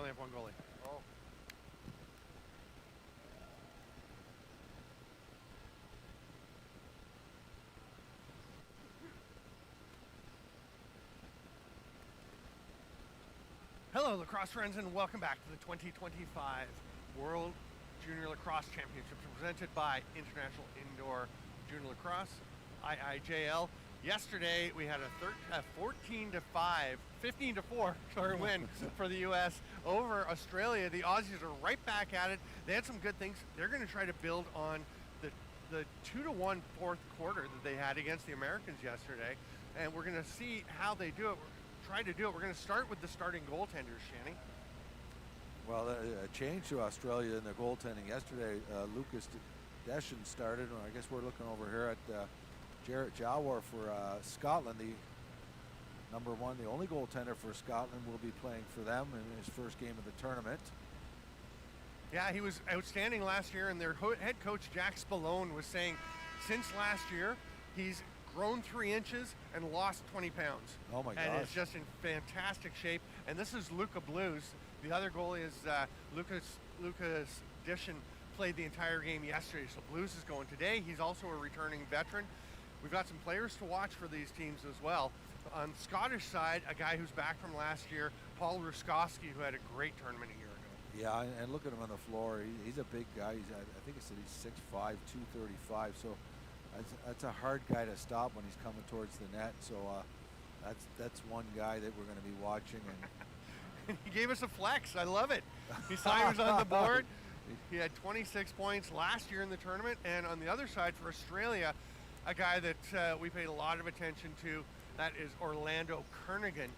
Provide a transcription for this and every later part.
only have one goalie. Oh. Hello, lacrosse friends, and welcome back to the 2025 World Junior Lacrosse Championships presented by International Indoor Junior Lacrosse, IIJL. Yesterday, we had a 15-4 win for the U.S. over Australia. The Aussies are right back at it. They had some good things. They're going to try to build on the 2-1 fourth quarter that they had against the Americans yesterday, and we're going to see how they do it. Try to do it. We're going to start with the starting goaltenders, Shanny. Well, a change to Australia in the goaltending yesterday. Lucas Deschen started, and I guess we're looking over here at Jarrett Jawar for Scotland. The number one, the only goaltender for Scotland, will be playing for them in his first game of the tournament. Yeah, he was outstanding last year, and their head coach, Jack Spallone, was saying since last year, he's grown 3 inches and lost 20 pounds. Oh my gosh. And is just in fantastic shape. And this is Luca Blues. The other goalie is Lucas Deschen, played the entire game yesterday, so Blues is going today. He's also a returning veteran. We've got some players to watch for these teams as well. On the Scottish side, a guy who's back from last year, Paul Ruskowski, who had a great tournament a year ago. Yeah, and look at him on the floor. He's a big guy. I think he said he's 6'5", 235, so that's a hard guy to stop when he's coming towards the net. So that's one guy that we're going to be watching. And he gave us a flex. I love it. He saw he was on the board. He had 26 points last year in the tournament. And on the other side for Australia, a guy that we paid a lot of attention to, that is Orlando Kernaghan,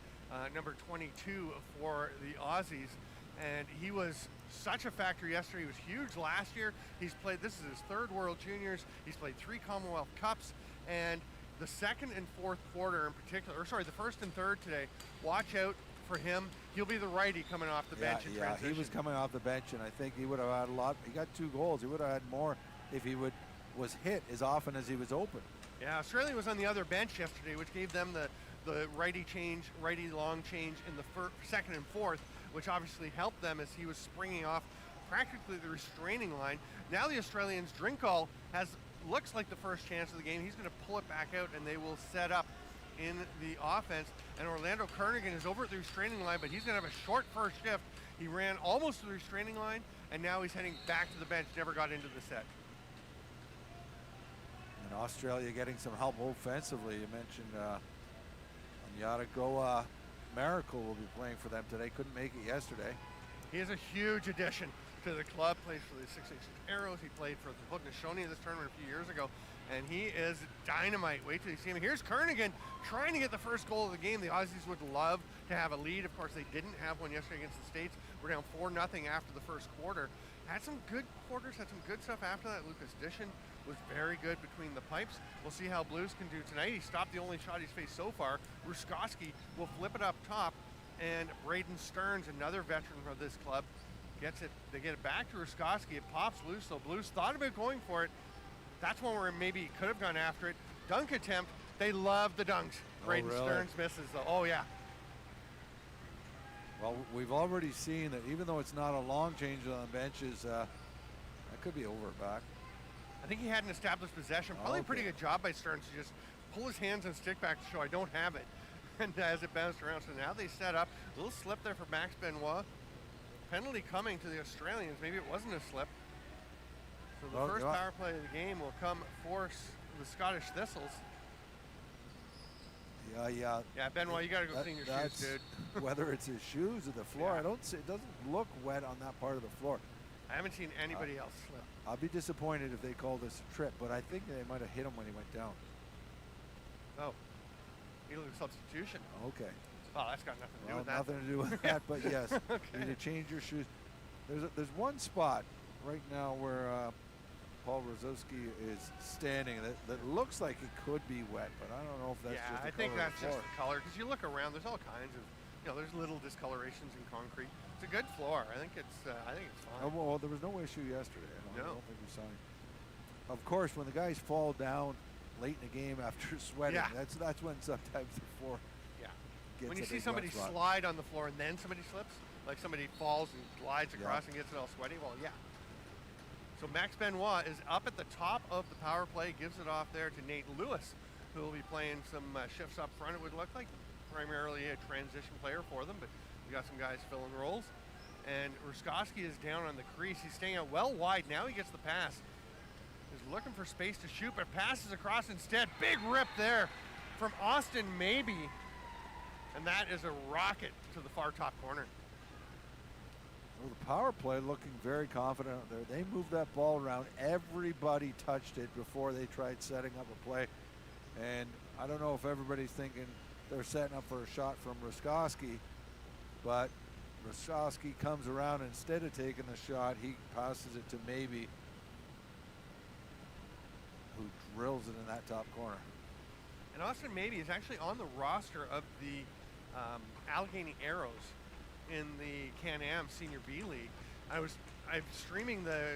number 22 for the Aussies. And he was such a factor yesterday. He was huge last year. He's played, this is his third World Juniors. He's played 3 Commonwealth Cups. And the second and fourth quarter in particular, or sorry, the first and third today, watch out for him. He'll be the righty coming off the bench in transition. Yeah, he was coming off the bench, and I think he would have had a lot. He got 2 goals. He would have had more if he was hit as often as he was open. Yeah, Australia was on the other bench yesterday, which gave them the righty long change in the second and fourth, which obviously helped them as he was springing off practically the restraining line. Now the Australians' Drinkall looks like the first chance of the game. He's going to pull it back out, and they will set up in the offense. And Orlando Kernaghan is over at the restraining line, but he's going to have a short first shift. He ran almost to the restraining line, and now he's heading back to the bench. Never got into the set. And Australia getting some help offensively. You mentioned Onyata Miracle will be playing for them today. Couldn't make it yesterday. He is a huge addition to the club. Plays for the 666 Arrows. He played for the Haudenosaunee this tournament a few years ago, and he is dynamite. Wait till you see him. Here's Kernaghan trying to get the first goal of the game. The Aussies would love to have a lead. Of course, they didn't have one yesterday against the States. We're down 4-0 after the first quarter. Had some good quarters, had some good stuff after that. Lucas Deschen was very good between the pipes. We'll see how Blues can do tonight. He stopped the only shot he's faced so far. Ruskowski will flip it up top, and Braden Stearns, another veteran of this club, gets it. They get it back to Ruskowski. It pops loose, so Blues thought about going for it. That's one where maybe he could have gone after it. Dunk attempt. They love the dunks. Braden Stearns misses, though. Oh, yeah. Well, we've already seen that even though it's not a long change on the benches, that could be over back. I think he had an established possession. Probably a pretty good job by Stearns to just pull his hands and stick back to show I don't have it. And as it bounced around, so now they set up. A little slip there for Max Benoit. Penalty coming to the Australians. Maybe it wasn't a slip. So the first power play of the game will come for the Scottish Thistles. Yeah. Yeah, Benoit, you got to go clean your shoes, dude. Whether it's his shoes or the floor, I don't see. It doesn't look wet on that part of the floor. I haven't seen anybody else slip. I'll be disappointed if they call this a trip, but I think they might have hit him when he went down. Oh, illegal substitution. Okay. Oh, that's got nothing to do with that. Nothing to do with that, but yes, okay. You need to change your shoes. There's one spot right now where Paul Rozowski is standing that looks like it could be wet, but I don't know if that's just the color. I think that's just the color, because you look around, there's all kinds of, there's little discolorations in concrete. It's a good floor. I think it's fine. Oh, well, there was no issue yesterday. I don't think we saw any. Of course, when the guys fall down late in the game after sweating, that's when sometimes the floor gets when you a see big somebody wet spot. slide on the floor and then somebody slips, like somebody falls and glides across and gets it all sweaty, well, yeah. So Max Benoit is up at the top of the power play, gives it off there to Nate Lewis, who will be playing some shifts up front, it would look like. Primarily a transition player for them, but we got some guys filling roles. And Ruskowski is down on the crease. He's staying out well wide. Now he gets the pass. He's looking for space to shoot, but passes across instead. Big rip there from Austin Maybe. And that is a rocket to the far top corner. Well, the power play looking very confident out there. They moved that ball around. Everybody touched it before they tried setting up a play. And I don't know if everybody's thinking they're setting up for a shot from Ruskowski, but Ruskowski comes around, instead of taking the shot, he passes it to Maybe, who drills it in that top corner. And Austin Maybe is actually on the roster of the Allegheny Arrows in the Can-Am Senior B League. I'm streaming the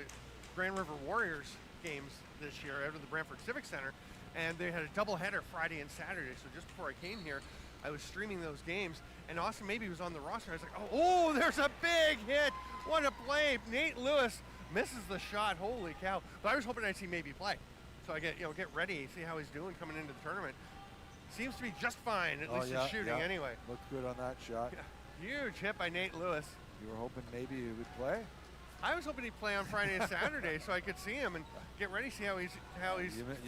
Grand River Warriors games this year out of the Brantford Civic Center, and they had a doubleheader Friday and Saturday. So just before I came here, I was streaming those games, and Austin Maybe was on the roster. I was like, oh, there's a big hit! What a play! Nate Lewis misses the shot. Holy cow! But I was hoping I'd see Maybe play, so I get ready, see how he's doing coming into the tournament. Seems to be just fine. At least he's shooting anyway. Looked good on that shot. Yeah. Huge hit by Nate Lewis. You were hoping maybe he would play? I was hoping he'd play on Friday and Saturday so I could see him and get ready, see how he's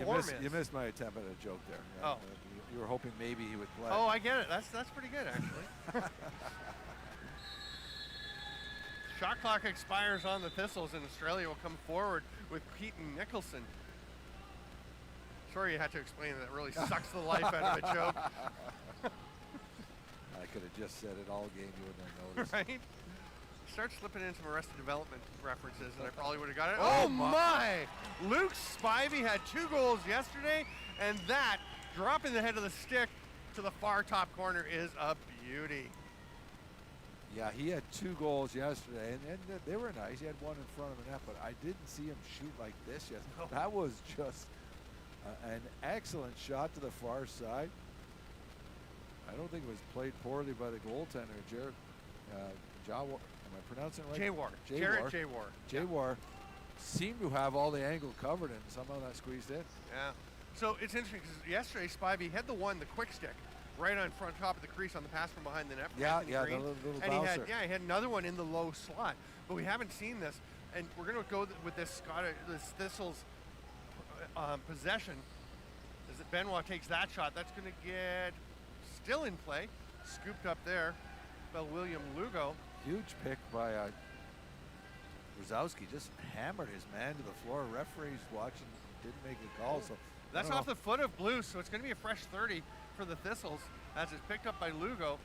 form is. You missed my attempt at a joke there. Yeah, oh. You were hoping maybe he would play. Oh, I get it. That's pretty good, actually. Shot clock expires on the Thistles, and Australia will come forward with Keaton Nicholson. Sorry you had to explain that. It really sucks the life out of a joke. I could have just said it all game, you wouldn't have noticed. Right? Start slipping in some Arrested Development references, and I probably would have got it. Oh my! Luke Spivey had 2 goals yesterday, and that, dropping the head of the stick to the far top corner, is a beauty. Yeah, he had 2 goals yesterday, and they were nice. He had one in front of the net, but I didn't see him shoot like this yesterday. No. That was just an excellent shot to the far side. I don't think it was played poorly by the goaltender, Jared Jawar. Am I pronouncing it right? Jawar. Jared Jawar. Jawar seemed to have all the angle covered, and somehow that squeezed in. Yeah. So it's interesting because yesterday Spivey had the quick stick, right on front top of the crease on the pass from behind the net. Yeah, the little and bouncer. he had another one in the low slot, but we haven't seen this. And we're going to go with this Thistles possession. As Benoit takes that shot, that's going to get still in play, scooped up there by William Lugo. Huge pick by Rosowski, just hammered his man to the floor. Referees watching, didn't make the call. So that's off the foot of Blue, so it's going to be a fresh 30 for the Thistles as it's picked up by Lugo.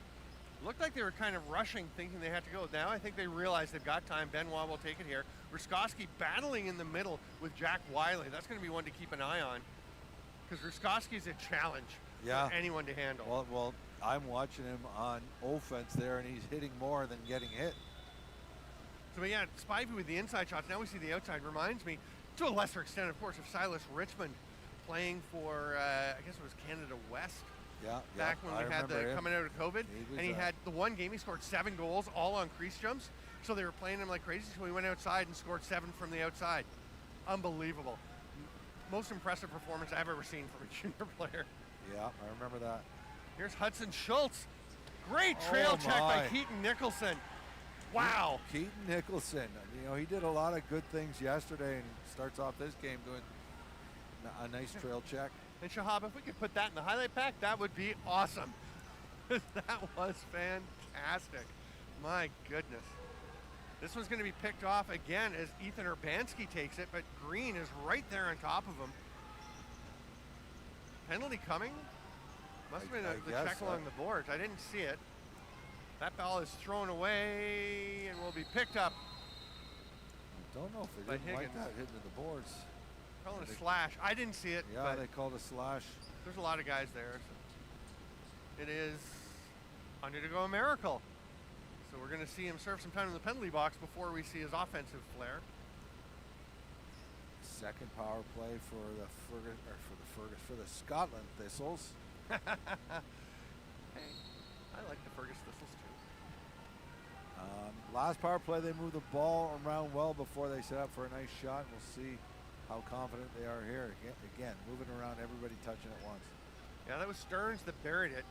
Looked like they were kind of rushing, thinking they had to go. Now I think they realize they've got time. Benoit will take it here. Ruskowski battling in the middle with Jack Wiley. That's going to be one to keep an eye on, because Ruskowski's a challenge for anyone to handle. Well, I'm watching him on offense there, and he's hitting more than getting hit. So yeah, Spivey with the inside shots. Now we see the outside. Reminds me, to a lesser extent, of course, of Silas Richmond playing for, I guess it was Canada West. Back when we had the coming out of COVID. He had the one game, he scored 7 goals, all on crease jumps. So they were playing him like crazy, so he went outside and scored 7 from the outside. Unbelievable. Most impressive performance I've ever seen from a junior player. Yeah, I remember that. Here's Hudson Schultz. Great trail check by Keaton Nicholson. Wow. Keaton Nicholson, he did a lot of good things yesterday, and starts off this game doing a nice trail check. And Shahab, if we could put that in the highlight pack, that would be awesome. That was fantastic. My goodness. This one's going to be picked off again as Ethan Urbanski takes it, but Green is right there on top of him. Penalty coming? Must have been the check along the boards. I didn't see it. That ball is thrown away and will be picked up. I don't know if they didn't like that hitting the boards. Calling a slash. I didn't see it. Yeah, they called a slash. There's a lot of guys there. So it is under to go a miracle. So we're going to see him serve some time in the penalty box before we see his offensive flair. Second power play for the Scotland Thistles. Hey, I like the Fergus Thistles too. Last power play, they moved the ball around well before they set up for a nice shot. We'll see how confident they are here. Again, moving around, everybody touching at once. Yeah, that was Stearns that buried it.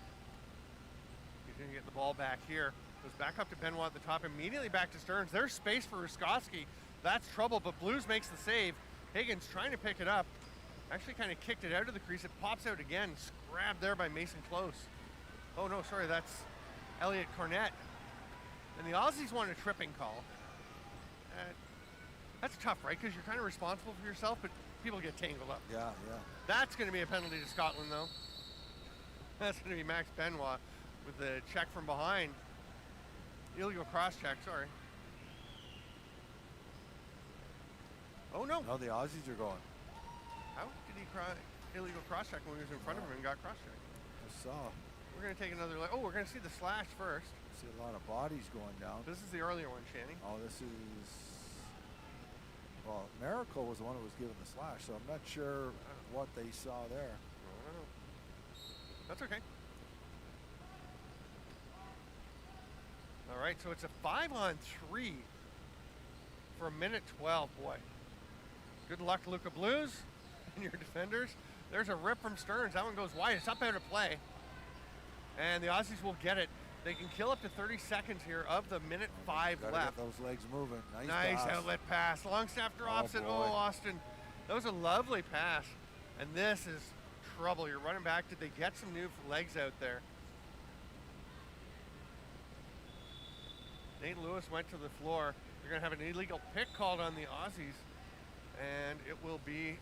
He's going to get the ball back here. Goes back up to Benoit at the top, immediately back to Stearns. There's space for Ruskowski. That's trouble, but Blues makes the save. Higgins trying to pick it up. Actually kind of kicked it out of the crease. It pops out again. Grabbed there by Mason Close. Oh no, sorry, that's Elliot Cornett. And the Aussies want a tripping call. That's tough, right? Because you're kind of responsible for yourself, but people get tangled up. Yeah. That's going to be a penalty to Scotland, though. That's going to be Max Benoit with the check from behind. Illegal cross check, sorry. Oh, no. No, the Aussies are going. How did he illegal cross check when he was in front of him and got cross checked? I saw. We're going to take another look. Oh, we're going to see the slash first. See a lot of bodies going down. This is the earlier one, Shanny. Oh, this is... Well, Miracle was the one who was given the slash, so I'm not sure what they saw there. I don't know. That's okay. All right, so it's a 5-on-3 for a minute 12, boy. Good luck, Luca Blues and your defenders. There's a rip from Stearns. That one goes wide. It's up out of play. And the Aussies will get it. They can kill up to 30 seconds here of the minute 5 left. Get those legs moving. Nice pass. outlet pass. Longstaff drops it. Oh, Austin. That was a lovely pass. And this is trouble. You're running back. Did they get some new legs out there? Nate Lewis went to the floor. You're going to have an illegal pick called on the Aussies. And it will be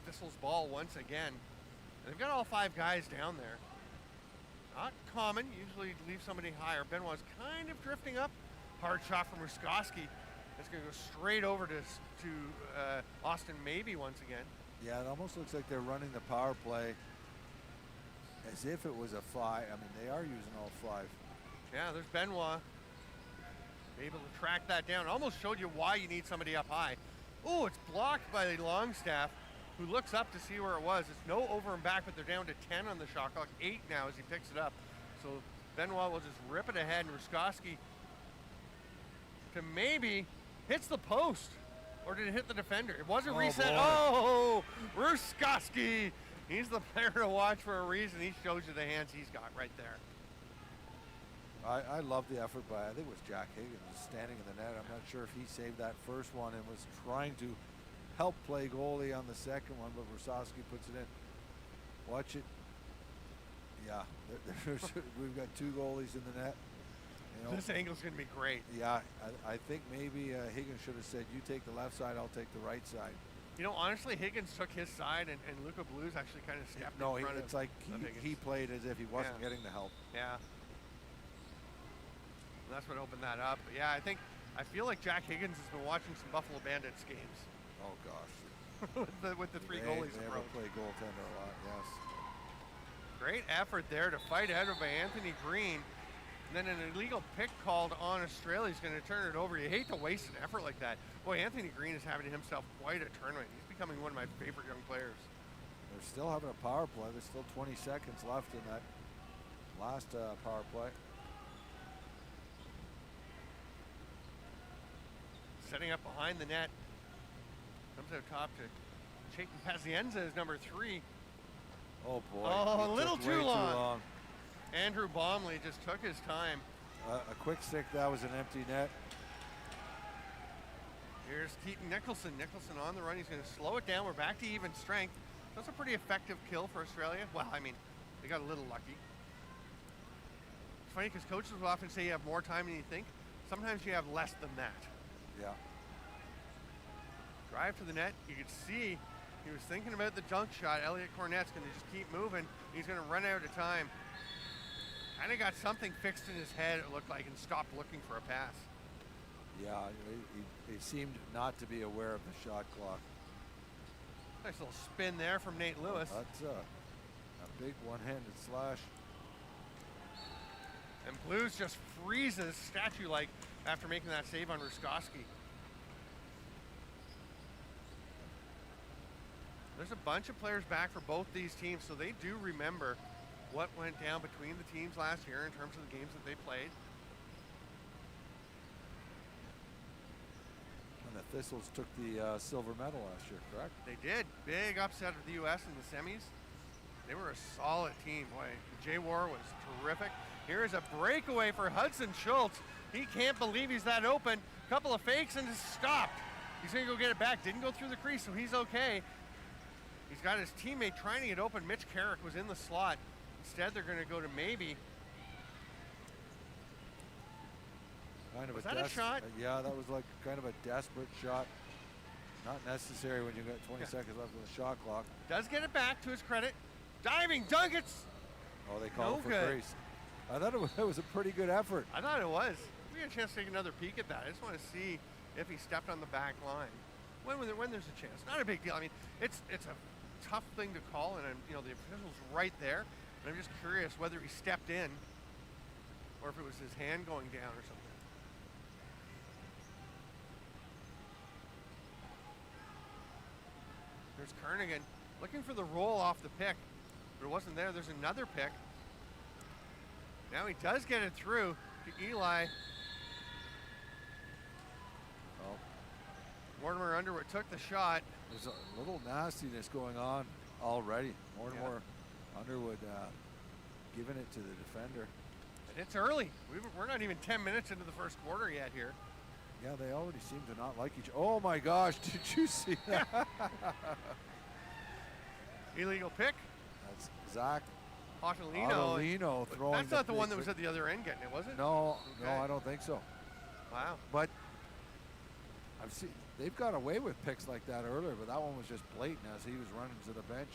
Thistles' ball once again. And they've got all 5 guys down there. Not common, usually leave somebody higher. Benoit's kind of drifting up. Hard shot from Ruskowski. It's going to go straight over to Austin Maybe once again. Yeah, it almost looks like they're running the power play as if it was a 5. I mean, they are using all 5. Yeah, there's Benoit. Able to track that down. Almost showed you why you need somebody up high. Oh, it's blocked by Longstaff, who looks up to see where it was. It's no over and back, but they're down to 10 on the shot clock. 8 now as he picks it up. So Benoit will just rip it ahead, and Ruskowski to maybe hits the post. Or did it hit the defender? It wasn't reset. Boy. Oh, Ruskowski. He's the player to watch for a reason. He shows you the hands he's got right there. I love the effort by, I think it was Jack Higgins standing in the net. I'm not sure if he saved that first one and was trying to help play goalie on the second one, but Ruskowski puts it in. Watch it. Yeah, we've got 2 goalies in the net. You know, this angle's going to be great. Yeah, I think maybe Higgins should have said, you take the left side, I'll take the right side. You know, honestly, Higgins took his side, and Luca Blues actually kind of stepped in front it's of like he played as if he wasn't getting the help. Yeah. And that's what opened that up. But yeah, I feel like Jack Higgins has been watching some Buffalo Bandits games. Oh gosh. with the 3 goalies They ever play goaltender a lot, yes. Great effort there to fight out of by Anthony Green. And then an illegal pick called on Australia. He's going to turn it over. You hate to waste an effort like that. Boy, Anthony Green is having himself quite a tournament. He's becoming one of my favorite young players. They're still having a power play. There's still 20 seconds left in that last power play. Setting up behind the net. Comes out top to Chayton Pazienza is number 3. Oh boy. Oh, a little too long. long. Andrew Baumley just took his time. A quick stick, that was an empty net. Here's Keaton Nicholson. Nicholson on the run. He's going to slow it down. We're back to even strength. That's a pretty effective kill for Australia. Well, I mean, they got a little lucky. It's funny because coaches will often say you have more time than you think. Sometimes you have less than that. Yeah. Drive to the net. You could see he was thinking about the junk shot. Elliot Cornett's going to just keep moving. He's going to run out of time. Kind of got something fixed in his head, it looked like, and stopped looking for a pass. Yeah, he seemed not to be aware of the shot clock. Nice little spin there from Nate Lewis. That's a big one-handed slash. And Blues just freezes statue-like after making that save on Ruskowski. There's a bunch of players back for both these teams, so they do remember what went down between the teams last year in terms of the games that they played. And the Thistles took the silver medal last year, correct? They did. Big upset of the U.S. in the semis. They were a solid team. Boy, Jay War was terrific. Here is a breakaway for Hudson Schultz. He can't believe he's that open. Couple of fakes and just stopped. He's gonna go get it back. Didn't go through the crease, so he's okay. He's got his teammate trying to get open. Mitch Carrick was in the slot. Instead, they're gonna go to maybe. Kind of was that a shot? Yeah, that was like kind of a desperate shot. Not necessary when you got 20 seconds left on the shot clock. Does get it back to his credit. Diving dunk, it's oh, they called it for grace. I thought it was a pretty good effort. I thought it was. We had a chance to take another peek at that. I just want to see if he stepped on the back line. When there's a chance. Not a big deal. I mean, it's a tough thing to call, and you know the official's right there. And I'm just curious whether he stepped in or if it was his hand going down or something. There's Kernaghan looking for the roll off the pick, but it wasn't there. There's another pick. Now he does get it through to Eli. Oh. Mortimer Underwood took the shot. There's a little nastiness going on already. Mortimer Underwood giving it to the defender. And it's early. We're not even 10 minutes into the first quarter yet here. Yeah, they already seem to not like each other. Oh my gosh, did you see that? Illegal pick. That's Zach Ottolino throwing. That's not the one that was at the other end getting it, was it? No, no, I don't think so. Wow. But I've seen they've got away with picks like that earlier, but that one was just blatant as he was running to the bench.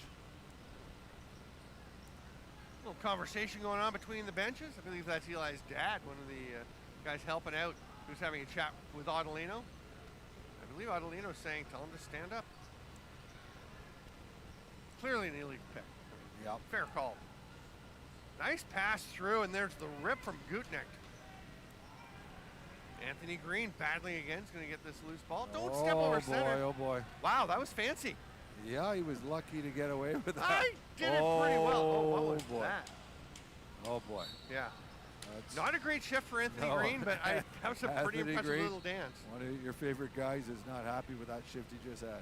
A little conversation going on between the benches. I believe that's Eli's dad, one of the guys helping out, who's having a chat with Ottolino. I believe Ottolino's saying, tell him to stand up. Clearly an illegal pick. Yep. Fair call. Nice pass through, and there's the rip from Gutnick. Anthony Green battling again. He's going to get this loose ball. Don't step over center. Oh boy. Wow, that was fancy. Yeah, he was lucky to get away with that. I did it pretty well. Oh, what was boy. that? Oh boy. Yeah. That's not a great shift for Anthony Green, but that was a pretty impressive Green, little dance. One of your favorite guys is not happy with that shift he just had.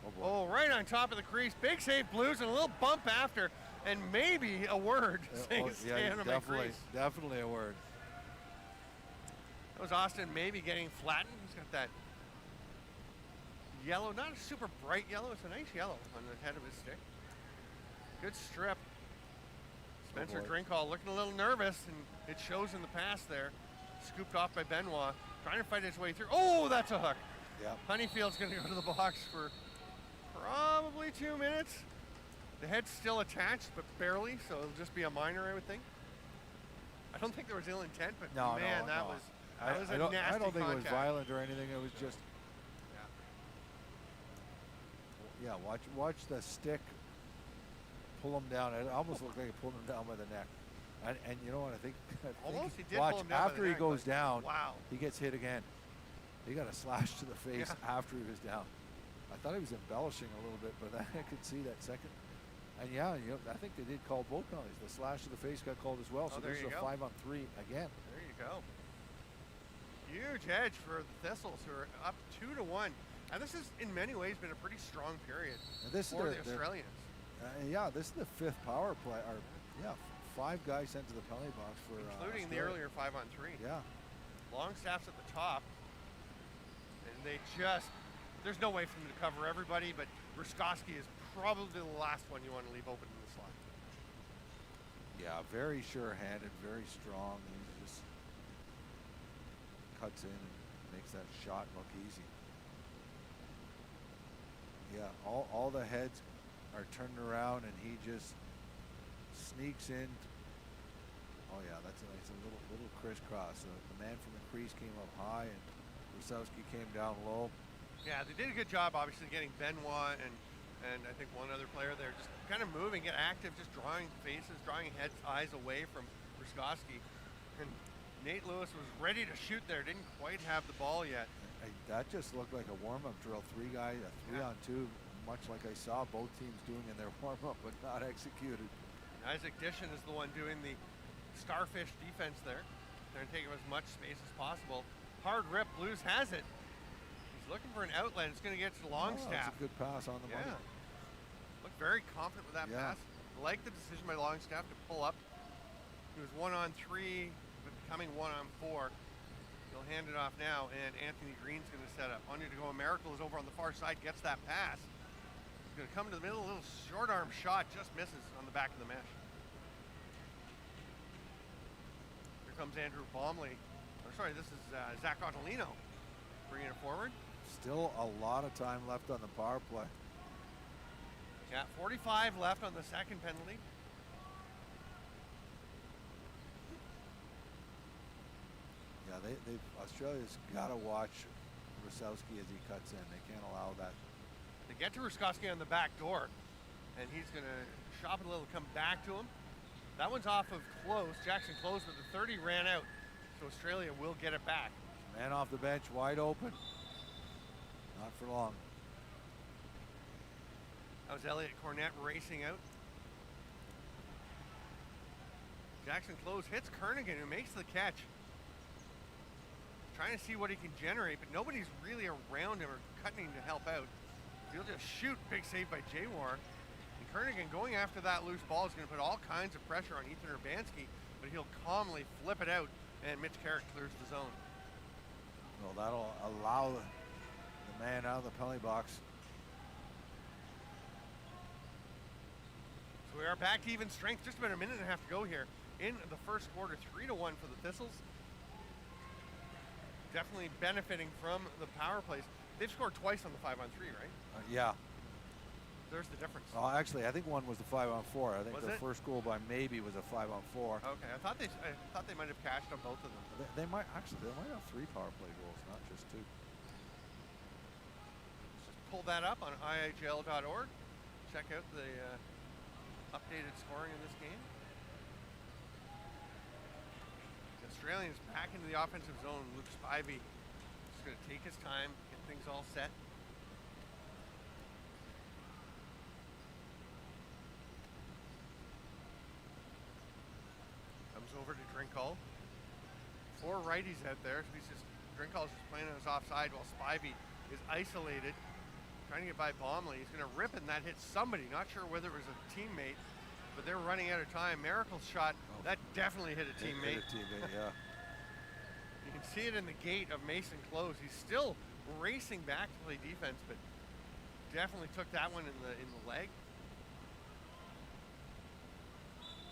Oh boy. Oh, right on top of the crease. Big save, Blues, and a little bump after, and maybe a word saying stay on my crease. Definitely a word. That was Austin maybe getting flattened. He's got that yellow, not a super bright yellow. It's a nice yellow on the head of his stick. Good strip. Spencer Drinkhall looking a little nervous, and it shows in the pass there. Scooped off by Benoit, trying to fight his way through. Oh, that's a hook. Yep. Honeyfield's going to go to the box for probably 2 minutes. The head's still attached, but barely, so it'll just be a minor, I would think. I don't think there was ill intent, but man, that was a nasty I don't think contact. it was violent or anything. It was just. Yeah, watch the stick pull him down. It almost looked like it pulled him down by the neck. And you know what I think? Almost he did watch pull him down after by the he neck, goes down. Wow. He gets hit again. He got a slash to the face after he was down. I thought he was embellishing a little bit, but I could see that second. And yeah, I think they did call both penalties. The slash to the face got called as well. So there's a 5-on-3 again. There you go. Huge edge for the Thistles, who are up 2-1. And this has, in many ways, been a pretty strong period for the Australians. Yeah, this is the fifth power play. Or, 5 guys sent to the penalty box for including the earlier 5-on-3. Yeah. Longstaff's at the top. And they just, there's no way for them to cover everybody, but Ruskowski is probably the last one you want to leave open in the slot. Yeah, very sure-handed, very strong. He just cuts in and makes that shot look easy. Yeah, all the heads are turned around, and he just sneaks in. Oh yeah, that's a nice little crisscross. The man from the crease came up high, and Rusowski came down low. Yeah, they did a good job, obviously, getting Benoit and I think one other player there, just kind of moving, get active, just drawing faces, drawing heads, eyes away from Ruskowski. And Nate Lewis was ready to shoot there, didn't quite have the ball yet. That just looked like a warm-up drill. 3 guys, a 3-on-2, much like I saw both teams doing in their warm-up, but not executed. Isaac Dishon is the one doing the starfish defense there. They're taking as much space as possible. Hard rip, Blues has it. He's looking for an outlet. It's going to get to Longstaff. That's a good pass on the money. Looked very confident with that pass. Like the decision by Longstaff to pull up. He was 1-on-3, but becoming 1-on-4. He'll hand it off now, and Anthony Green's going to set up. On you to go. Miracle is over on the far side, gets that pass. He's going to come to the middle, a little short arm shot, just misses on the back of the mesh. Here comes Andrew Baumley. Oh, sorry, this is Zach Ottolino bringing it forward. Still a lot of time left on the power play. Yeah, 45 left on the second penalty. Yeah, Australia's got to watch Rusowski as he cuts in. They can't allow that. They get to Rusowski on the back door, and he's going to shop it a little, come back to him. That one's off of Close, Jackson Close, but the 30 ran out, so Australia will get it back. Man off the bench, wide open. Not for long. That was Elliot Cornett racing out. Jackson Close hits Kernaghan, who makes the catch. Trying to see what he can generate, but nobody's really around him or cutting him to help out. He'll just shoot. Big save by Jaywar. And Kernaghan going after that loose ball is going to put all kinds of pressure on Ethan Urbanski, but he'll calmly flip it out, and Mitch Carrick clears the zone. Well, that'll allow the man out of the penalty box. So we are back to even strength. Just about a minute and a half to go here in the first quarter. 3-1 for the Thistles. Definitely benefiting from the power plays. They've scored twice on the 5-on-3, right? Yeah. There's the difference. Well, actually, I think one was the 5-on-4. I think Was the it? first goal by Maybe was a 5-on-4. Okay, I thought they might have cashed on both of them. They might have 3 power play goals, not just 2. Let's just pull that up on IIJL.org. Check out the updated scoring in this game. Australians back into the offensive zone. Luke Spivey is going to take his time, get things all set. Comes over to Drinkall. 4 righties out there. So Drinkall's just playing on his offside while Spivey is isolated, trying to get by Baumley. He's going to rip it, and that hits somebody. Not sure whether it was a teammate, but they're running out of time. Miracle's shot, that definitely hit a teammate. Hit a teammate, yeah. You can see it in the gait of Mason Close. He's still racing back to play defense, but definitely took that one in the leg.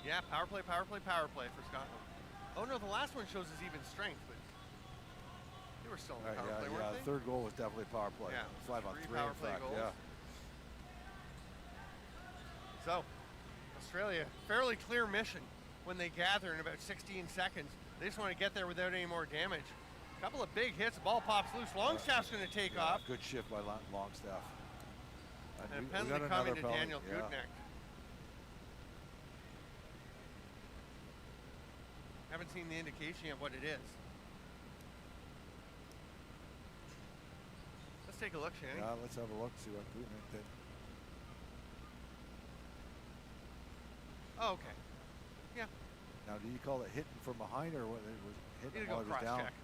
Yeah, power play for Scotland. Oh no, the last one shows his even strength, but they were still in the power play, weren't they? The third goal was definitely power play. Yeah, 5-on-3 power in play fact, goals. yeah. So, Australia, fairly clear mission when they gather in about 16 seconds. They just want to get there without any more damage. A couple of big hits, the ball pops loose. Longstaff's going to take off. Good shift by Longstaff. And a penalty coming to Daniel Kutnak. Haven't seen the indication yet what it is. Let's take a look, Shanny. Yeah, let's have a look, see what Kutnak did. Oh, okay. Yeah. Now, do you call it hitting from behind or what? It was hitting while he was down? Check.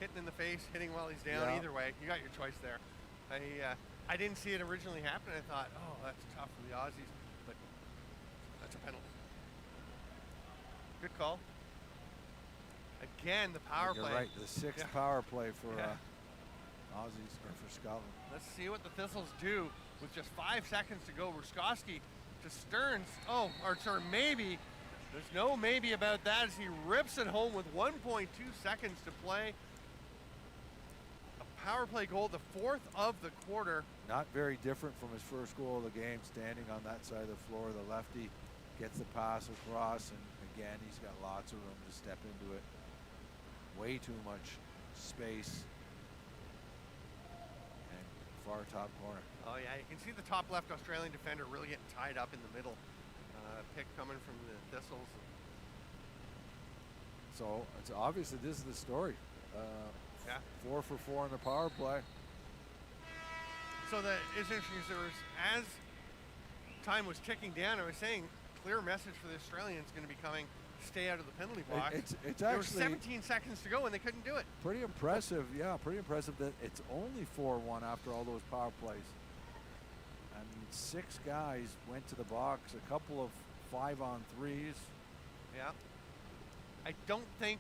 Hitting in the face, hitting while he's down. Yeah. Either way, you got your choice there. I didn't see it originally happen. I thought, oh, that's tough for the Aussies, but that's a penalty. Good call. Again, the power play. You're right. The 6th power play for Aussies or for Scotland. Let's see what the Thistles do with just 5 seconds to go. Ruskowski to Stearns. Oh, or sorry, maybe. There's no maybe about that as he rips it home with 1.2 seconds to play. A power play goal, the 4th of the quarter. Not very different from his first goal of the game, standing on that side of the floor. The lefty gets the pass across, and again, he's got lots of room to step into it. Way too much space. And far top corner. Oh yeah, you can see the top left Australian defender really getting tied up in the middle. Pick coming from the Thistles. So it's obviously this is the story. 4 for 4 on the power play. So that is interesting. There was, as time was ticking down, I was saying clear message for the Australians going to be coming, stay out of the penalty box. It's there were actually 17 seconds to go and they couldn't do it. pretty impressive. Yeah, pretty impressive that it's only 4-1 after all those power plays. I mean, 6 guys went to the box, a couple of 5-on-3s. Yeah. I don't think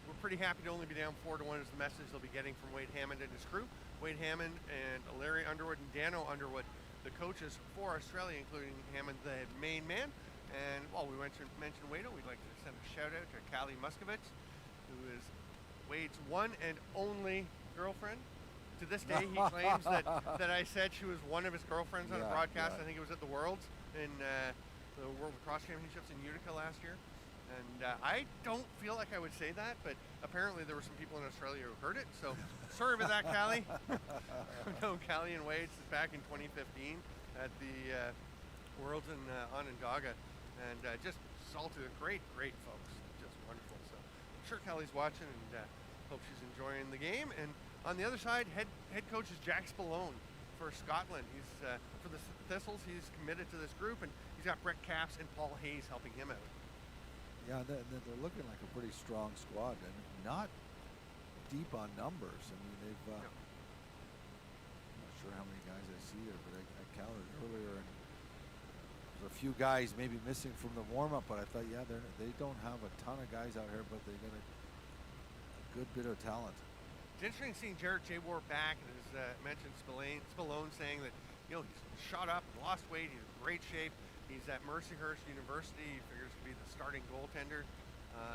we're pretty happy to only be down 4-1 is the message they'll be getting from Wade Hammond and his crew. Wade Hammond and Larry Underwood and Dano Underwood, the coaches for Australia, including Hammond, the main man. And while we mentioned Wade, we'd like to send a shout out to Callie Muskovich, who is Wade's one and only girlfriend. To this day, he claims that I said she was one of his girlfriends on a broadcast. I think it was at the Worlds in the World Lacrosse Championships in Utica last year. And I don't feel like I would say that, but apparently there were some people in Australia who heard it. So sorry about that, Callie. I've known Callie and Wade since back in 2015 at the Worlds in Onondaga. And just salted, great folks, just wonderful. So I'm sure Callie's watching and hope she's enjoying the game. And on the other side, head coach is Jack Spallone for Scotland. He's for the Thistles. He's committed to this group, and he's got Brett Capps and Paul Hayes helping him out. Yeah, they're looking like a pretty strong squad and not deep on numbers. I mean, they've. I'm not sure how many guys I see there, but I counted earlier, and there's a few guys maybe missing from the warm-up. But I thought, yeah, they don't have a ton of guys out here, but they got a good bit of talent. It's interesting seeing Jarrett Jabor back, and as mentioned, Spallone saying that he's shot up, lost weight, he's in great shape. He's at Mercyhurst University. He figures to be the starting goaltender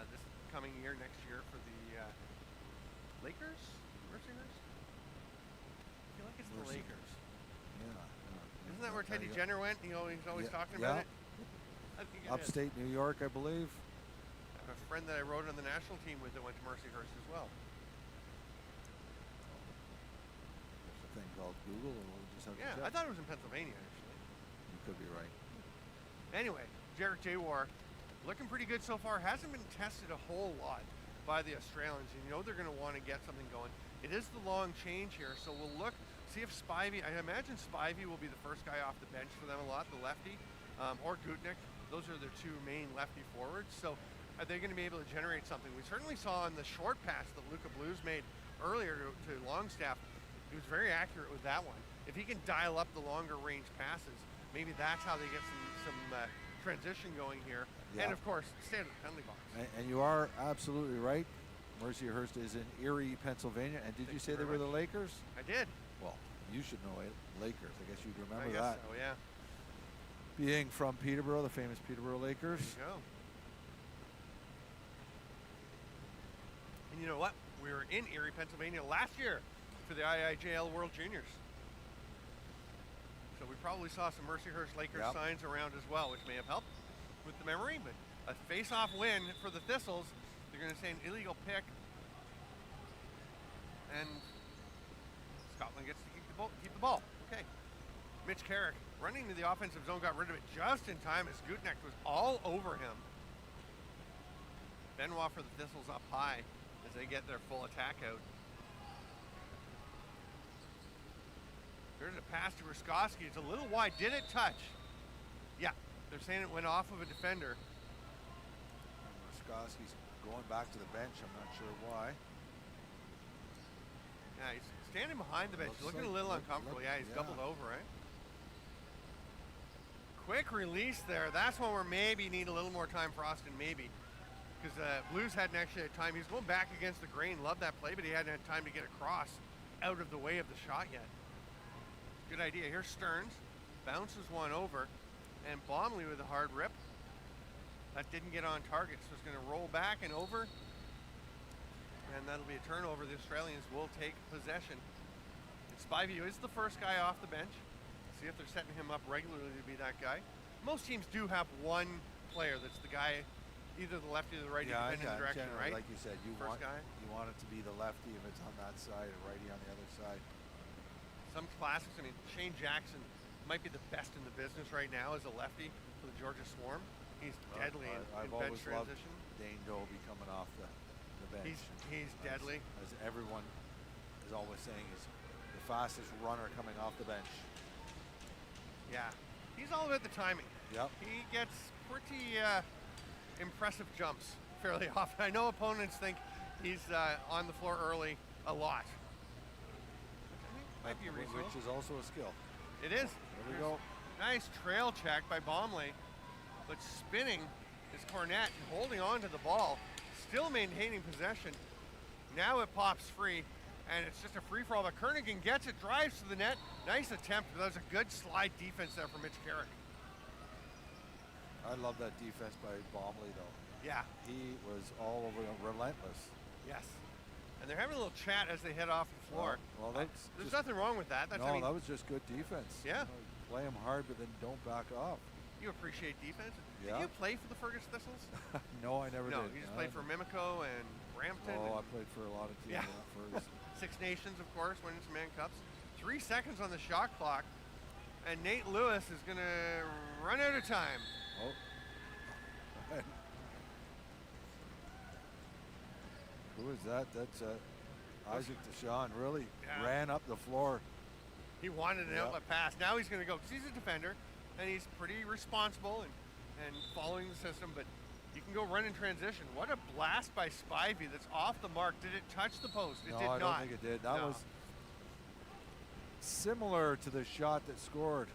this coming year, next year for the Lakers? Mercyhurst? I feel like it's the Lakers. Yeah. Isn't that where Teddy Jenner went? He's always talking about it? I think it Upstate New York, I believe. I have a friend that I rode on the national team with that went to Mercyhurst as well. There's a thing called Google, or we'll just have to check. I thought it was in Pennsylvania, actually. You could be right. Anyway, Jarrett Jawar looking pretty good so far. Hasn't been tested a whole lot by the Australians. And they're going to want to get something going. It is the long change here, so we'll look, see if Spivey, I imagine Spivey will be the first guy off the bench for them a lot, the lefty, or Gutnick. Those are their two main lefty forwards. So are they going to be able to generate something? We certainly saw in the short pass that Luca Blues made earlier to Longstaff. He was very accurate with that one. If he can dial up the longer range passes, maybe that's how they get some transition going here. Yeah. And of course, stay in the penalty box. And you are absolutely right. Mercyhurst is in Erie, Pennsylvania. And did you say they were the Lakers? I did. Well, you should know it. Lakers. I guess you'd remember that. I guess so, yeah. Being from Peterborough, the famous Peterborough Lakers. There you go. And you know what? We were in Erie, Pennsylvania last year for the IIJL World Juniors. So we probably saw some Mercyhurst Lakers signs around as well, which may have helped with the memory. But a face-off win for the Thistles. They're going to say an illegal pick. And Scotland gets to keep the ball. Okay. Mitch Carrick running to the offensive zone, got rid of it just in time as Gutnick was all over him. Benoit for the Thistles up high as they get their full attack out. There's a pass to Ruskowski. It's a little wide. Did it touch? Yeah. They're saying it went off of a defender. Ruskowski's going back to the bench. I'm not sure why. Yeah, he's standing behind the bench. Looking a little uncomfortable. Yeah, he's doubled over, right? Quick release there. That's when we're maybe need a little more time for Austin, maybe. Because Blues hadn't actually had time. He was going back against the grain. Loved that play, but he hadn't had time to get across out of the way of the shot yet. Good idea. Here's Stearns. Bounces one over. And Blomley with a hard rip. That didn't get on target, so it's going to roll back and over. And that'll be a turnover. The Australians will take possession. And Spivey is the first guy off the bench. See if they're setting him up regularly to be that guy. Most teams do have one player that's the guy, either the lefty or the righty, depending on the direction, right? Like you said, you want it to be the lefty if it's on that side and righty on the other side. Some classics, I mean, Shane Jackson might be the best in the business right now as a lefty for the Georgia Swarm. He's deadly in bench transition. Dane Dolby coming off the bench. He's deadly. As everyone is always saying, is the fastest runner coming off the bench. Yeah, he's all about the timing. Yep. He gets pretty impressive jumps fairly often. I know opponents think he's on the floor early a lot. Might be reasonable. Which is also a skill. It is. There we go. Nice trail check by Bomley, but spinning is Cornett and holding on to the ball, still maintaining possession. Now it pops free, and it's just a free-for-all, but Kernaghan gets it, drives to the net. Nice attempt. That was a good slide defense there from Mitch Carrick. I love that defense by Bomley, though. Yeah. He was all over them, relentless. Yes. And they're having a little chat as they head off the floor. Well, that's there's nothing wrong with that. That's, no, I mean, that was just good defense. Yeah. You know, play them hard, but then don't back off. You appreciate defense. Yeah. Did you play for the Fergus Thistles? No, I never did. No, you just played for Mimico and Brampton. Oh, I played for a lot of teams. Yeah. Fergus. Six Nations, of course, winning some Man Cups. 3 seconds on the shot clock, and Nate Lewis is going to run out of time. Oh. Who is that? That's Isaac Deshawn. Really ran up the floor. He wanted an outlet pass. Now he's going to go, because he's a defender, and he's pretty responsible and following the system, but you can go run in transition. What a blast by Spivey that's off the mark. Did it touch the post? It did not. No, I don't think it did. That was similar to the shot that scored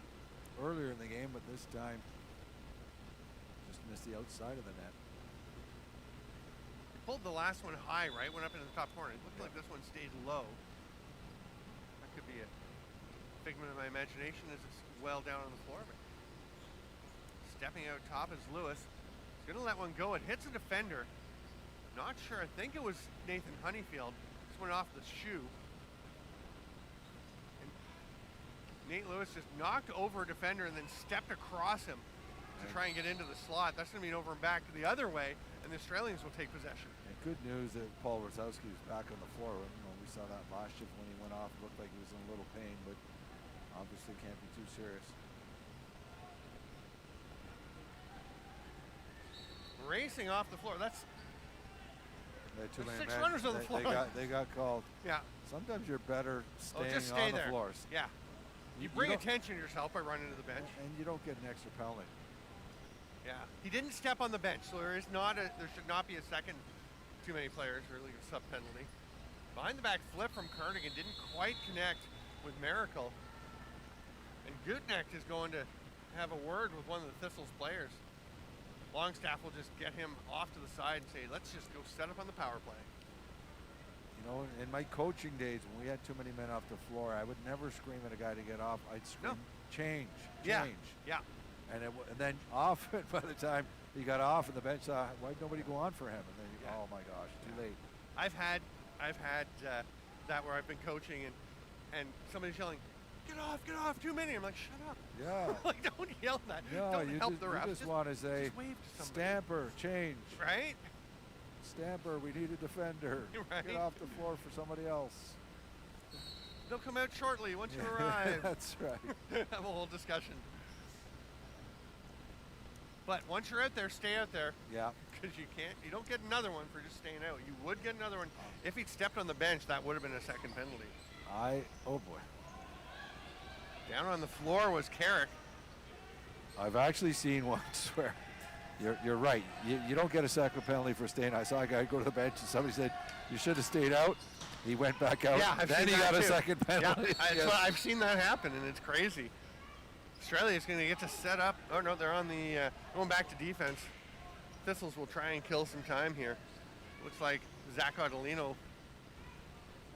earlier in the game, but this time just missed the outside of the net. He pulled the last one high, right? Went up into the top corner. It looked like this one stayed low. That could be a figment of my imagination as it's well down on the floor, but stepping out top is Lewis. He's gonna let one go. It hits a defender. Not sure. I think it was Nathan Honeyfield. This went off the shoe. And Nate Lewis just knocked over a defender and then stepped across him to try and get into the slot. That's gonna mean over and back to the other way, and the Australians will take possession. And good news that Paul Rosowski was back on the floor. You know, we saw that last shift when he went off. It looked like he was in a little pain, but obviously can't be too serious. Racing off the floor. That's too many 6 men. runners on the floor. They got called. Yeah. Sometimes you're better staying just stay on the there. floors. Yeah. You bring attention to yourself by running to the bench. And you don't get an extra penalty. Yeah. He didn't step on the bench, so there should not be a second too many players, really a sub penalty. Behind the back flip from Kernaghan didn't quite connect with Miracle. And Gutnecht is going to have a word with one of the Thistles players. Longstaff will just get him off to the side and say, let's just go set up on the power play. You know, in my coaching days, when we had too many men off the floor, I would never scream at a guy to get off. I'd scream, change. Yeah. And then off it by the time he got off and the bench saw, why'd nobody go on for him? And then, oh my gosh, too late. I've had that where I've been coaching and somebody's yelling, get off, too many. I'm like, shut up. Yeah. Like, don't yell that. No, don't you help the refs. You just want to say, wave to Stamper, change. Right? Stamper, we need a defender. Right. Get off the floor for somebody else. They'll come out shortly once you arrive. That's right. Have a whole discussion. But once you're out there, stay out there. Yeah. Because you don't get another one for just staying out. You would get another one. If he'd stepped on the bench, that would have been a second penalty. Oh boy. Down on the floor was Carrick. I've actually seen once where you're right. You don't get a second penalty for staying. I saw a guy go to the bench and somebody said, you should have stayed out. He went back out. Yeah, then he got a second penalty. Yeah, I've seen that happen, and it's crazy. Australia's going to get to set up. Oh, no, they're on the going back to defense. Thistles will try and kill some time here. Looks like Zach Adelino.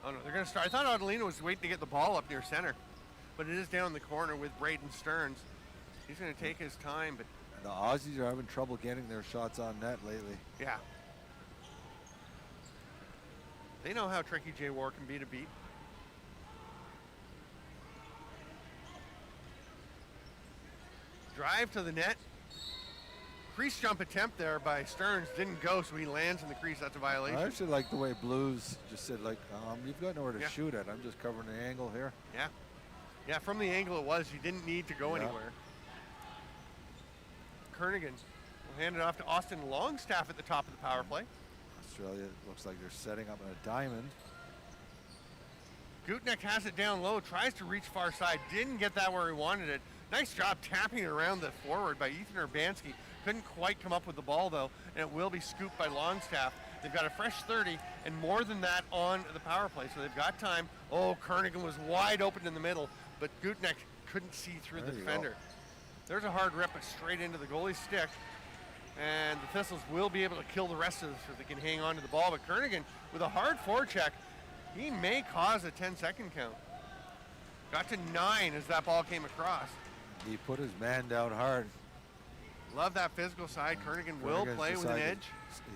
Oh, no, they're going to start. I thought Adelino was waiting to get the ball up near center, but it is down in the corner with Braden Stearns. He's going to take his time, but the Aussies are having trouble getting their shots on net lately. Yeah. They know how tricky Jay War can be to beat. Drive to the net. Crease jump attempt there by Stearns didn't go, so he lands in the crease. That's a violation. I actually like the way Blues just said, like, you've got nowhere to shoot at. I'm just covering the angle here. Yeah. Yeah, from the angle it was. You didn't need to go anywhere. Kernaghan will hand it off to Austin Longstaff at the top of the power play. Australia looks like they're setting up a diamond. Gutnecht has it down low, tries to reach far side, didn't get that where he wanted it. Nice job tapping it around the forward by Ethan Urbanski. Couldn't quite come up with the ball, though, and it will be scooped by Longstaff. They've got a fresh 30 and more than that on the power play, so they've got time. Oh, Kernaghan was wide open in the middle, but Gutneck couldn't see through the defender. There's a hard rip straight into the goalie's stick, and the Thistles will be able to kill the rest of this if they can hang on to the ball. But Kernaghan, with a hard forecheck, he may cause a 10-second count. Got to 9 as that ball came across. He put his man down hard. Love that physical side. Kernaghan will play with an edge.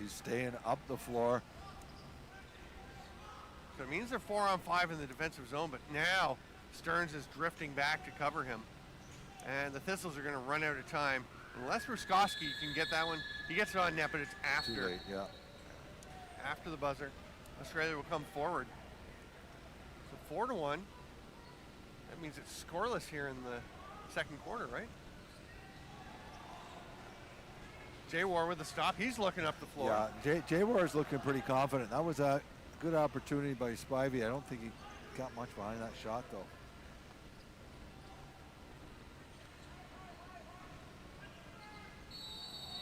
He's staying up the floor. So it means they're 4-on-5 in the defensive zone, but now Stearns is drifting back to cover him. And the Thistles are going to run out of time. Unless Ruskowski can get that one. He gets it on net, but it's after. Too late, yeah. After the buzzer. Australia will come forward. So 4-1. That means it's scoreless here in the second quarter, right? Jay War with the stop. He's looking up the floor. Yeah, Jay War is looking pretty confident. That was a good opportunity by Spivey. I don't think he got much behind that shot, though.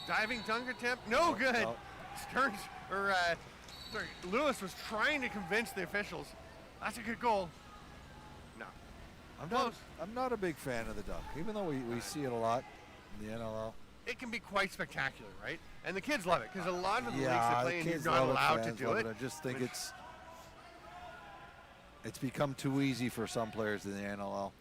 Diving dunk attempt, no good. No. Stearns, or sorry, Lewis was trying to convince the officials. That's a good goal. No. I'm not a big fan of the dunk, even though we see it a lot in the NLL. It can be quite spectacular, right? And the kids love it, because a lot of the leagues they play in, you're not allowed to do it. I just think it's become too easy for some players in the NLL.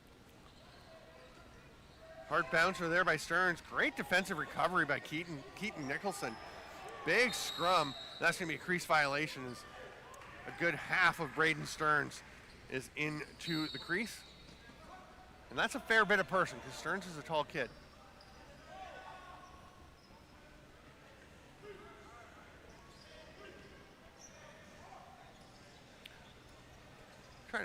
Hard bouncer there by Stearns. Great defensive recovery by Keaton Nicholson. Big scrum. That's going to be a crease violation. As a good half of Braden Stearns is into the crease. And that's a fair bit of person, because Stearns is a tall kid.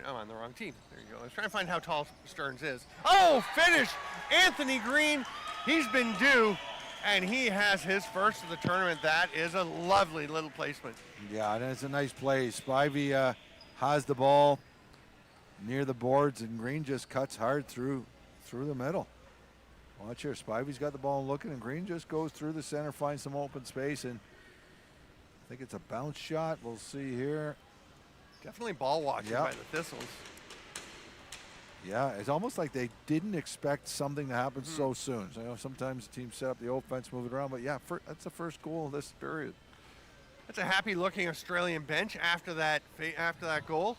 I'm on the wrong team. There you go. I was trying to find how tall Stearns is. Oh, finish! Anthony Green, he's been due, and he has his first of the tournament. That is a lovely little placement. Yeah, and it's a nice play. Spivey has the ball near the boards, and Green just cuts hard through the middle. Watch here. Spivey's got the ball looking, and Green just goes through the center, finds some open space, and I think it's a bounce shot. We'll see here. Definitely ball watching by the Thistles. Yeah, it's almost like they didn't expect something to happen so soon. So, you know, sometimes teams set up the offense, move it around, but yeah, that's the first goal of this period. That's a happy-looking Australian bench after that goal.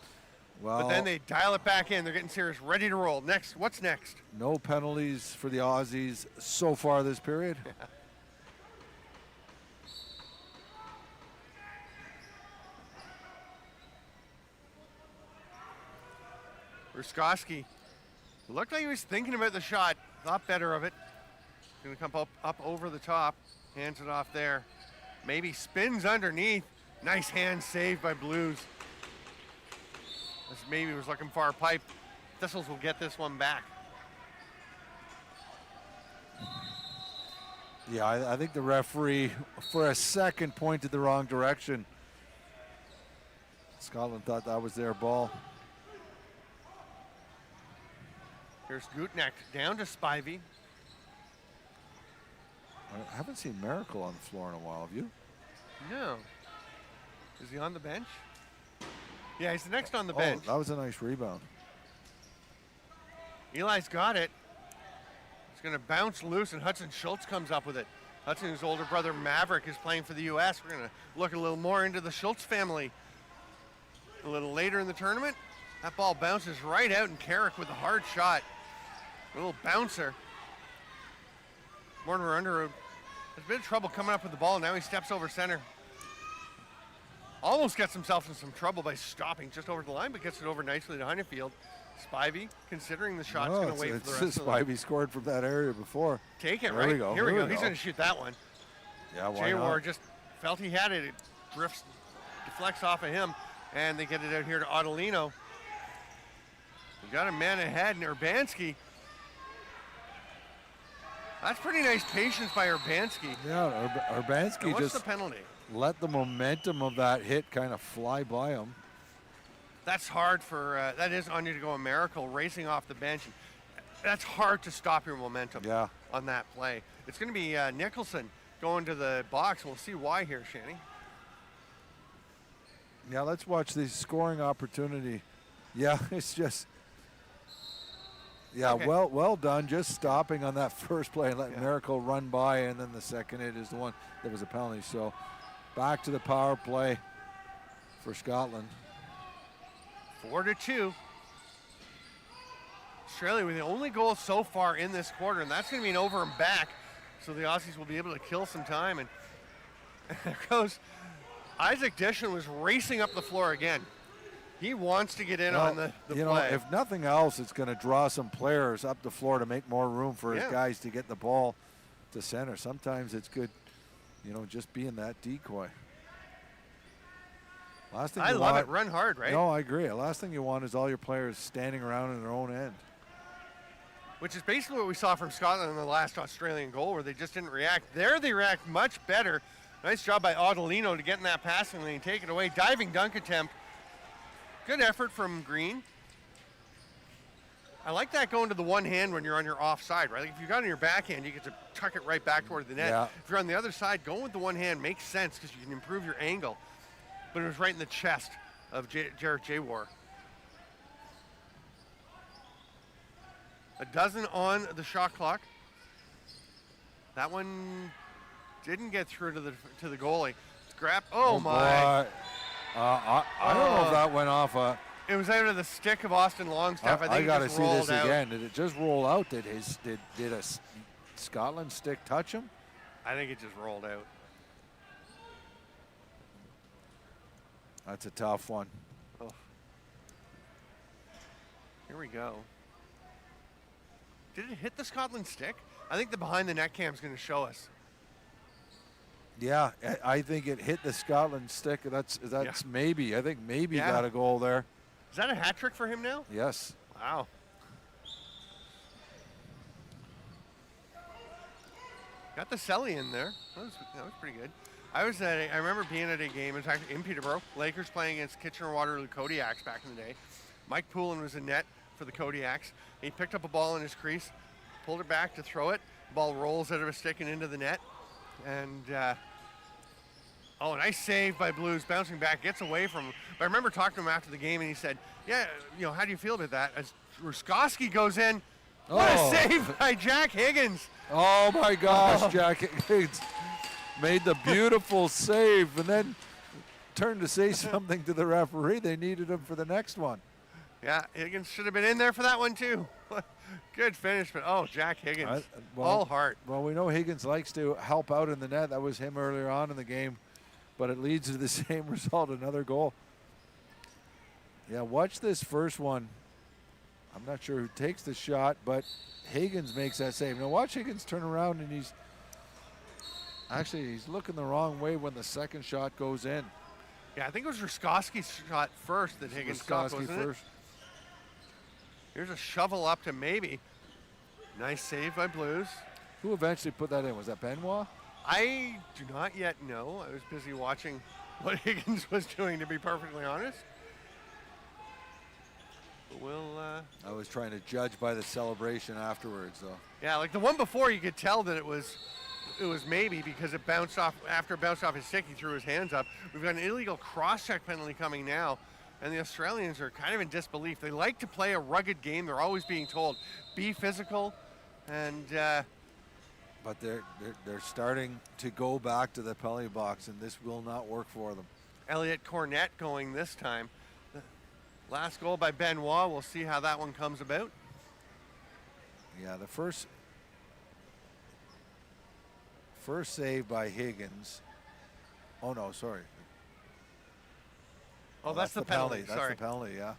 Well, but then they dial it back in. They're getting serious, ready to roll. Next, what's next? No penalties for the Aussies so far this period. Yeah. Ruskowski looked like he was thinking about the shot, thought better of it. Gonna come up over the top, hands it off there. Maybe spins underneath. Nice hand saved by Blues. This maybe was looking far pipe. Thistles will get this one back. Yeah, I think the referee, for a second, pointed the wrong direction. Scotland thought that was their ball. Here's Gutneck down to Spivey. I haven't seen Miracle on the floor in a while, have you? No. Is he on the bench? Yeah, he's the next on the bench. That was a nice rebound. Eli's got it. It's going to bounce loose, and Hudson Schultz comes up with it. Hudson's older brother Maverick is playing for the U.S. We're going to look a little more into the Schultz family a little later in the tournament. That ball bounces right out, and Carrick with a hard shot. A little bouncer. Mortimer Underwood has a bit of trouble coming up with the ball. Now he steps over center. Almost gets himself in some trouble by stopping just over the line, but gets it over nicely to Honeyfield. Spivey, considering the shot's going to wait for the rest of the Spivey scored from that area before. Take it, there right? We go. Here we go. He's going to shoot that one. Yeah, why Jay not? War just felt he had it. It deflects off of him, and they get it out here to Ottolino. We got a man ahead, and Urbanski. That's pretty nice patience by Urbanski. Yeah, Urbanski what's just the penalty? Let the momentum of that hit kind of fly by him. That's hard for, that is on you to go a Miracle racing off the bench. That's hard to stop your momentum on that play. It's going to be Nicholson going to the box. We'll see why here, Shanny. Yeah, let's watch the scoring opportunity. Yeah, it's just, yeah, Okay. well done. Just stopping on that first play and letting Miracle run by, and then the second hit is the one that was a penalty. So back to the power play for Scotland. 4-2. Australia with the only goal so far in this quarter, and that's going to be an over and back. So the Aussies will be able to kill some time. And there goes Isaac Dishon was racing up the floor again. He wants to get in on the you play. know, if nothing else, it's going to draw some players up the floor to make more room for his guys to get the ball to center. Sometimes it's good, you know, just being that decoy. Last thing I love it. Run hard, right? No, I agree. The last thing you want is all your players standing around in their own end. Which is basically what we saw from Scotland in the last Australian goal, where they just didn't react. There they react much better. Nice job by Adelino to get in that passing lane, take it away. Diving dunk attempt. Good effort from Green. I like that going to the one hand when you're on your offside, right? Like if you got on your backhand, you get to tuck it right back toward the net. Yeah. If you're on the other side, going with the one hand makes sense because you can improve your angle. But it was right in the chest of Jarrett Jawar. A dozen on the shot clock. That one didn't get through to the goalie. It's grab. Oh my! Boy. I don't know if that went off. It was out of the stick of Austin Longstaff. I think I got to it just see this rolled out. again. Did it just roll out? Did a Scotland stick touch him? I think it just rolled out. That's a tough one. Oh. Here we go. Did it hit the Scotland stick? I think the behind the net cam is going to show us. Yeah, I think it hit the Scotland stick. That's maybe. I think maybe got a goal there. Is that a hat trick for him now? Yes. Wow. Got the celly in there. That was pretty good. I remember being at a game. It was actually in Peterborough. Lakers playing against Kitchener-Waterloo Kodiaks back in the day. Mike Poulin was in net for the Kodiaks. He picked up a ball in his crease, pulled it back to throw it. The ball rolls out of a stick and into the net. And, nice save by Blues, bouncing back, gets away from him. But I remember talking to him after the game, and he said, yeah, you know, how do you feel about that? As Ruskowski goes in, what a save by Jack Higgins. Oh, my gosh, Jack Higgins made the beautiful save and then turned to say something to the referee. They needed him for the next one. Yeah, Higgins should have been in there for that one, too. Good finish, but Jack Higgins, all heart. Well, we know Higgins likes to help out in the net. That was him earlier on in the game, but it leads to the same result, another goal. Yeah, watch this first one. I'm not sure who takes the shot, but Higgins makes that save. Now watch Higgins turn around, and he's looking the wrong way when the second shot goes in. Yeah, I think it was Ruskowski's shot first that Higgins stopped, wasn't it? Here's a shovel up to maybe. Nice save by Blues. Who eventually put that in? Was that Benoit? I do not yet know. I was busy watching what Higgins was doing, to be perfectly honest. But we'll... I was trying to judge by the celebration afterwards, though. Yeah, like the one before, you could tell that it was maybe because it bounced off. After it bounced off his stick, he threw his hands up. We've got an illegal cross-check penalty coming now. And the Australians are kind of in disbelief. They like to play a rugged game. They're always being told, be physical. And but they're starting to go back to the penalty box, and this will not work for them. Elliot Cornett going this time. The last goal by Benoit. We'll see how that one comes about. Yeah, the first save by Higgins. Oh, no, sorry. Oh, that's the penalty. That's Sorry. the penalty, yeah.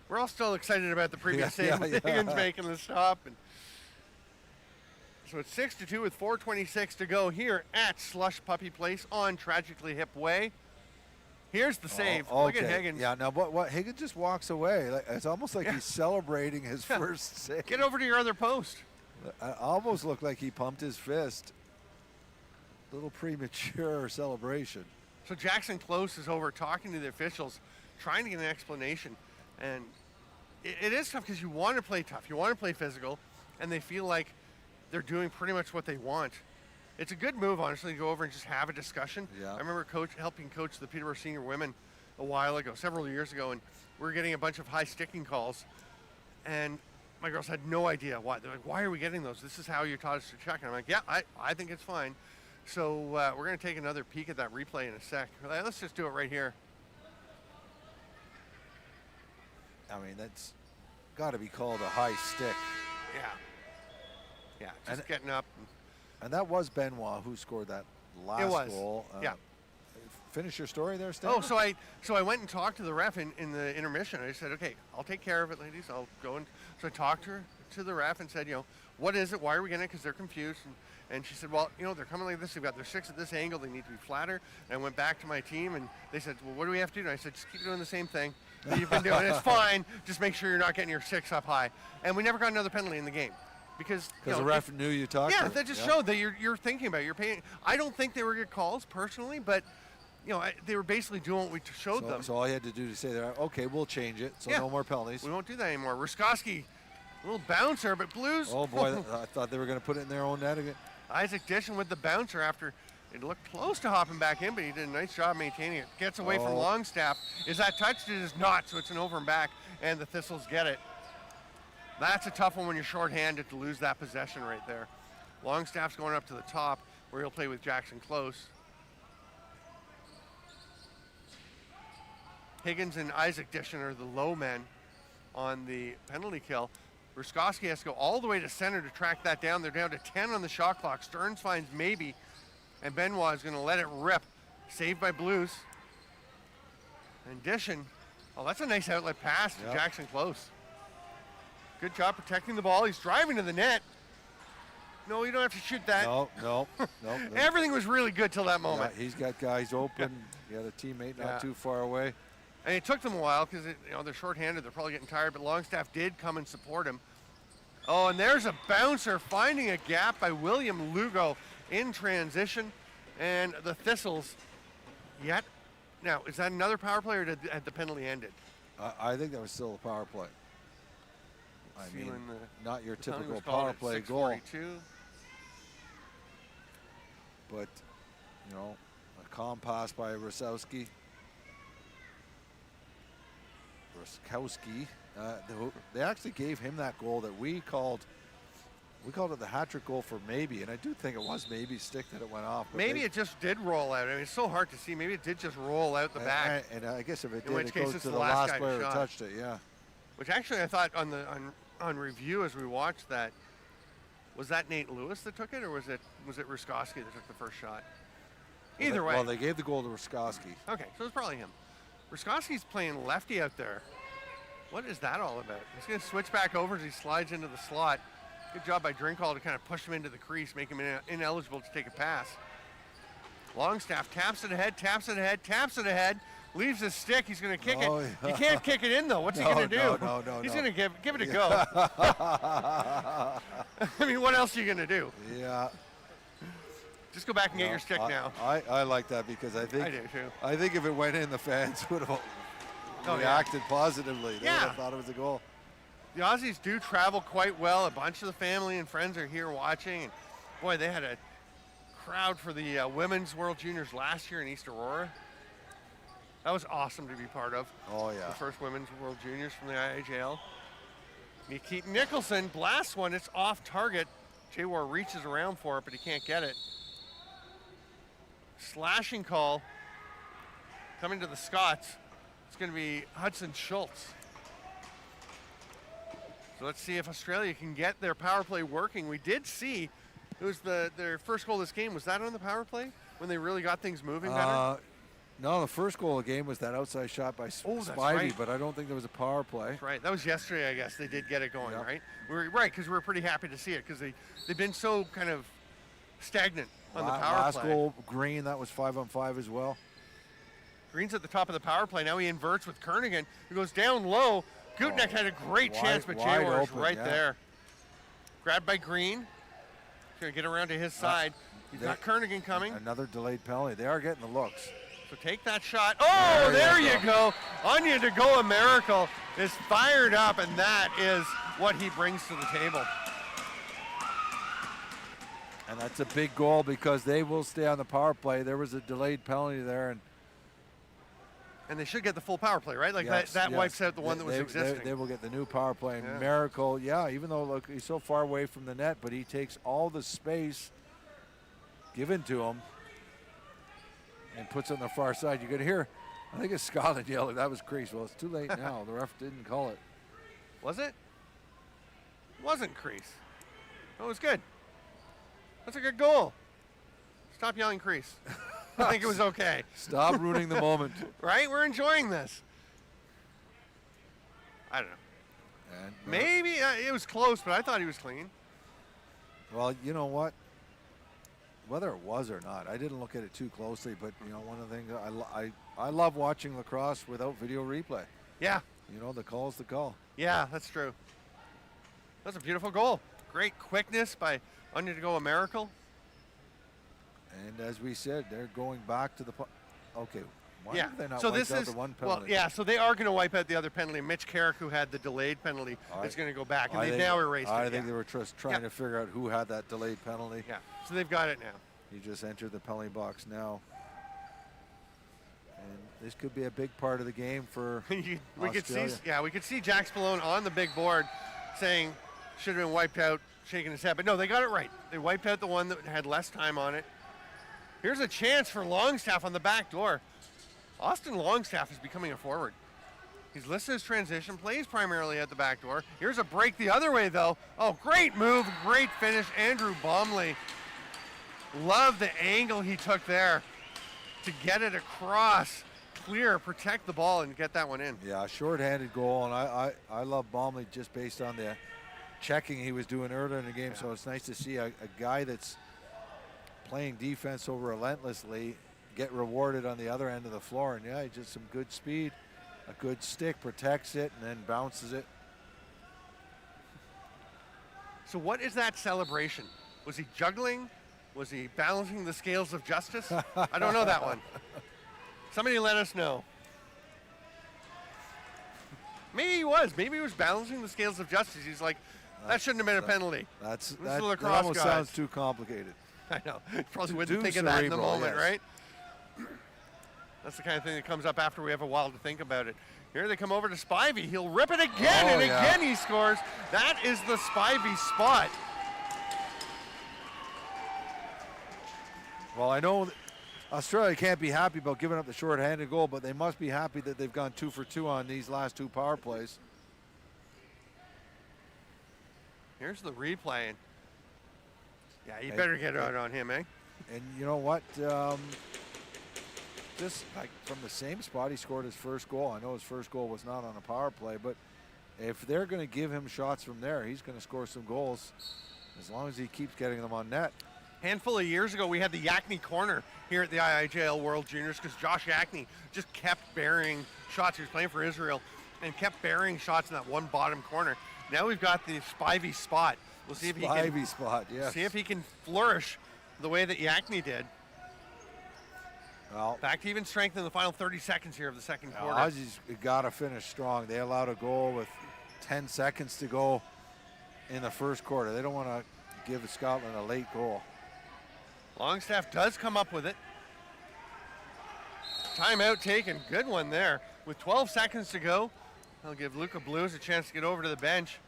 We're all still excited about the previous save with Higgins making the stop. And so it's 6-2 with 4:26 to go here at Slush Puppie Place on Tragically Hip Way. Here's the save. Okay. Look at Higgins. Yeah, now what Higgins just walks away. It's almost like he's celebrating his first save. Get over to your other post. It almost looked like he pumped his fist. A little premature celebration. So Jackson Close is over talking to the officials, trying to get an explanation. And it is tough because you want to play tough. You want to play physical. And they feel like they're doing pretty much what they want. It's a good move, honestly, to go over and just have a discussion. Yeah. I remember helping coach the Peterborough senior women a while ago, several years ago, and we were getting a bunch of high sticking calls, and my girls had no idea why. They're like, why are we getting those? This is how you taught us to check. And I'm like, yeah, I think it's fine. So we're going to take another peek at that replay in a sec. Let's just do it right here. I mean, that's got to be called a high stick. Yeah, just getting up. And that was Benoit who scored that last goal. Yeah. Finish your story there, Stan? Oh, so I went and talked to the ref in the intermission. I said, okay, I'll take care of it, ladies. I'll go and so I talked to the ref and said, what is it? Why are we getting it? Because they're confused. And she said, well, they're coming like this. They've got their sticks at this angle. They need to be flatter. And I went back to my team and they said, well, what do we have to do? And I said, just keep doing the same thing that you've been doing. It's fine. Just make sure you're not getting your sticks up high. And we never got another penalty in the game. Because the ref knew you talked to. Yeah, that just showed that you're thinking about it. You're paying. I don't think they were good calls personally, but they were basically doing what we showed them. So all you had to do to say that, okay, we'll change it. So no more penalties. We won't do that anymore. Ruskowski, a little bouncer, but Blues. Oh boy, I thought they were going to put it in their own net again. Isaac Dishon with the bouncer after it looked close to hopping back in, but he did a nice job maintaining it. Gets away from Longstaff. Is that touched? It is not, so it's an over and back, and the Thistles get it. That's a tough one when you're shorthanded to lose that possession right there. Longstaff's going up to the top where he'll play with Jackson Close. Higgins and Isaac Dishon are the low men on the penalty kill. Ruskowski has to go all the way to center to track that down. They're down to 10 on the shot clock. Stearns finds maybe, and Benoit is going to let it rip. Saved by Blues. And Dishon, that's a nice outlet pass to Jackson Close. Good job protecting the ball. He's driving to the net. No, you don't have to shoot that. No. Everything was really good till that moment. Yeah, he's got guys open. He got a teammate not too far away. And it took them a while because they're shorthanded. They're probably getting tired, but Longstaff did come and support him. Oh, and there's a bouncer finding a gap by William Lugo in transition. And the Thistles yet. Now, is that another power play or had the penalty ended? I think that was still a power play. I mean, not your typical power play goal. But, a calm pass by Ruskowski. They actually gave him that goal that we called it the hat-trick goal for maybe, and I do think it was maybe stick that it went off. Maybe it just did roll out. I mean, it's so hard to see. Maybe it did just roll out the back. And I guess if it did, it goes to the last player who touched it, yeah. Which actually I thought on review as we watched that, was that Nate Lewis that took it, or was it Ruskowski that took the first shot? Either way. Well, they gave the goal to Ruskowski. Okay, so it's probably him. Ruskowski's playing lefty out there. What is that all about? He's going to switch back over as he slides into the slot. Good job by Drinkall to kind of push him into the crease, make him ineligible to take a pass. Longstaff taps it ahead, leaves his stick. He's going to kick it. He can't kick it in, though. What's he going to do? No. He's going to give it a go. I mean, what else are you going to do? Yeah. Just go back and get your stick now. I like that because I think if it went in, the fans would have reacted positively. They would have thought it was a goal. The Aussies do travel quite well. A bunch of the family and friends are here watching. And boy, they had a crowd for the Women's World Juniors last year in East Aurora. That was awesome to be part of. Oh, yeah. The first Women's World Juniors from the IIJL. Keaton Nicholson blasts one. It's off target. J-War reaches around for it, but he can't get it. Slashing call coming to the Scots. It's going to be Hudson Schultz. So let's see if Australia can get their power play working. We did see it was their first goal of this game. Was that on the power play when they really got things moving better? No, the first goal of the game was that outside shot by Spivey, right. But I don't think there was a power play. That's right. That was yesterday, I guess. They did get it going, right? Because we were pretty happy to see it because they've been so kind of stagnant on the power play. Last goal, Green, that was 5-on-5 as well. Green's at the top of the power play. Now he inverts with Kernigan, who goes down low. Gutenek had a great chance, but J-War is right there. Grabbed by Green. He's going to get around to his side. He's got Kernigan coming. Another delayed penalty. They are getting the looks. So take that shot. Oh, there you go. Anya to go a miracle is fired up, and that is what he brings to the table. And that's a big goal because they will stay on the power play. There was a delayed penalty there, and they should get the full power play, right? Like yes, that yes. wipes out the one that was existing. They will get the new power play. Yeah. Miracle, yeah, even though, look, he's so far away from the net, but he takes all the space given to him and puts it on the far side. You're going to hear, I think it's Scotland yelling, that was crease. Well, it's too late now. The ref didn't call it. Was it? Wasn't crease. That was good. That's a good goal. Stop yelling crease. I think it was okay. Stop ruining the moment. Right? We're enjoying this. I don't know. And Maybe it was close, but I thought he was clean. well, you know what? Whether it was or not, I didn't look at it too closely, but you know, one of the things I love watching lacrosse without video replay. Yeah. You know, the call's the call. Yeah, that's true. That's a beautiful goal. Great quickness by Undergo a Miracle. And as we said, they're going back to the okay. Why Yeah. have they not So wiped this out is the one penalty? well, yeah. So they are going to wipe out the other penalty. Mitch Carrick, who had the delayed penalty, is going to go back, and they've now erased it. I think they were just trying to figure out who had that delayed penalty. Yeah. So they've got it now. He just entered the penalty box now. And this could be a big part of the game for we could see, Australia. we could see Jack Spallone on the big board saying should have been wiped out, shaking his head. But no, they got it right. They wiped out the one that had less time on it. Here's a chance for Longstaff on the back door. Austin Longstaff is becoming a forward. He's listed as transition, plays primarily at the back door. Here's a break the other way, though. Oh, great move, great finish. Andrew Baumley. Love the angle he took there to get it across, clear, protect the ball, and get that one in. Yeah, short-handed goal, and I love Baumley just based on the checking he was doing earlier in the game, so it's nice to see a guy that's playing defense so relentlessly get rewarded on the other end of the floor. And yeah, just some good speed, a good stick, protects it, and then bounces it. So what is that celebration? Was he juggling? Was he balancing the scales of justice? I don't know that one. Somebody let us know. Maybe he was. Maybe he was balancing the scales of justice. He's like, that shouldn't have been a penalty. That lacrosse almost guys. sounds too complicated. I know. Probably Too wouldn't think of that in the cerebral, moment, yes. right? That's the kind of thing that comes up after we have a while to think about it. Here they come over to Spivey. He'll rip it again, and again he scores. That is the Spivey spot. Well, I know Australia can't be happy about giving up the short-handed goal, but they must be happy that they've gone 2 for 2 on these last 2 power plays. Here's the replay. Yeah, you better get out on him, eh? And you know what? Just like from the same spot he scored his first goal. I know his first goal was not on a power play, but if they're going to give him shots from there, he's going to score some goals as long as he keeps getting them on net. Handful of years ago, we had the Yakney corner here at the IIJL World Juniors because Josh Yakney just kept burying shots. He was playing for Israel and kept burying shots in that one bottom corner. Now we've got the Spivey spot. We'll see if he can. Spivey spot, yes. See if he can flourish the way that Yakney did. Well, back to even strength in the final 30 seconds here of the second quarter. Aussies got to finish strong. They allowed a goal with 10 seconds to go in the first quarter. They don't want to give Scotland a late goal. Longstaff does come up with it. Timeout taken. Good one there. With 12 seconds to go, they'll give Luca Blues a chance to get over to the bench.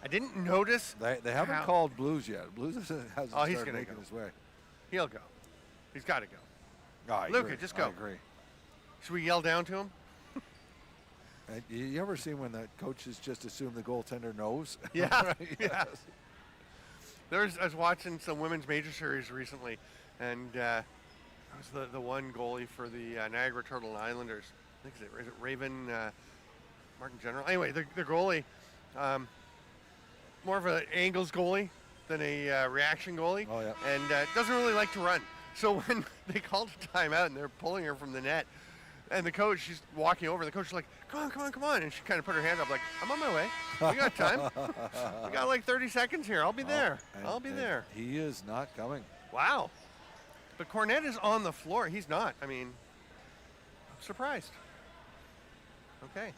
I didn't notice. They haven't called Blues yet. Blues hasn't started making his way. He'll go. He's got to go. Oh, Luca, just go. I agree. Should we yell down to him? You ever seen when the coaches just assume the goaltender knows? Yeah. Right? Yeah. I was watching some women's major series recently, and it was the one goalie for the Niagara Turtle Islanders. I think is it Raven Martin General? Anyway, the goalie, more of an angles goalie than a reaction goalie. Oh, yeah. And doesn't really like to run. So when they called a timeout and they're pulling her from the net, and the coach, she's walking over, the coach is like, come on. And she kind of put her hand up like, I'm on my way. We got time. We got like 30 seconds here. I'll be there. I'll be there. He is not coming. Wow. But Cornette is on the floor. He's not. I mean, I'm surprised. Okay.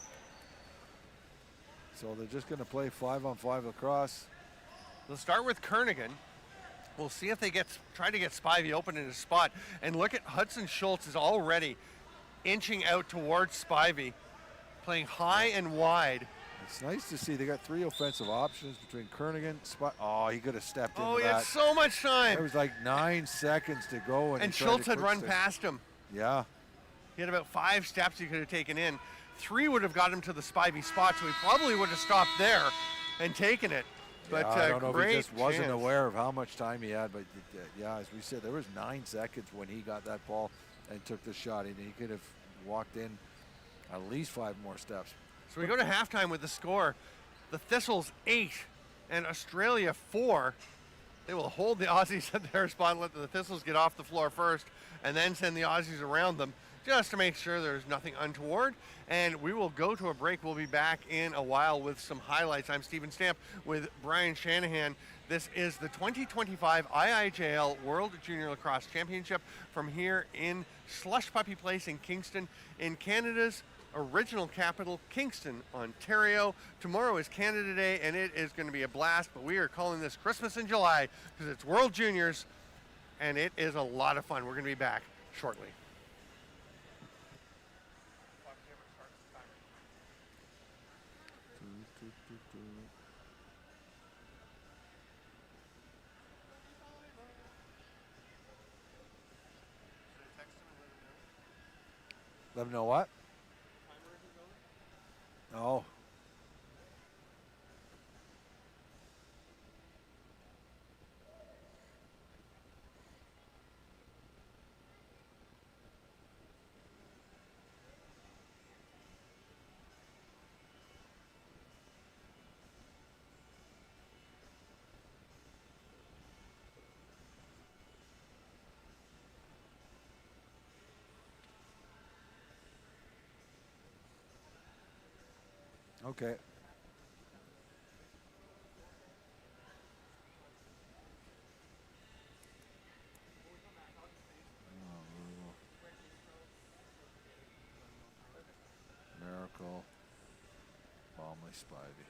So they're just going to play 5-on-5 lacrosse. They'll start with Kernaghan. We'll see if they try to get Spivey open in his spot. And look at Hudson Schultz is already inching out towards Spivey, playing high and wide. It's nice to see they got 3 offensive options between Kernaghan, Oh, he could have stepped into Oh, he that. had so much time. There was like 9 seconds to go. And Schultz had run past him. Yeah. He had about 5 steps he could have taken in. 3 would have got him to the Spivey spot, so he probably would have stopped there and taken it. But I don't know if he just wasn't chance. aware of how much time he had, but yeah, as we said, there was 9 seconds when he got that ball and took the shot, and he could have walked in at least 5 more steps. So we go to halftime with the score. The Thistles 8 and Australia 4. They will hold the Aussies at their spot and let the Thistles get off the floor first and then send the Aussies around them just to make sure there's nothing untoward. And we will go to a break. We'll be back in a while with some highlights. I'm Stephen Stamp with Brian Shanahan. This is the 2025 IIJL World Junior Lacrosse Championship from here in Slush Puppie Place in Kingston, in Canada's original capital, Kingston, Ontario. Tomorrow is Canada Day, and it is going to be a blast, but we are calling this Christmas in July because it's World Juniors, and it is a lot of fun. We're going to be back shortly. Let him know what? Oh. Okay. Miracle. Bomley Spivey.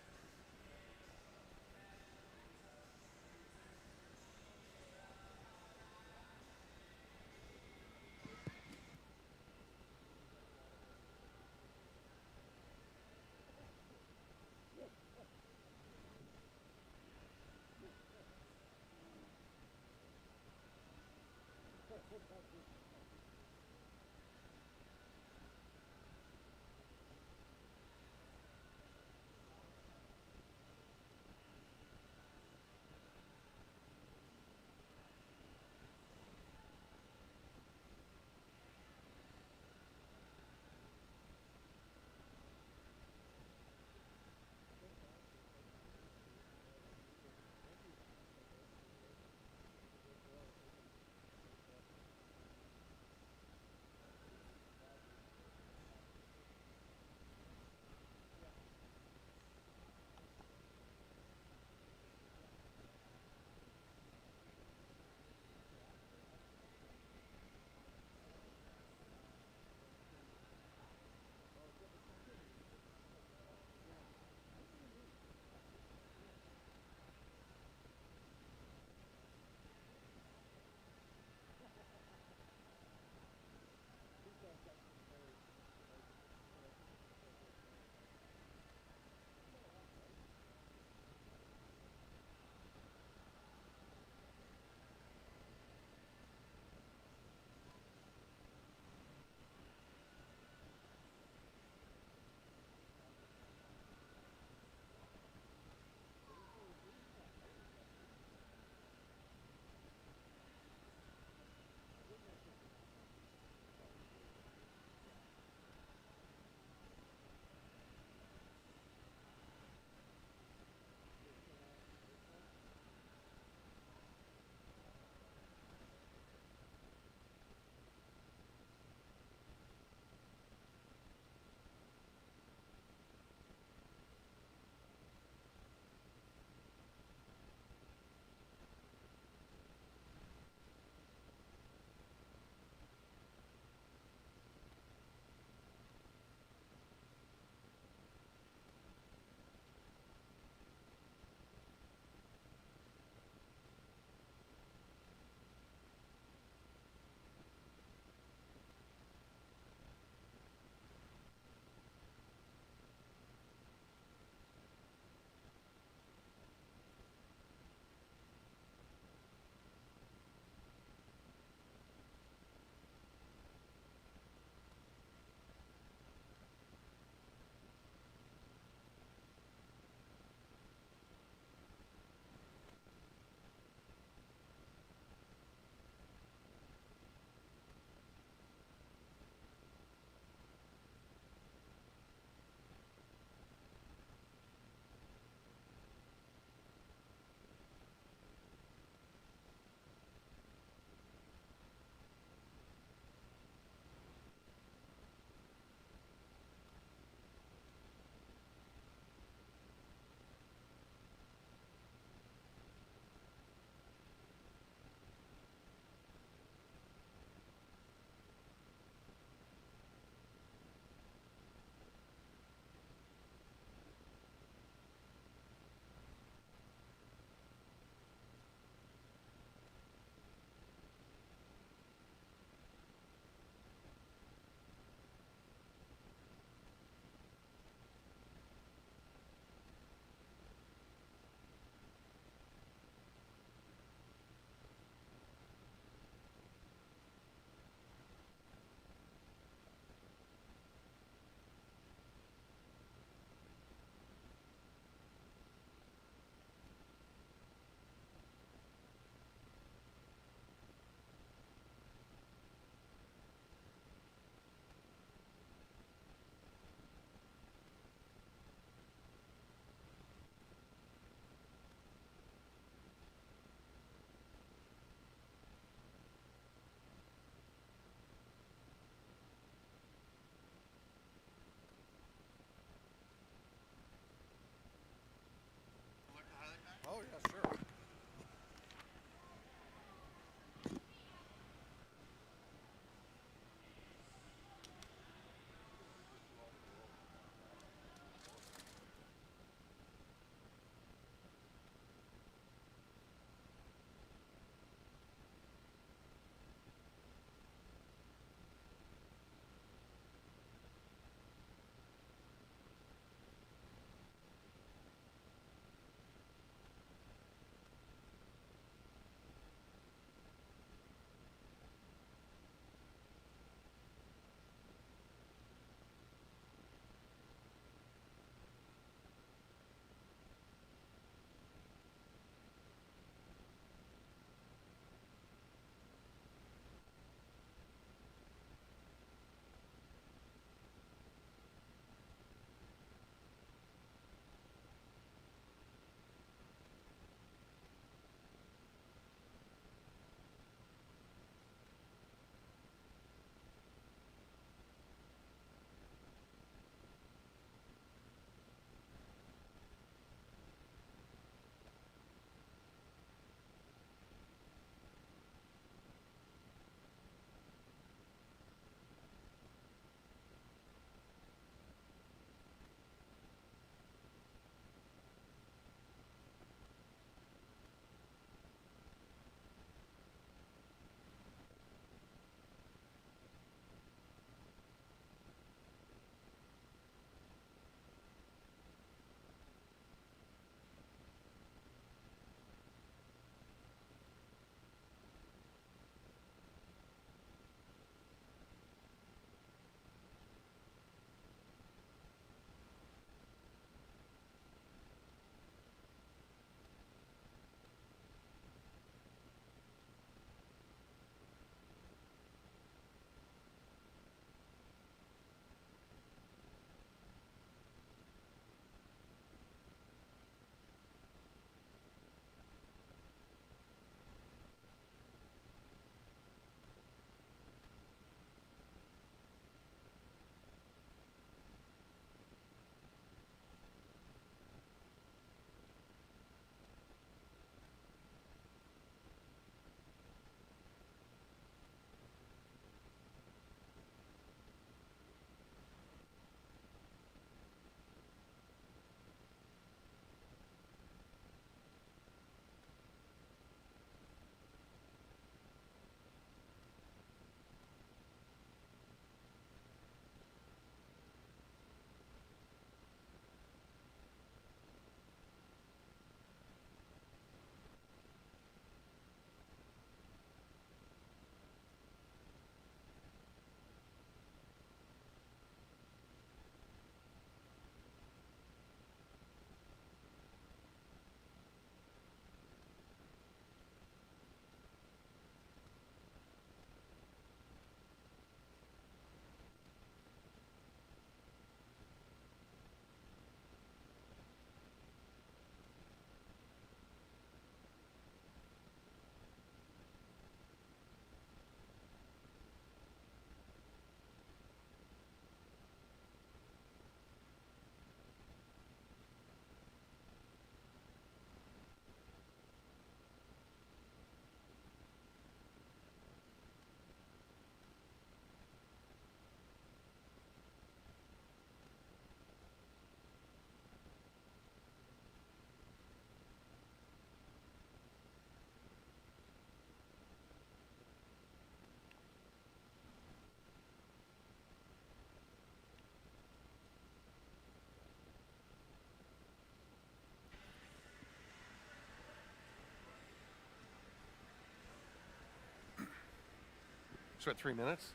So at 3 minutes?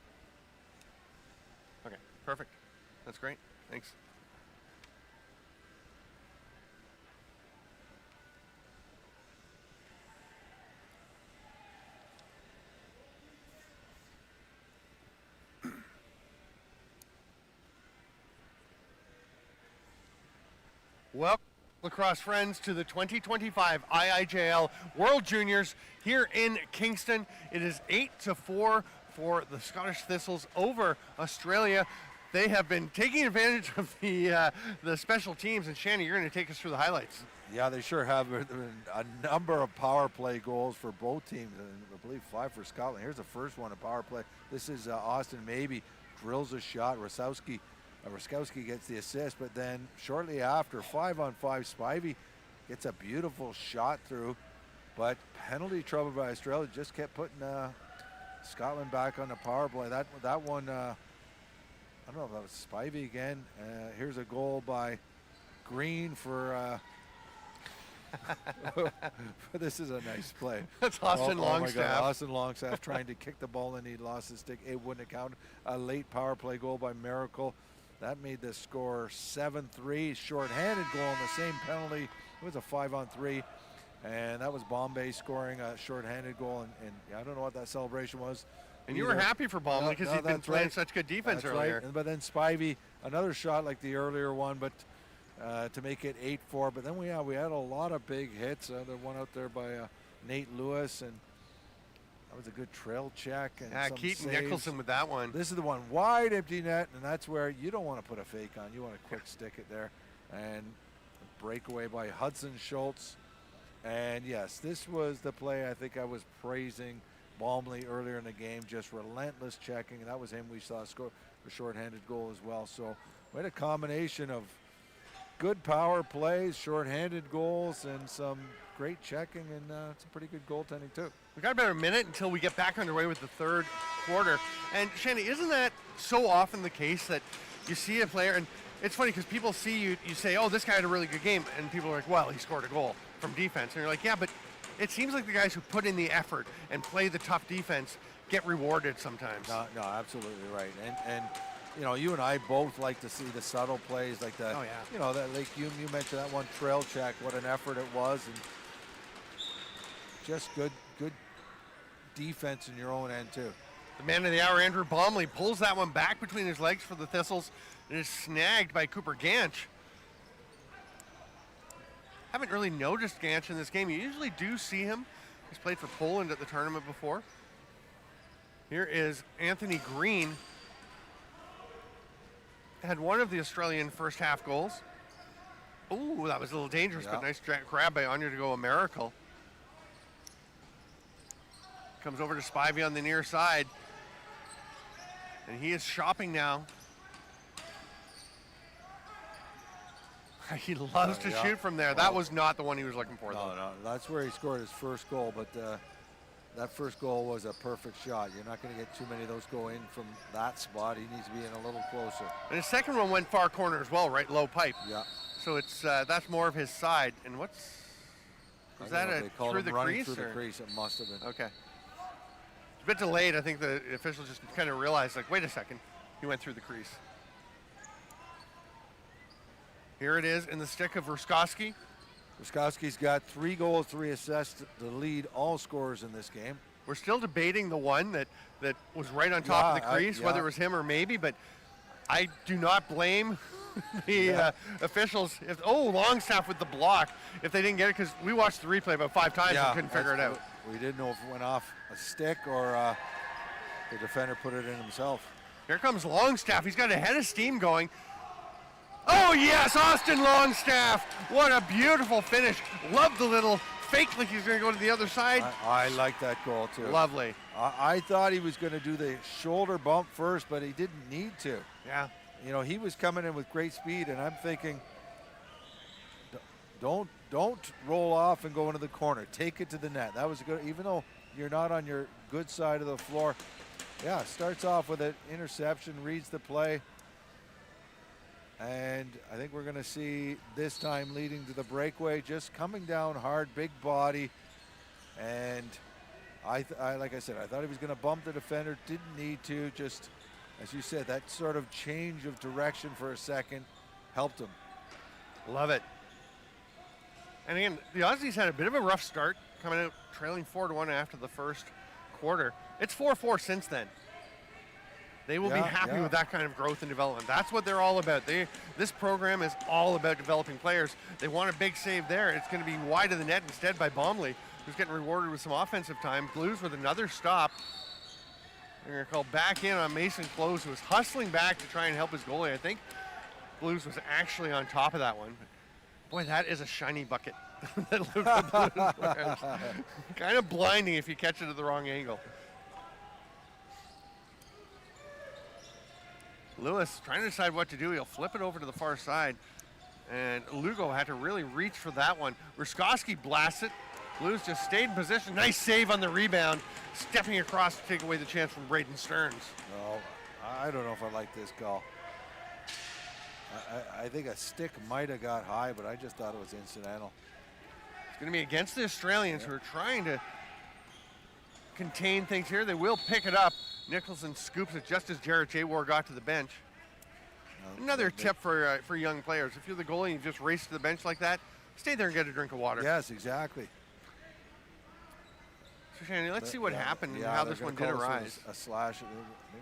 Okay, perfect. That's great. Thanks. Welcome, lacrosse friends, to the 2025 IIJL World Juniors here in Kingston. It is 8-4 for the Scottish Thistles over Australia. They have been taking advantage of the special teams, and Shanny, you're going to take us through the highlights. Yeah, they sure have a number of power play goals for both teams, and I believe 5 for Scotland. Here's the first one, a power play. This is Austin Maybe drills a shot. Ruskowski gets the assist, but then shortly after, 5-on-5, Spivey gets a beautiful shot through, but penalty trouble by Australia just kept putting Scotland back on the power play. That one, I don't know if that was Spivey again. Here's a goal by Green for. This is a nice play. That's Austin Longstaff. Oh my God, Austin Longstaff trying to kick the ball and he lost his stick. It wouldn't have counted. A late power play goal by Miracle. That made the score 7-3. Short-handed goal on the same penalty. It was a 5-on-3. And that was Bombay scoring a short-handed goal. And I don't know what that celebration was. And you were happy for Bombay because he'd been playing such good defense earlier. Right. But then Spivey, another shot like the earlier one, but to make it 8-4. But then we had a lot of big hits. The one out there by Nate Lewis, and that was a good trail check. And Keaton Nicholson with that one. This is the one, wide empty net, and that's where you don't want to put a fake on. You want to quick stick it there. And a breakaway by Hudson Schultz. And yes, this was the play I think I was praising Baumley earlier in the game, just relentless checking. And that was him we saw score a shorthanded goal as well. So we had a combination of good power plays, shorthanded goals, and some great checking, and some pretty good goaltending too. We've got about a minute until we get back underway with the third quarter. And Shanny, isn't that so often the case that you see a player, and it's funny because people see you say, oh, this guy had a really good game, and people are like, well, he scored a goal from defense. And you're like, yeah, but it seems like the guys who put in the effort and play the tough defense get rewarded sometimes. No, absolutely right. And you know, you and I both like to see the subtle plays, like the, you know, that, like you mentioned that one trail check, what an effort it was, and just good defense in your own end too. The man of the hour, Andrew Baumley, pulls that one back between his legs for the Thistles. It is snagged by Cooper Ganch. Haven't really noticed Ganch in this game. You usually do see him. He's played for Poland at the tournament before. Here is Anthony Green. Had one of the Australian first half goals. Ooh, that was a little dangerous, but nice grab by Anya to go a miracle. Comes over to Spivey on the near side. And he is shopping now. He loves to shoot from there. That was not the one he was looking for, though. No, that's where he scored his first goal, but that first goal was a perfect shot. You're not going to get too many of those go in from that spot. He needs to be in a little closer. And his second one went far corner as well, right? Low pipe. Yeah. So it's that's more of his side. And what's... Was that through the crease? Through the crease, it must have been. Okay. It's a bit delayed. I think the officials just kind of realized, like, wait a second. He went through the crease. Here it is in the stick of Ruskowski. Ruskowski's got 3 goals, 3 assists to lead all scorers in this game. We're still debating the one that was right on top of the crease, whether it was him or maybe, but I do not blame the officials. Longstaff with the block, if they didn't get it, because we watched the replay about 5 times and couldn't figure it out. We didn't know if it went off a stick or the defender put it in himself. Here comes Longstaff. He's got a head of steam going. Oh, yes, Austin Longstaff. What a beautiful finish. Love the little fake like he's going to go to the other side. I like that goal, too. Lovely. I thought he was going to do the shoulder bump first, but he didn't need to. Yeah. You know, he was coming in with great speed, and I'm thinking, don't roll off and go into the corner. Take it to the net. That was good, even though you're not on your good side of the floor. Yeah, starts off with an interception, reads the play. And I think we're going to see this time leading to the breakaway, just coming down hard, big body. And like I said, I thought he was going to bump the defender. Didn't need to. Just, as you said, that sort of change of direction for a second helped him. Love it. And again, the Aussies had a bit of a rough start, coming out trailing 4-1 after the first quarter. It's 4-4 since then. They will be happy with that kind of growth and development. That's what they're all about. This program is all about developing players. They want a big save there. It's going to be wide of the net instead by Bomley, who's getting rewarded with some offensive time. Blues with another stop. They're going to call back in on Mason Close, who was hustling back to try and help his goalie. I think Blues was actually on top of that one. Boy, that is a shiny bucket that Luca Blues wears. Kind of blinding if you catch it at the wrong angle. Lewis trying to decide what to do. He'll flip it over to the far side. And Lugo had to really reach for that one. Ruskowski blasts it. Blues just stayed in position. Nice save on the rebound. Stepping across to take away the chance from Braden Stearns. No, I don't know if I like this call. I think a stick might have got high, but I just thought it was incidental. It's going to be against the Australians who are trying to contain things here. They will pick it up. Nicholson scoops it just as Jarrett Jawar got to the bench. Another tip for young players. If you're the goalie and you just race to the bench like that, stay there and get a drink of water. Yes, exactly. So Shannon, let's see what happened and how this one did arise. A slash. It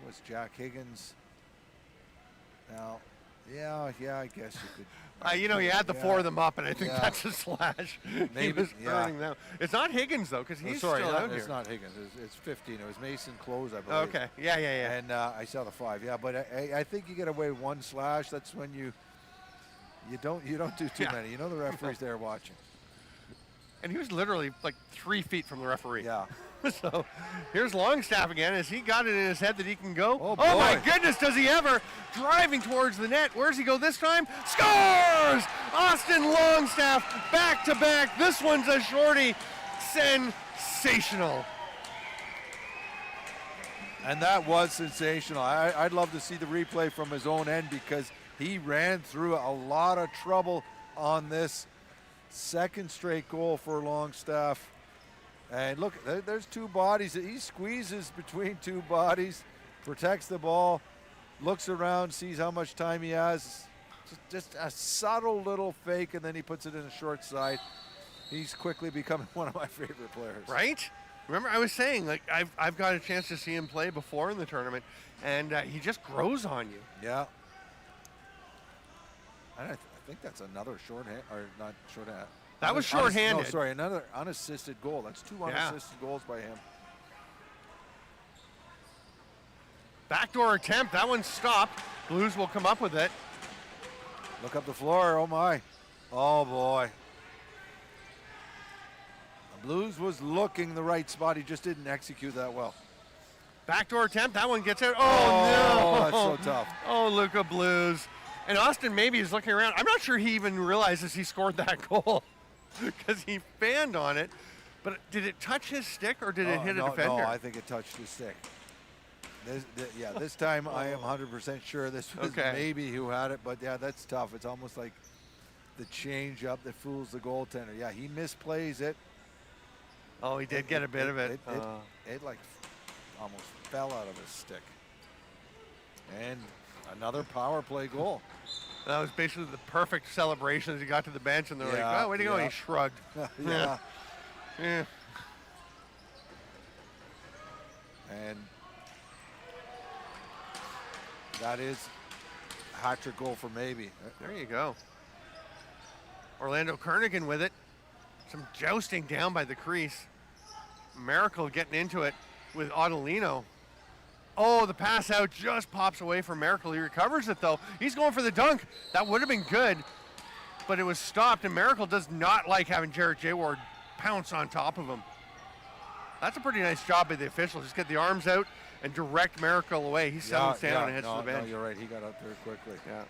was Jack Higgins. Now, yeah, I guess you could. You know, you add the four of them up, and I think that's a slash. Maybe, he was earning them. It's not Higgins, though, because he's still out here. It's not Higgins. It's 15. It was Mason Close, I believe. Okay, yeah. And I saw the 5. Yeah, but I think you get away with one slash. That's when you don't do too many. You know the referee's there watching. And he was literally like 3 feet from the referee. Yeah. So here's Longstaff again as he got it in his head that he can go. Oh my goodness, does he ever? Driving towards the net. Where's he go this time? Scores! Austin Longstaff back to back. This one's a shorty. Sensational. And that was sensational. I'd love to see the replay from his own end because he ran through a lot of trouble on this second straight goal for Longstaff. And look, there's two bodies. He squeezes between two bodies, protects the ball, looks around, sees how much time he has. Just a subtle little fake, and then he puts it in the short side. He's quickly becoming one of my favorite players. Right? Remember, I was saying, like, I've got a chance to see him play before in the tournament, and he just grows on you. Yeah. And I think that's another shorthand, or not shorthand. That was shorthanded. No, sorry, another unassisted goal. That's 2 unassisted goals by him. Backdoor attempt. That one stopped. Blues will come up with it. Look up the floor. Oh, my. Oh, boy. The Blues was looking the right spot. He just didn't execute that well. Backdoor attempt. That one gets out. Oh, no. That's so tough. Oh, Luca Blues. And Austin maybe is looking around. I'm not sure he even realizes he scored that goal because he fanned on it. But did it touch his stick or did it hit a defender? No, I think it touched his stick. This time I am 100% sure this was maybe who had it. But, yeah, that's tough. It's almost like the change-up that fools the goaltender. Yeah, he misplays it. Oh, he did get a bit of it. It like almost fell out of his stick. And another power play goal. That was basically the perfect celebration as he got to the bench, and they're like, oh, way to go. He shrugged. Yeah. Yeah. And that is a hat-trick goal for maybe. There you go. Orlando Kernigan with it. Some jousting down by the crease. Miracle getting into it with Adelino. Oh, the pass out just pops away from Miracle. He recovers it, though. He's going for the dunk. That would have been good, but it was stopped, and Miracle does not like having Jarrett Jawar pounce on top of him. That's a pretty nice job by the officials. Just get the arms out and direct Miracle away. He settles down and heads to the bench. No, you're right. He got up there quickly. Yeah.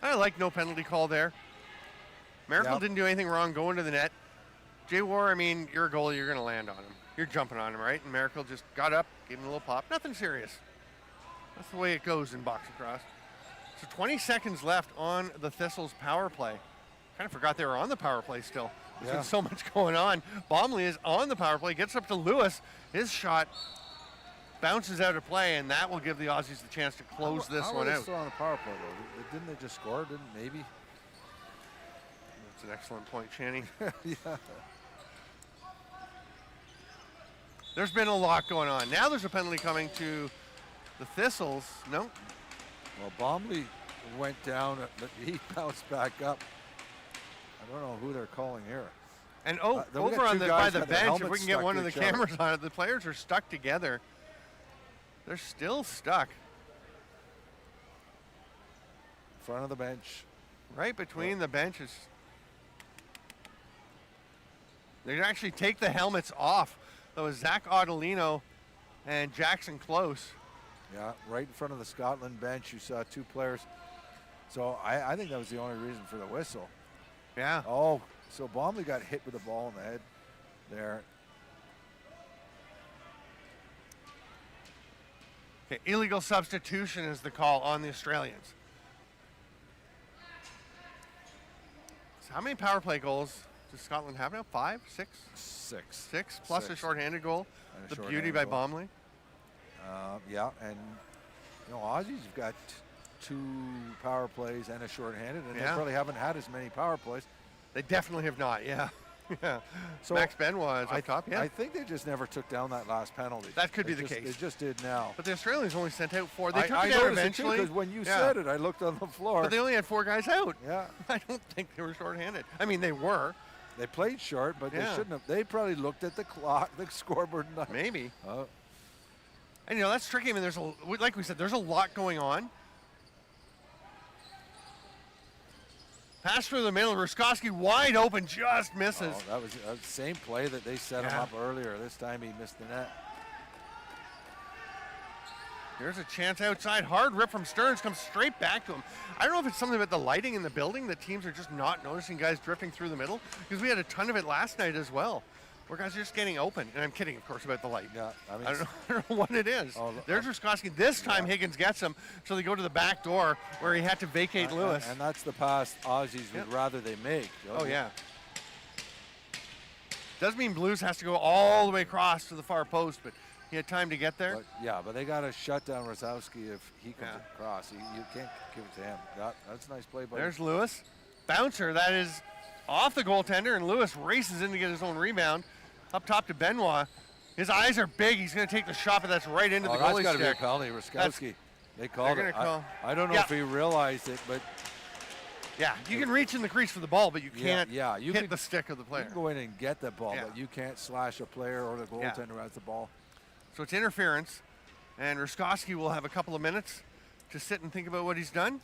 I like no penalty call there. Miracle didn't do anything wrong going to the net. Jawar, I mean, you're a goalie. You're going to land on him. You're jumping on him, right? And Miracle just got up, gave him a little pop. Nothing serious. That's the way it goes in box lacrosse. So 20 seconds left on the Thistles power play. Kind of forgot they were on the power play still. There's been so much going on. Bomley is on the power play, gets up to Lewis. His shot bounces out of play, and that will give the Aussies the chance to close this one out. Still on the power play, though? Didn't they just score? Maybe? That's an excellent point, Channing. Yeah. There's been a lot going on. Now there's a penalty coming to the Thistles. No. Well, Bomley went down, but he bounced back up. I don't know who they're calling here. And over on by the bench, if we can get one of the cameras on it, the players are stuck together. They're still stuck. In front of the bench. Right between the benches. They actually take the helmets off. That was Zach Audolino and Jackson Close. Yeah, right in front of the Scotland bench, you saw two players. So I think that was the only reason for the whistle. Yeah. Oh, so Bomley got hit with the ball in the head there. Okay, illegal substitution is the call on the Australians. So how many power play goals does Scotland have now? 5, 6? 6. 6 plus a shorthanded goal. The beauty by Bomley. Yeah, and Aussies have got 2 power plays and a shorthanded, and they probably haven't had as many power plays. They definitely have not. Yeah. Yeah. So Max Benoit is up top. Yeah. I think they just never took down that last penalty. That could be the case. They just did now. But the Australians only sent out 4. They took I it down eventually. Because when you said it, I looked on the floor. But they only had 4 guys out. Yeah. I don't think they were shorthanded. I mean, they were. They played short, but they shouldn't have. They probably looked at the clock, the scoreboard. Maybe. And that's tricky. I mean, like we said, there's a lot going on. Pass through the middle. Ruskowski wide open, just misses. Oh, that was the same play that they set him up earlier. This time he missed the net. There's a chance outside. Hard rip from Stearns, comes straight back to him. I don't know if it's something about the lighting in the building that teams are just not noticing guys drifting through the middle, because we had a ton of it last night as well, where guys are just getting open. And I'm kidding, of course, about the light. Yeah, I don't know what it is. There's Ruskowski. This time Higgins gets him, so they go to the back door where he had to vacate Lewis. And that's the pass Aussies would rather they make. Oh, yeah. Does mean Blues has to go all the way across to the far post, but he had time to get there. But they got to shut down Rosowski if he comes across. You can't give it to him. That's a nice play by There's Lewis. Bouncer, that is off the goaltender, and Lewis races in to get his own rebound. Up top to Benoit. His eyes are big. He's going to take the shot, but that's right into the goalie stick. That's got to be a penalty. Ruskowski. They called it. I don't know if he realized it, but... Yeah, you can reach in the crease for the ball, but you can't hit the stick of the player. You can go in and get the ball, but you can't slash a player or the goaltender who has the ball. So it's interference, and Ruskowski will have a couple of minutes to sit and think about what he's done.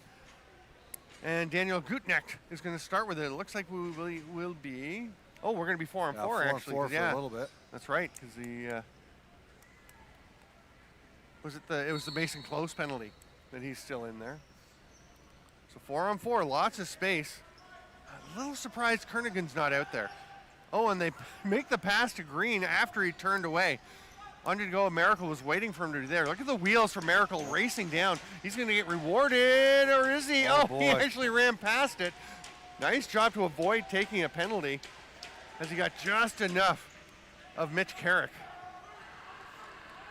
And Daniel Gutnecht is going to start with it. It looks like we will be... Oh, we're going to be 4 on 4 actually. 4 for a little bit. That's right, because it was the Mason Close penalty that he's still in there. So 4 on 4, lots of space. A little surprised Kernaghan's not out there. Oh, and they make the pass to Green after he turned away. Under to go, Miracle was waiting for him to do there. Look at the wheels for Miracle racing down. He's going to get rewarded, or is he? Oh, he actually ran past it. Nice job to avoid taking a penalty, as he got just enough of Mitch Carrick.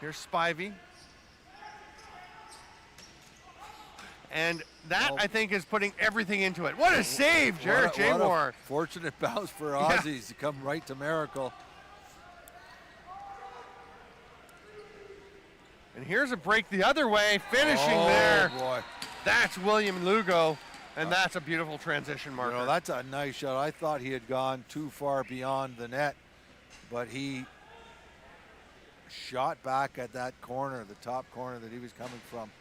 Here's Spivey. And that, I think, is putting everything into it. What a save, Jared Jaymore. What a fortunate bounce for Aussies to come right to Miracle. And here's a break the other way, finishing there. Boy. That's William Lugo, and that's a beautiful transition marker. That's a nice shot. I thought he had gone too far beyond the net, but he shot back at that corner, the top corner that he was coming from.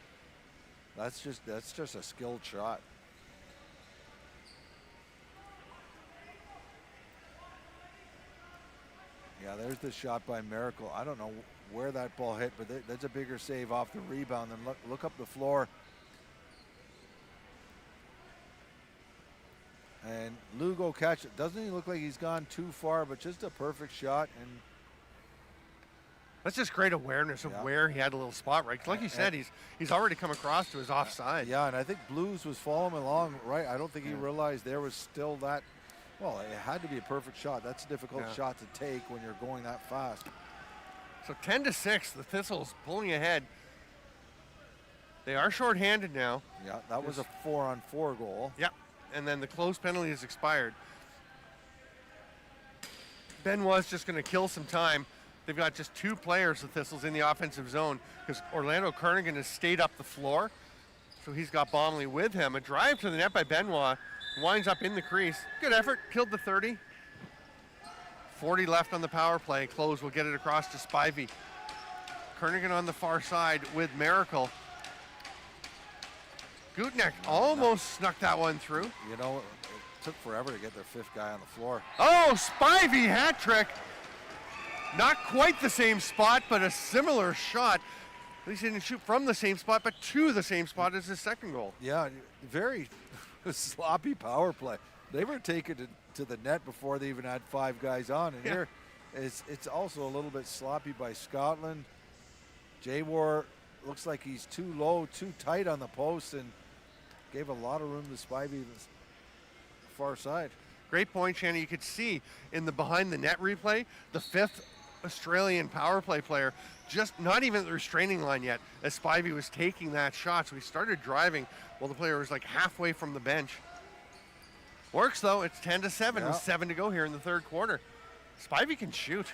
That's just a skilled shot. Yeah, there's the shot by Miracle. I don't know where that ball hit, but that's a bigger save off the rebound. And look up the floor. And Lugo catch it. Doesn't he look like he's gone too far, but just a perfect shot. And that's just great awareness of where he had a little spot right. Like you said, he's already come across to his offside. Yeah, and I think Blues was following along right. I don't think he realized there was still that Well, it had to be a perfect shot. That's a difficult shot to take when you're going that fast. So 10-6, the Thistles pulling ahead. They are shorthanded now. Yeah, that was a 4-on-4 goal. Yep, and then the close penalty has expired. Benoit's just going to kill some time. They've got just 2 players, the Thistles, in the offensive zone because Orlando Kernaghan has stayed up the floor. So he's got Bomley with him. A drive to the net by Benoit. Winds up in the crease. Good effort, killed the 30. 40 left on the power play. Close will get it across to Spivey. Kernaghan on the far side with Miracle. Gutneck almost snuck that one through. You know, it took forever to get their 5th guy on the floor. Oh, Spivey hat trick. Not quite the same spot, but a similar shot. At least he didn't shoot from the same spot, but to the same spot as his second goal. Yeah, very sloppy power play. They were taken to the net before they even had 5 guys on. And here, it's also a little bit sloppy by Scotland. Jawar looks like he's too low, too tight on the post, and gave a lot of room to Spivey far side. Great point, Shannon. You could see in the behind the net replay, the 5th Australian power play player just not even at the restraining line yet as Spivey was taking that shot. So he started driving while the player was like halfway from the bench. Works though, it's 10-7 with 7 to go here in the 3rd quarter. Spivey can shoot.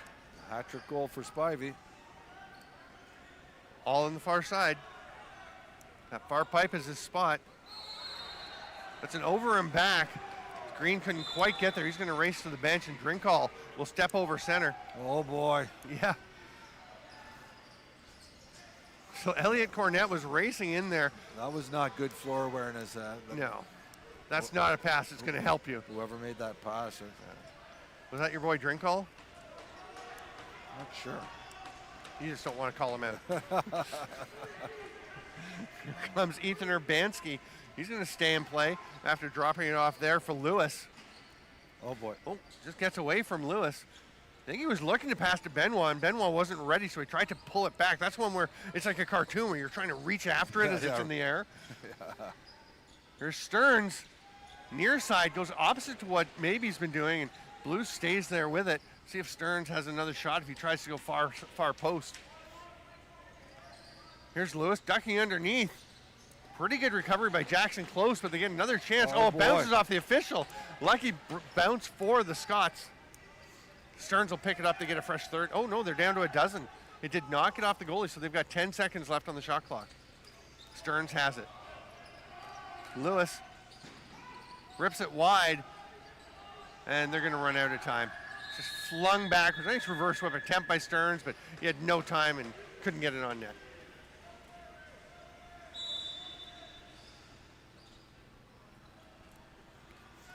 Hat-trick goal for Spivey. All in the far side. That far pipe is his spot. That's an over and back. Green couldn't quite get there. He's going to race to the bench, and Drinkall will step over center. Oh, boy. Yeah. So Elliot Cornett was racing in there. That was not good floor awareness. No. That's not a pass that's going to help you. Whoever made that pass. Was that your boy Drinkall? Not sure. You just don't want to call him out. Here comes Ethan Urbanski. He's going to stay and play after dropping it off there for Lewis. Oh, boy. Oh, just gets away from Lewis. I think he was looking to pass to Benoit, and Benoit wasn't ready, so he tried to pull it back. That's one where it's like a cartoon where you're trying to reach after it as it's in the air. Here's Stearns. Near side goes opposite to what Maybe's been doing, and Blue stays there with it. See if Stearns has another shot if he tries to go far post. Here's Lewis ducking underneath. Pretty good recovery by Jackson Close, but they get another chance. Oh, it bounces off the official. Lucky bounce for the Scots. Stearns will pick it up. They get a fresh 3rd. Oh, no, they're down to a dozen. It did not get off the goalie, so they've got 10 seconds left on the shot clock. Stearns has it. Lewis rips it wide, and they're going to run out of time. Just flung back. Nice reverse whip attempt by Stearns, but he had no time and couldn't get it on net.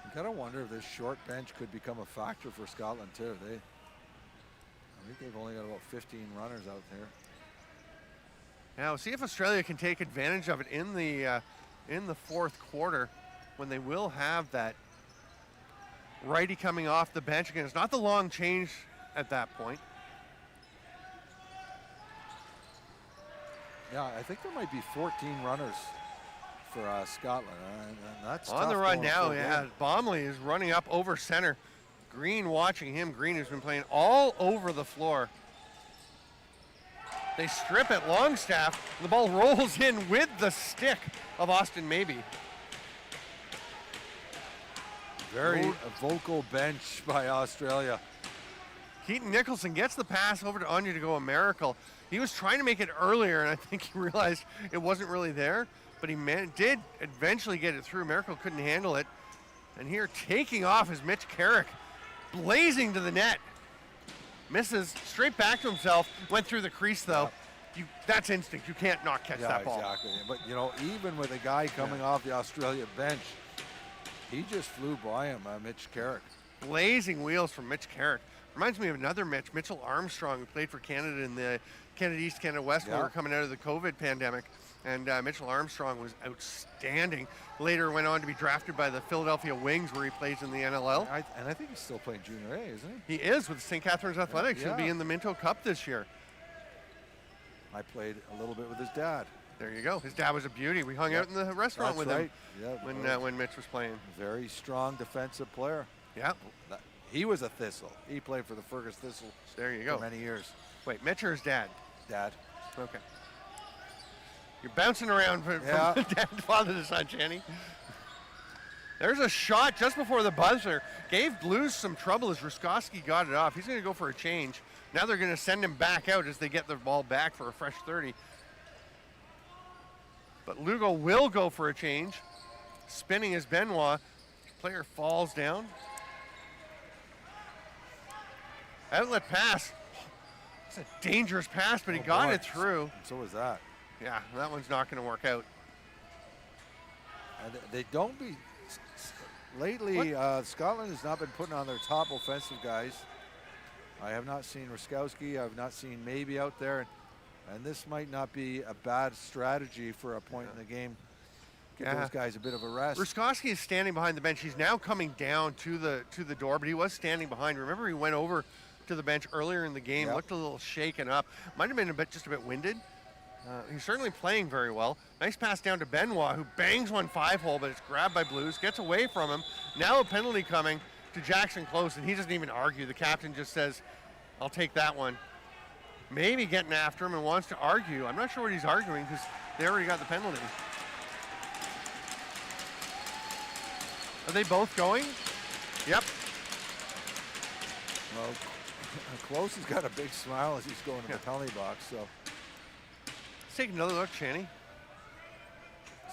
I gotta wonder if this short bench could become a factor for Scotland too. I think they've only got about 15 runners out there. Now, see if Australia can take advantage of it in the 4th quarter when they will have that righty coming off the bench again. It's not the long change at that point. Yeah, I think there might be 14 runners for Scotland. And that's on the run now. Yeah, Bomley is running up over center. Green watching him. Green has been playing all over the floor. They strip at Longstaff. The ball rolls in with the stick of Austin Maybe. Very vocal bench by Australia. Keaton Nicholson gets the pass over to Anya to go a miracle. He was trying to make it earlier, and I think he realized it wasn't really there, but he did eventually get it through. Miracle couldn't handle it. And here taking off is Mitch Carrick, blazing to the net. Misses straight back to himself, went through the crease though. That's instinct. You can't not catch that ball. Exactly. But you know, even with a guy coming off the Australia bench, he just flew by him, Mitch Carrick. Blazing wheels from Mitch Carrick. Reminds me of another Mitch, Mitchell Armstrong, who played for Canada in the Canada East, Canada West when we were coming out of the COVID pandemic. And Mitchell Armstrong was outstanding. Later went on to be drafted by the Philadelphia Wings, where he plays in the NLL. And I think he's still playing Junior A, isn't he? He is with St. Catharines Athletics. He'll be in the Minto Cup this year. I played a little bit with his dad. There you go. His dad was a beauty. We hung out in the restaurant with him when Mitch was playing. Very strong defensive player. Yeah. He was a Thistle. He played for the Fergus Thistle. There you go. For many years. Wait, Mitch or his dad? Dad. Okay. You're bouncing around from dad to father to son, Channy. There's a shot just before the buzzer. Gave Blues some trouble as Ruskowski got it off. He's going to go for a change. Now they're going to send him back out as they get the ball back for a fresh 30. But Lugo will go for a change. Spinning is Benoit. Player falls down. Outlet pass. It's a dangerous pass, but he got it through. So was that. Yeah, that one's not going to work out. And they don't be... Lately, Scotland has not been putting on their top offensive guys. I have not seen Ruskowski. I've not seen Maybe out there. And this might not be a bad strategy for a point in the game. Give those guys a bit of a rest. Ruskowski is standing behind the bench. He's now coming down to the door, but he was standing behind. Remember, he went over to the bench earlier in the game, looked a little shaken up. Might have been just a bit winded. He's certainly playing very well. Nice pass down to Benoit, who bangs one 5-hole, but it's grabbed by Blues, gets away from him. Now a penalty coming to Jackson Close, and he doesn't even argue. The captain just says, I'll take that one. Maybe getting after him and wants to argue. I'm not sure what he's arguing because they already got the penalty. Are they both going? Yep. Well, Close has got a big smile as he's going to the penalty box. So let's take another look, Channy.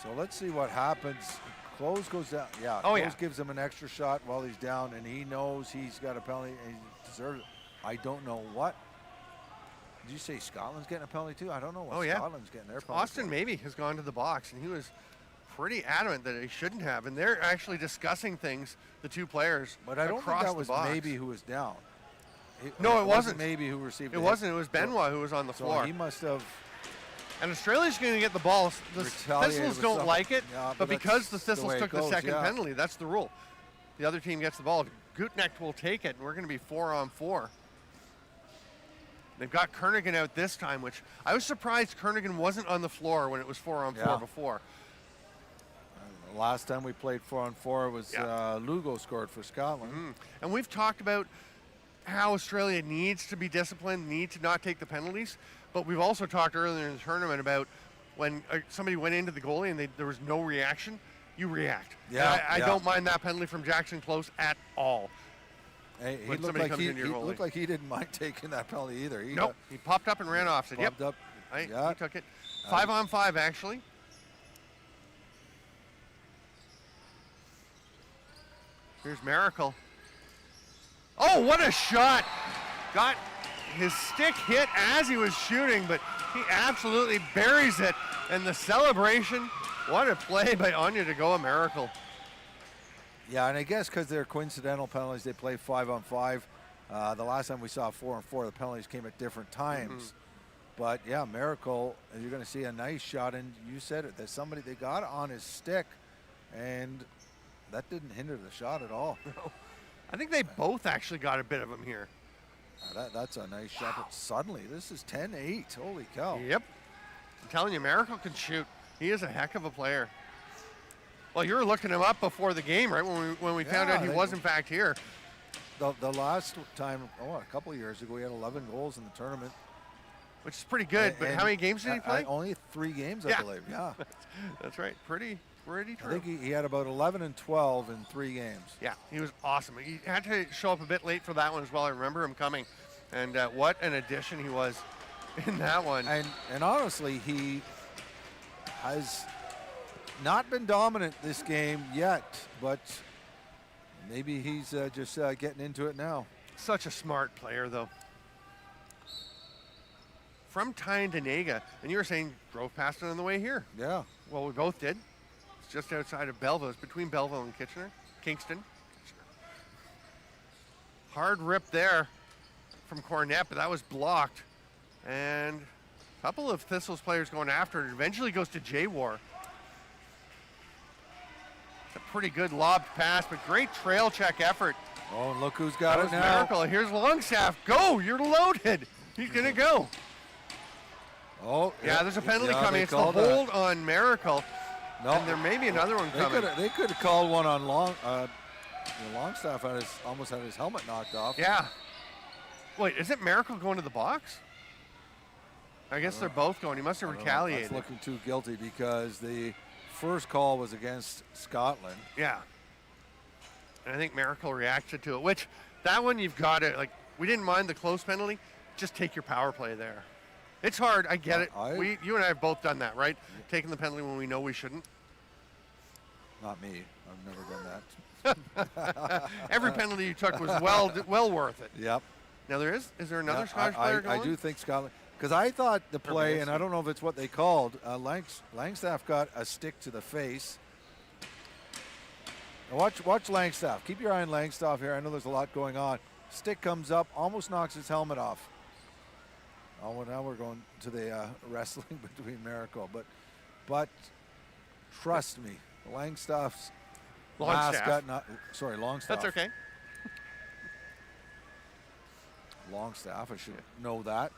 So let's see what happens. Close goes down. Yeah, Close gives him an extra shot while he's down, and he knows he's got a penalty and he deserves it. I don't know what. Did you say Scotland's getting a penalty too? I don't know what Scotland's getting their penalty. Austin Maybe has gone to the box, and he was pretty adamant that he shouldn't have. And they're actually discussing things, the two players. But I don't think that was Maybe who was down. No, it wasn't. Maybe who received it. It wasn't. It was Benoit who was on the floor. He must have. And Australia's going to get the ball. The Thistles don't like it, but because the Thistles took the second penalty, that's the rule. The other team gets the ball. Krontenacs will take it, and we're going to be 4-on-4. They've got Kernaghan out this time, which I was surprised Kernaghan wasn't on the floor when it was 4-on-4 before. The last time we played 4-on-4 was Lugo scored for Scotland. And we've talked about how Australia needs to be disciplined, need to not take the penalties. But we've also talked earlier in the tournament about when somebody went into the goalie and there was no reaction, you react. I don't mind that penalty from Jackson Close at all. Hey, he looked like he didn't mind taking that penalty either. He popped up and ran off. Said, popped up. He took it. 5-on-5, actually. Here's Miracle. Oh, what a shot! Got his stick hit as he was shooting, but he absolutely buries it. And the celebration, what a play by Anya to go a Miracle. Yeah, and I guess because they're coincidental penalties, they play 5-on-5. The last time we saw 4-on-4, the penalties came at different times. But yeah, Miracle, you're going to see a nice shot, and you said it. There's somebody, they got it on his stick, and that didn't hinder the shot at all. No. I think they both actually got a bit of them here. That's a nice shot, but suddenly this is 10-8. Holy cow. Yep. I'm telling you, Miracle can shoot. He is a heck of a player. Well, you were looking him up before the game, right? When we found out he was in fact here. The last time, a couple of years ago, he had 11 goals in the tournament. Which is pretty good, but how many games did he play? Only 3 games, I believe, That's right, pretty true. I think he had about 11 and 12 in 3 games. Yeah, he was awesome. He had to show up a bit late for that one as well. I remember him coming, and what an addition he was in that one. And honestly, he has not been dominant this game yet, but maybe he's just getting into it now. Such a smart player, though. From Tyendinaga, and you were saying drove past it on the way here. Yeah. Well, we both did. It's just outside of Belleville. It's between Belleville and Kingston. Hard rip there from Cornette, but that was blocked. And a couple of Thistles players going after it. Eventually goes to J-War. It's a pretty good lobbed pass, but great trail check effort. Oh, and look who's got it now. Miracle. Here's Longstaff. Go, you're loaded. He's going to go. Oh, yeah, there's a penalty coming. It's the hold on Miracle. No, and there may be another one coming. They could have called one on Longstaff almost had his helmet knocked off. Yeah. Wait, isn't Miracle going to the box? I guess they're both going. He must have retaliated. That's looking too guilty because the first call was against Scotland. Yeah. And I think Miracle reacted to it, which that one you've got to, like, we didn't mind the close penalty. Just take your power play there. It's hard. I get it. You and I have both done that, right? Yeah. Taking the penalty when we know we shouldn't. Not me. I've never done that. Every penalty you took was well worth it. Yep. Now is there another Scottish player going? I do think Scotland, because I thought the play, and I don't know if it's what they called, Langstaff got a stick to the face. Now watch Langstaff. Keep your eye on Langstaff here. I know there's a lot going on. Stick comes up, almost knocks his helmet off. Oh, well, now we're going to the wrestling between Miracle, but trust me, Langstaff's mask got Longstaff. That's okay. Longstaff, I should know that.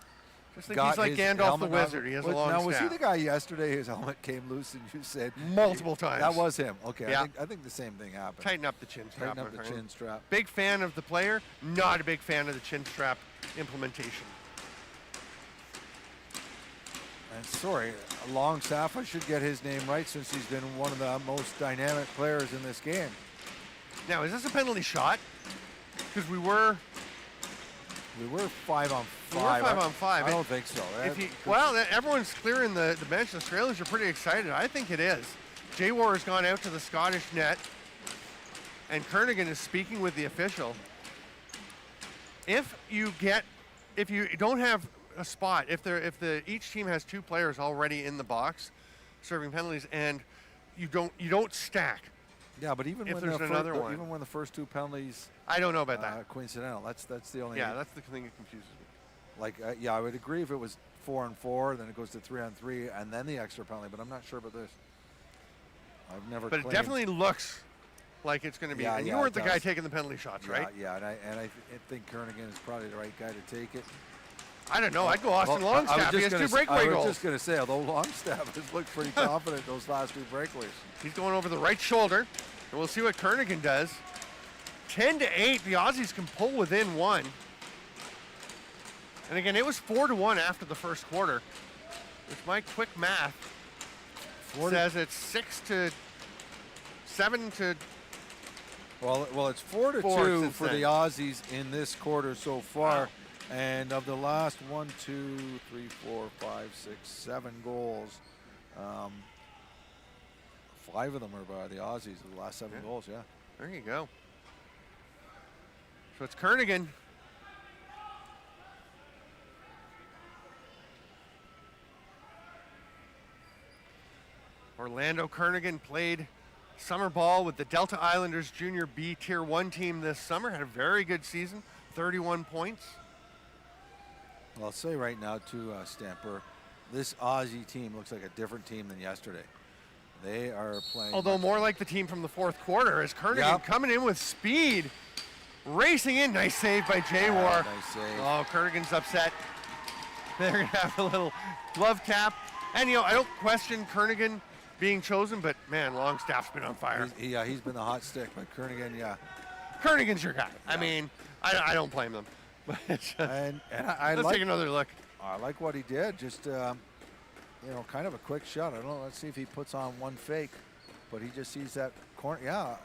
Just think he's like Gandalf the Wizard. He has a long staff. Now, was he the guy yesterday his helmet came loose and you said? Multiple times. That was him. Okay, yeah. I think the same thing happened. Tighten up the chin strap. Tighten up the chin strap. Big fan of the player, not a big fan of the chin strap implementation. And sorry, Longstaff, I should get his name right since he's been one of the most dynamic players in this game. Now, is this a penalty shot? Because we were 5 on 5. We were 5 on 5. I don't think so. Everyone's clearing the bench. The Australians are pretty excited. I think it is. J-War has gone out to the Scottish net, and Kernaghan is speaking with the official. If you don't have a spot, if each team has 2 players already in the box serving penalties, and you don't stack. Yeah, but even when the first 2 penalties, I don't know about that. Coincidental. That's the only. Yeah, that's the thing that confuses me. Like, I would agree if it was 4 on 4, then it goes to 3 on 3, and then the extra penalty. But I'm not sure about this. I've never. But it definitely looks like it's going to be. Yeah, and you weren't the guy taking the penalty shots, right? Yeah, and I think Kernaghan is probably the right guy to take it. I don't know. I'd go Austin Longstaff. He has 2 breakaway goals. I was just going to say, although Longstaff has looked pretty confident those last 2 breakaways. He's going over the right shoulder. And we'll see what Kernaghan does. 10-8, the Aussies can pull within 1. And again, it was 4-1 after the first quarter, which my quick math says it's 7 to. Well, it's 4-2 for the Aussies in this quarter so far. Wow. And of the last 1, 2, 3, 4, 5, 6, 7 goals, 5 of them are by the Aussies. The last 7 goals, yeah. There you go. So it's Kernaghan. Orlando Kernaghan played summer ball with the Delta Islanders Junior B Tier 1 team this summer. Had a very good season, 31 points. Well, I'll say right now, too, Stamper, this Aussie team looks like a different team than yesterday. They are playing. Although more like the team from the fourth quarter, as Kernaghan coming in with speed, racing in. Nice save by J-War. Nice save. Oh, Kernaghan's upset. They're going to have a little glove tap. And, I don't question Kernaghan being chosen, but, man, Longstaff's been on fire. He's been the hot stick, but Kernaghan, yeah. Kernaghan's your guy. Yeah. I mean, I don't blame them. and let's take another look. I like what he did. Just, kind of a quick shot. I don't know. Let's see if he puts on one fake. But he just sees that corner. Yeah,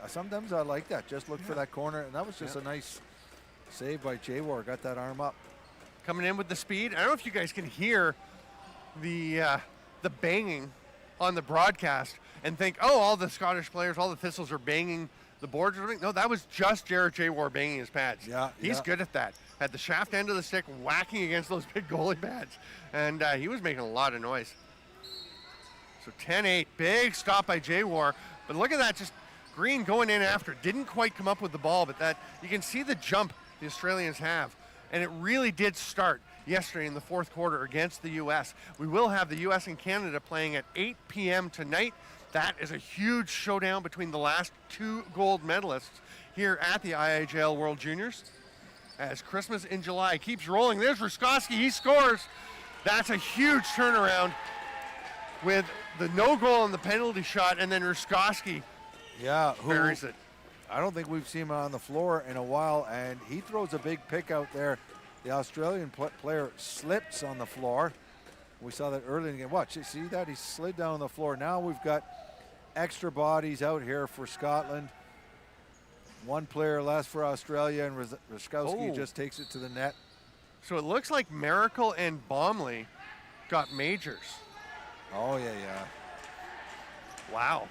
sometimes I like that. Just look for that corner. And that was just a nice save by J-War. Got that arm up. Coming in with the speed. I don't know if you guys can hear the banging on the broadcast and think, oh, all the Scottish players, all the Thistles are banging the boards or something. No, that was just Jarrett J-War banging his pads. Yeah, He's good at that. Had the shaft end of the stick whacking against those big goalie pads. And he was making a lot of noise. So 10-8, big stop by J-War. But look at that, just Green going in after. Didn't quite come up with the ball, but that you can see the jump the Australians have. And it really did start yesterday in the fourth quarter against the U.S. We will have the U.S. and Canada playing at 8 p.m. tonight. That is a huge showdown between the last 2 gold medalists here at the IIJL World Juniors. As Christmas in July keeps rolling. There's Ruskowski, he scores. That's a huge turnaround with the no goal on the penalty shot, and then Ruskowski buries it. I don't think we've seen him on the floor in a while, and he throws a big pick out there. The Australian player slips on the floor. We saw that early in the game. Watch, you see that? He slid down on the floor. Now we've got extra bodies out here for Scotland. One player less for Australia, and Ruskowski just takes it to the net. So it looks like Miracle and Bomley got majors. Oh, yeah. Wow.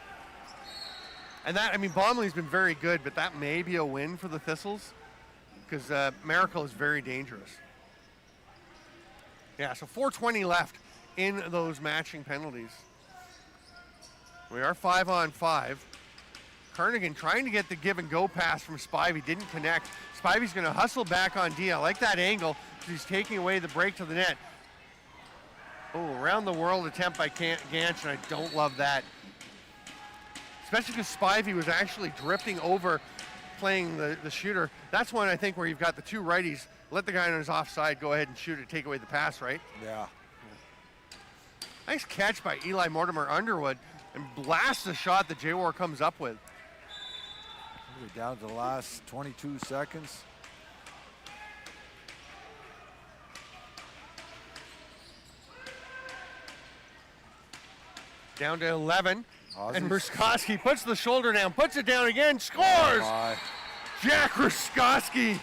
And that, I mean, Bomley's been very good, but that may be a win for the Thistles because Miracle is very dangerous. Yeah, so 4:20 left in those matching penalties. We are 5-on-5. Kernaghan trying to get the give and go pass from Spivey, didn't connect. Spivey's going to hustle back on D. I like that angle because he's taking away the break to the net. Oh, around the world attempt by Ganch, and I don't love that. Especially because Spivey was actually drifting over playing the shooter. That's one I think where you've got the two righties. Let the guy on his offside go ahead and shoot it, take away the pass, right? Yeah. Nice catch by Eli Mortimer Underwood and blasts the shot that J-War comes up with. We're down to the last 22 seconds. Down to 11. Aussies. And Ruskowski puts the shoulder down, puts it down again, scores! Jack Ruskowski.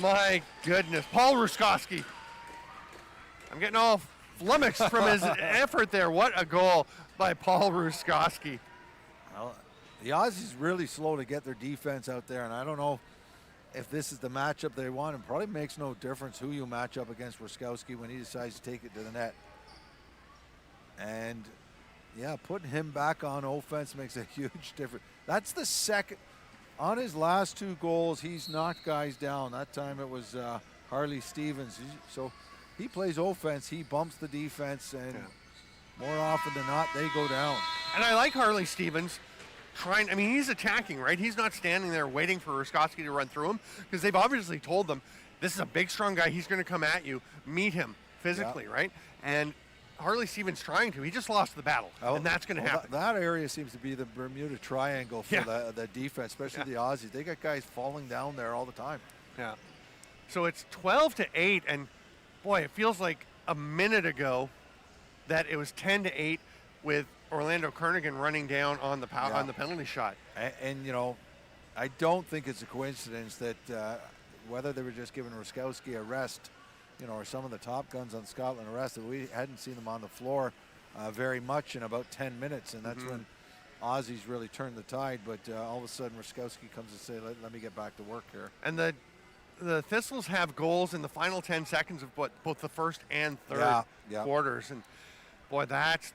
My goodness. Paul Ruskowski. I'm getting all flummoxed from his effort there. What a goal by Paul Ruskowski. Well, the Aussies really slow to get their defense out there, and I don't know if this is the matchup they want. It probably makes no difference who you match up against Ruskowski when he decides to take it to the net. And yeah, putting him back on offense makes a huge difference. That's the second. On his last two goals, he's knocked guys down. That time it was Harley Stevens. So he plays offense, he bumps the defense, and more often than not, they go down. And I like Harley Stevens trying. I mean, he's attacking, right? He's not standing there waiting for Ruskowski to run through him because they've obviously told them, this is a big, strong guy. He's going to come at you. Meet him physically, right? And Harley Stevens trying to. He just lost the battle, and that's going to happen. That area seems to be the Bermuda Triangle for the defense, especially the Aussies. They got guys falling down there all the time. Yeah. So it's 12-8, and boy, it feels like a minute ago that it was 10-8 with Orlando Kernaghan running down on the on the penalty shot. And you know, I don't think it's a coincidence that whether they were just giving Ruskowski a rest, you know, or some of the top guns on Scotland arrested, we hadn't seen them on the floor very much in about 10 minutes, and that's when Aussies really turned the tide. But all of a sudden, Ruskowski comes and say, let me get back to work here. And the Thistles have goals in the final 10 seconds of both the first and third quarters. And boy,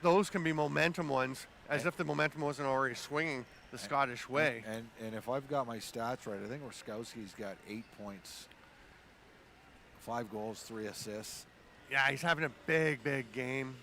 those can be momentum ones, as if the momentum wasn't already swinging the Scottish way. And if I've got my stats right, I think Ruskowski's got 8 points. 5 goals, 3 assists. Yeah, he's having a big, big game.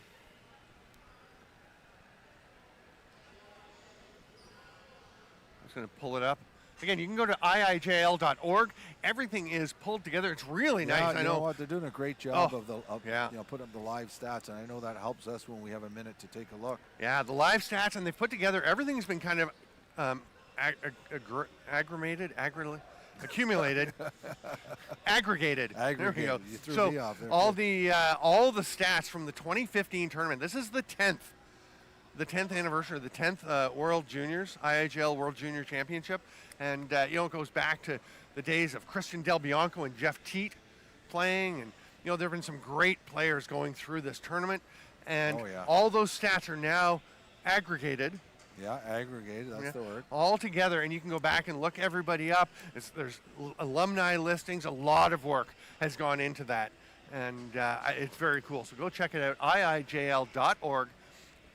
I'm just going to pull it up. Again, you can go to IIJL.org. Everything is pulled together. It's really nice. I know what they're doing a great job of you know, putting up the live stats, and I know that helps us when we have a minute to take a look. Yeah, the live stats, and they've put together everything's been kind of accumulated. There we go. You threw so me off there. all the stats from the 2015 tournament. This is the 10th anniversary of the 10th World Juniors, IIJL World Junior Championship. And, you know, it goes back to the days of Christian Del Bianco and Jeff Teat playing. And, you know, there have been some great players going through this tournament. And all those stats are now aggregated. Yeah, aggregated, that's the word. All together, and you can go back and look everybody up. There's alumni listings. A lot of work has gone into that. And it's very cool. So go check it out, IIJL.org.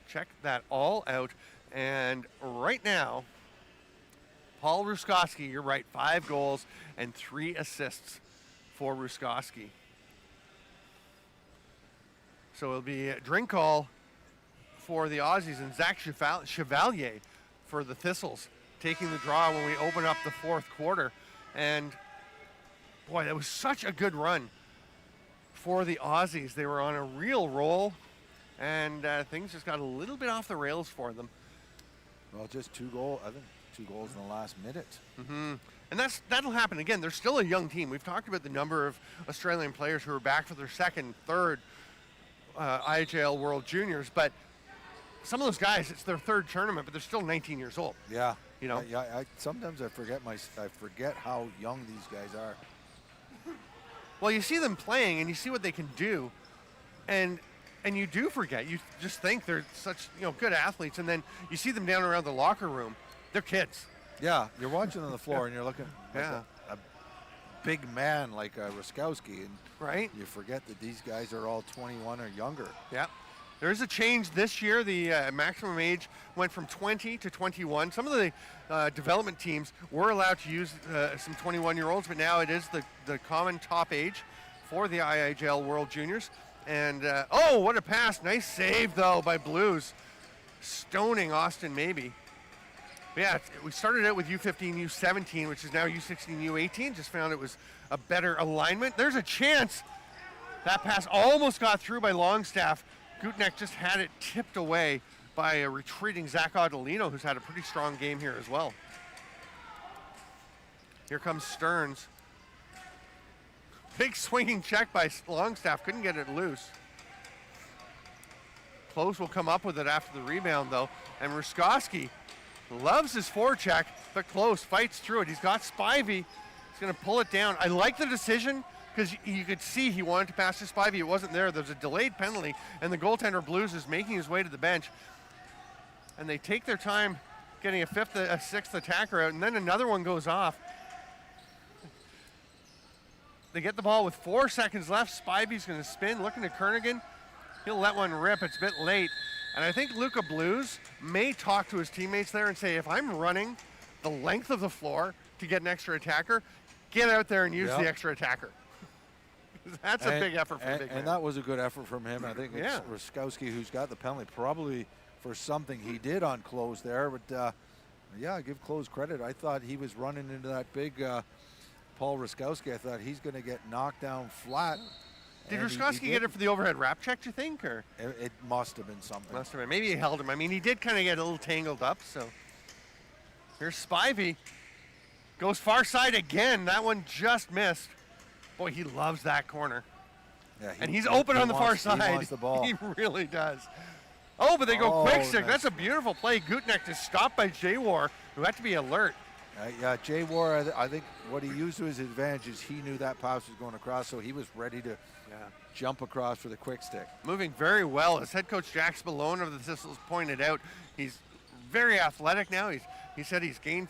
Check that all out. And right now, Paul Ruskowski, you're right, 5 goals and 3 assists for Ruskowski. So it'll be a drink call for the Aussies and Zach Chevalier for the Thistles, taking the draw when we open up the fourth quarter. And boy, that was such a good run for the Aussies. They were on a real roll, and things just got a little bit off the rails for them. Well, just 2 goals. I think 2 goals in the last minute. Mm-hmm. And that'll happen again. They're still a young team. We've talked about the number of Australian players who are back for their second, third IIJL World Juniors, but some of those guys, it's their third tournament, but they're still 19 years old. Yeah. You know. I sometimes I forget how young these guys are. Well, you see them playing and you see what they can do, and you do forget. You just think they're such good athletes, and then you see them down around the locker room. They're kids. Yeah, you're watching on the floor and you're looking at a big man like Ruskowski, and right. You forget that these guys are all 21 or younger. Yeah. There is a change this year. The maximum age went from 20 to 21. Some of the development teams were allowed to use some 21-year-olds, but now it is the common top age for the IIJL World Juniors. And, oh, what a pass. Nice save, though, by Blues. Stoning Austin Maybe. But yeah, we started out with U15, U17, which is now U16, U18. Just found it was a better alignment. There's a chance. That pass almost got through by Longstaff. Krontenacs just had it tipped away by a retreating Zach Adelino, who's had a pretty strong game here as well. Here comes Stearns. Big swinging check by Longstaff, couldn't get it loose. Close will come up with it after the rebound, though. And Ruskowski loves his forecheck, but Close fights through it. He's got Spivey. He's going to pull it down. I like the decision because you could see he wanted to pass to Spivey. It wasn't there. There's a delayed penalty, and the goaltender Blues is making his way to the bench. And they take their time getting a sixth attacker out, and then another one goes off. They get the ball with 4 seconds left. Spivey's going to spin, looking at Kernaghan. He'll let one rip. It's a bit late. And I think Luca Blues may talk to his teammates there and say, if I'm running the length of the floor to get an extra attacker, get out there and use the extra attacker. That's a big effort from the big man. And that was a good effort from him. I think it's Ruskowski who's got the penalty, probably for something he did on Close there. But, yeah, give Close credit. I thought he was running into that big Paul Ruskowski. I thought he's going to get knocked down flat. Did Ruskowski get it for the overhead wrap check, do you think? Or it must have been something. Must have been. Maybe he held him. I mean, he did kind of get a little tangled up. So here's Spivey. Goes far side again. That one just missed. Boy, he loves that corner. Yeah, and he's open on the far side. He wants the ball. He really does. Oh, but they go quick stick. Nice. That's a beautiful play. Krontenacs is stopped by J-War, who had to be alert. Yeah, J-War, I think what he used to his advantage is he knew that pass was going across, so he was ready to jump across for the quick stick. Moving very well. As head coach Jack Spallone of the Thistles pointed out, he's very athletic now. He said he's gained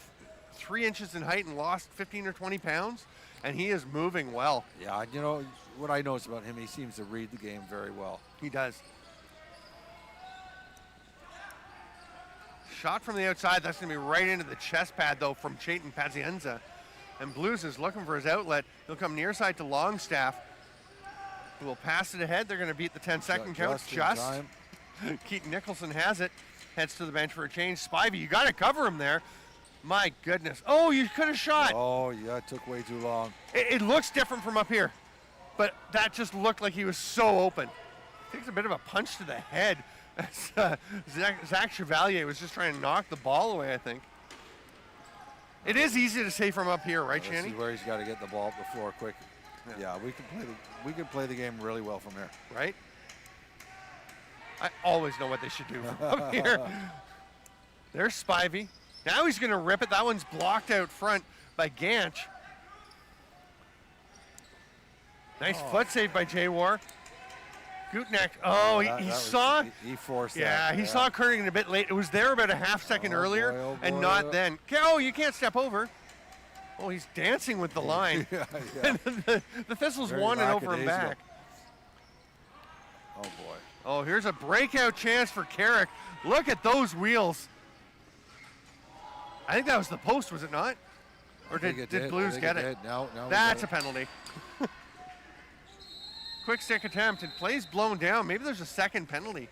3 inches in height and lost 15 or 20 pounds, and he is moving well. Yeah, you know, what I notice about him, he seems to read the game very well. He does. Shot from the outside. That's going to be right into the chest pad, though, from Chayton Pazienza. And Blues is looking for his outlet. He'll come near side to Longstaff, who will pass it ahead. They're going to beat the 10-second count. Just. Keaton Nicholson has it. Heads to the bench for a change. Spivey, you got to cover him there. My goodness. Oh, you could have shot. Oh, yeah, it took way too long. It looks different from up here, but that just looked like he was so open. Takes a bit of a punch to the head. Zach Chevalier was just trying to knock the ball away, I think. It is easy to say from up here, right, Shanny? This is where he's got to get the ball up the floor quick. Yeah, we can play the game really well from here. Right? I always know what they should do from up here. There's Spivey. Now he's going to rip it. That one's blocked out front by Ganch. Nice foot save by J-War. Krontenacs, he saw. He forced that. Yeah, he saw Kernaghan a bit late. It was there about a half second earlier and not then. Oh, you can't step over. Oh, he's dancing with the line. the Thistles won it over him back. Oh, boy. Oh, here's a breakout chance for Carrick. Look at those wheels. I think that was the post, was it not? Or did Blues get it? No, that's a penalty. Quick stick attempt and plays blown down. Maybe there's a second penalty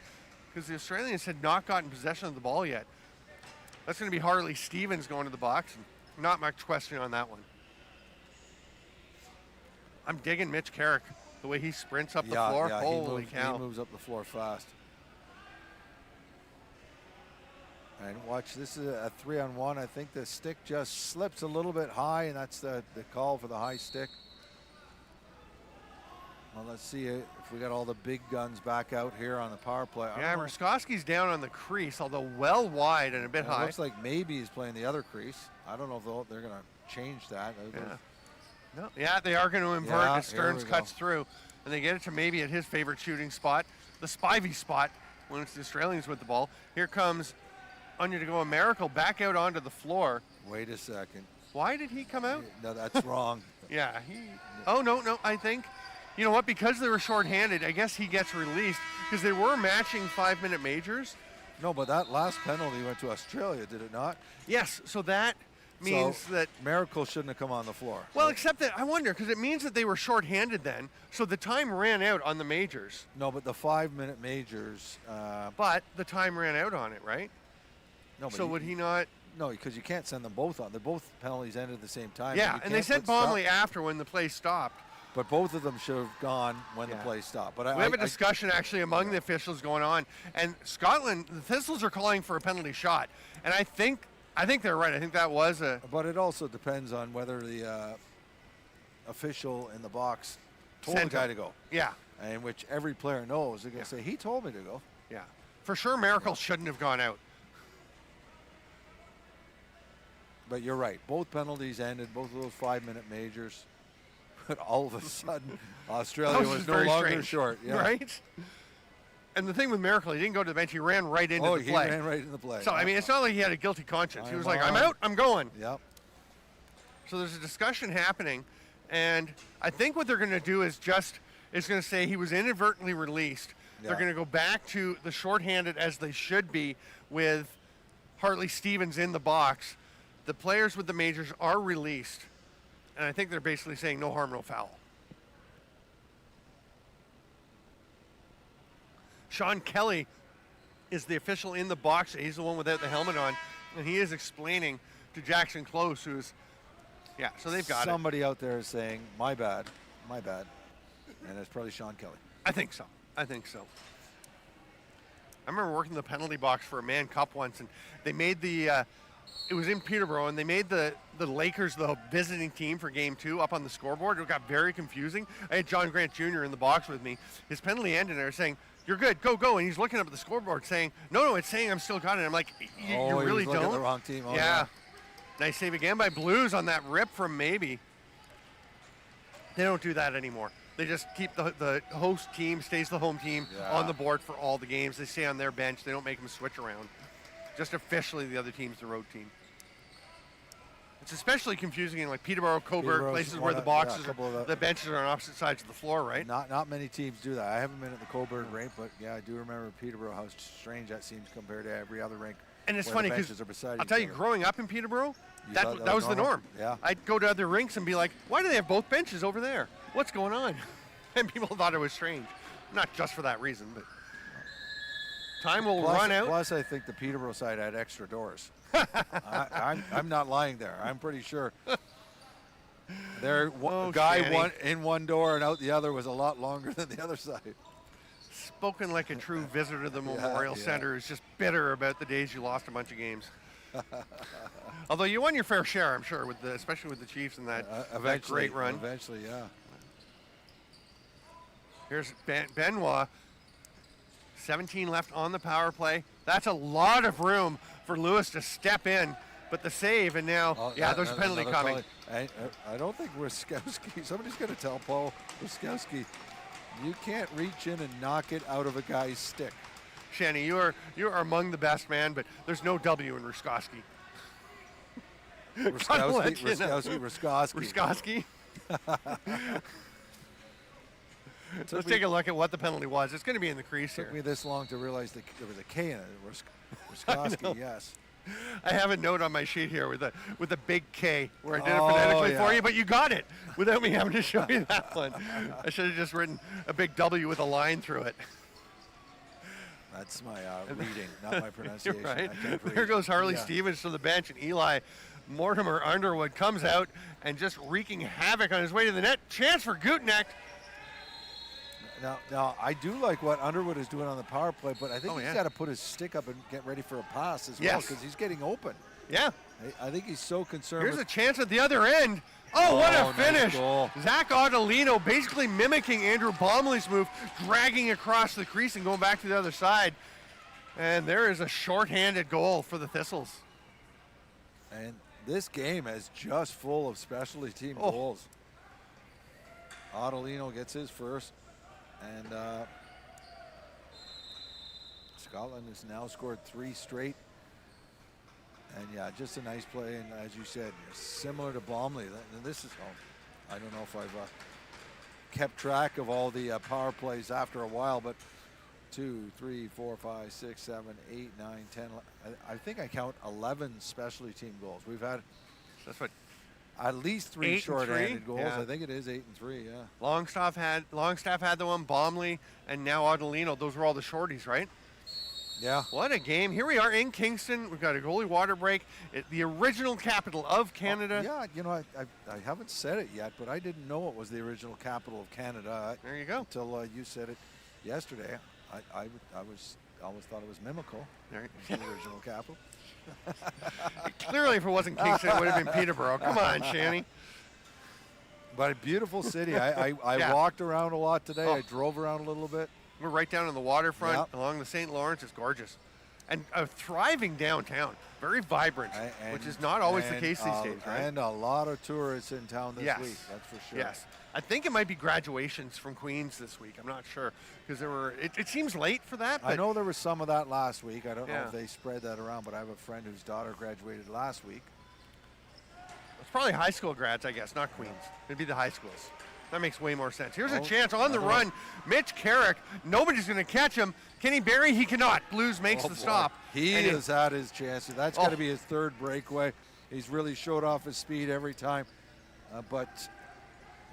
because the Australians had not gotten possession of the ball yet. That's going to be Harley Stevens going to the box. Not much question on that one. I'm digging Mitch Carrick, the way he sprints up the floor. Holy cow. He moves up the floor fast. And watch, this is a 3-on-1. I think the stick just slips a little bit high, and that's the call for the high stick. Well, let's see if we got all the big guns back out here on the power play. Yeah, Ruskowski's down on the crease, although well wide and a bit high. It looks like maybe he's playing the other crease. I don't know if they're going to change that. Yeah. No, yeah, they are going to invert as Stearns cuts through, and they get it to maybe at his favorite shooting spot, the Spivey spot, when it's the Australians with the ball. Here comes Onion to go a miracle back out onto the floor. Wait a second. Why did he come out? No, that's wrong. Yeah, oh, no, I think, you know what, because they were shorthanded, I guess he gets released because they were matching 5-minute majors. No, but that last penalty went to Australia, did it not? Yes, so that means that Miracle shouldn't have come on the floor. Well, right? Except that I wonder, because it means that they were shorthanded then, so the time ran out on the majors. No, but the 5-minute majors. But the time ran out on it, right? No, so would he not? No, because you can't send them both on. They're both penalties ended at the same time. Yeah, and they sent Bomley after when the play stopped. But both of them should have gone when the play stopped. But we have a discussion actually among the officials going on, and Scotland, the Thistles are calling for a penalty shot, and I think they're right. I think that was a. But it also depends on whether the official in the box told the guy to go. Yeah. And which every player knows. They're going to say, he told me to go. Yeah. For sure, Miracle shouldn't have gone out. But you're right. Both penalties ended, both of those 5-minute majors. But all of a sudden, Australia was no longer short. Yeah. Right? And the thing with Miracle, he didn't go to the bench. He ran right into the play. He ran right into the play. So, I mean, it's not like he had a guilty conscience. He was like, I'm out, I'm going. Yep. So there's a discussion happening. And I think what they're going to do is going to say he was inadvertently released. Yeah. They're going to go back to the shorthanded as they should be with Hartley Stevens in the box. The players with the majors are released. And I think they're basically saying no harm, no foul. Sean Kelly is the official in the box. He's the one without the helmet on. And he is explaining to Jackson Close, who's, so they've got somebody out there is saying, my bad. And it's probably Sean Kelly. I think so. I remember working the penalty box for a Man Cup once, and they made it was in Peterborough, and they made the Lakers the visiting team for Game 2 up on the scoreboard. It got very confusing. I had John Grant Jr. in the box with me. His penalty ended, and they were saying, you're good, go. And he's looking up at the scoreboard saying, no, it's saying I'm still got it. I'm like, you really don't? At the wrong team. Oh, yeah. Nice save again by Blues on that rip from maybe. They don't do that anymore. They just keep the host team, stays the home team on the board for all the games. They stay on their bench. They don't make them switch around. Just officially, the other team's the road team. It's especially confusing in like Peterborough, Coburg, places where the boxes, the benches are on opposite sides of the floor, right? Not many teams do that. I haven't been at the Coburg rink, but I do remember Peterborough, how strange that seems compared to every other rink. And it's funny because I'll tell you, growing up in Peterborough, that was the norm. Yeah. I'd go to other rinks and be like, why do they have both benches over there? What's going on? And people thought it was strange. Not just for that reason, but time will run out. Plus, I think the Peterborough side had extra doors. I'm not lying there. I'm pretty sure. Guy in one door and out the other was a lot longer than the other side. Spoken like a true visitor to the Memorial Center who's just bitter about the days you lost a bunch of games. Although you won your fair share, I'm sure, especially with the Chiefs and that great run. Eventually, yeah. Here's Benoit. 17 left on the power play. That's a lot of room for Lewis to step in, but the save, and now, there's a penalty coming. I don't think Ruskowski, somebody's going to tell Paul Ruskowski, you can't reach in and knock it out of a guy's stick. Shanny, you are among the best, man, but there's no W in Ruskowski. Ruskowski. Let's take a look at what the penalty was. It's going to be in the crease here. It took me this long to realize that there was a K in it. Ruskowski, yes. I have a note on my sheet here with a big K where I did it phonetically for you, but you got it without me having to show you that one. I should have just written a big W with a line through it. That's my reading, not my pronunciation. Right. There goes Harley Stevens to the bench, and Eli Mortimer Underwood comes out and just wreaking havoc on his way to the net. Chance for Krontenacs. Now I do like what Underwood is doing on the power play, but I think Oh, he's yeah. got to put his stick up and get ready for a pass as well, Yes. because he's getting open. Yeah. I think he's so concerned Here's with a chance at the other end. Oh, what a nice finish. goal. Zach Adelino basically mimicking Andrew Baumley's move, dragging across the crease and going back to the other side. And there is a shorthanded goal for the Thistles. And this game is just full of specialty team goals. Adelino gets his first, and Scotland has now scored 3 straight. And yeah, just a nice play, and as you said, similar to Baumley. This is, I don't know if I've kept track of all the power plays after a while, but 2, 3, 4, 5, 6, 7, 8, 9, 10. I think I count 11 specialty team goals. We've had at least 3 short-handed goals. Yeah. I think it is 8 and 3. Yeah. Longstaff had the one, Baumley, and now Adelino. Those were all the shorties, right? Yeah. What a game. Here we are in Kingston. We've got a goalie water break. The original capital of Canada. Yeah, you know, I haven't said it yet, but I didn't know it was the original capital of Canada. There you go. Until you said it yesterday. I always thought it was Mimico, There you the original capital. Clearly, if it wasn't Kingston, it would have been Peterborough. Come on, Shanny. But a beautiful city. I Yeah. walked around a lot today. Oh. I drove around a little bit. We're right down on the waterfront Yep. along the St. Lawrence. It's gorgeous. And a thriving downtown. Very vibrant, which is not always the case these days, right? And a lot of tourists in town this Yes. week, that's for sure. Yes. I think it might be graduations from Queens this week. I'm not sure. Because there were, it seems late for that. But I know there was some of that last week. I don't know Yeah. if they spread that around, but I have a friend whose daughter graduated last week. it's probably high school grads, I guess, not Queens. It'd be the high schools. That makes way more sense. Here's a Oh, chance on the I know. run. Mitch Carrick. Nobody's going to catch him. Kenny Barry, he cannot. Blues makes Oh, the boy. stop. He And has had his chances. That's got to be his 3rd breakaway. He's really showed off his speed every time, but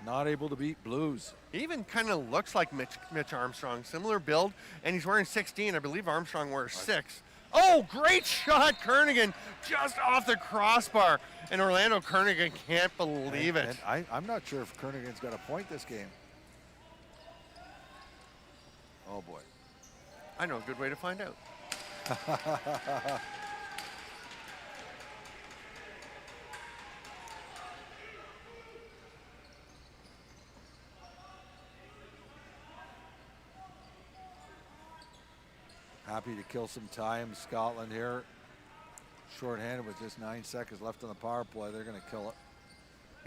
not able to beat Blues. He even kind of looks like Mitch Armstrong. Similar build, and he's wearing 16. I believe Armstrong wears 6. Oh, great shot, Kernigan, just off the crossbar. And Orlando Kernigan can't believe it. And I'm not sure if Kernigan's got a point this game. Oh, boy. I know a good way to find out. Happy to kill some time. Scotland here, shorthanded with just 9 seconds left on the power play. They're going to kill it.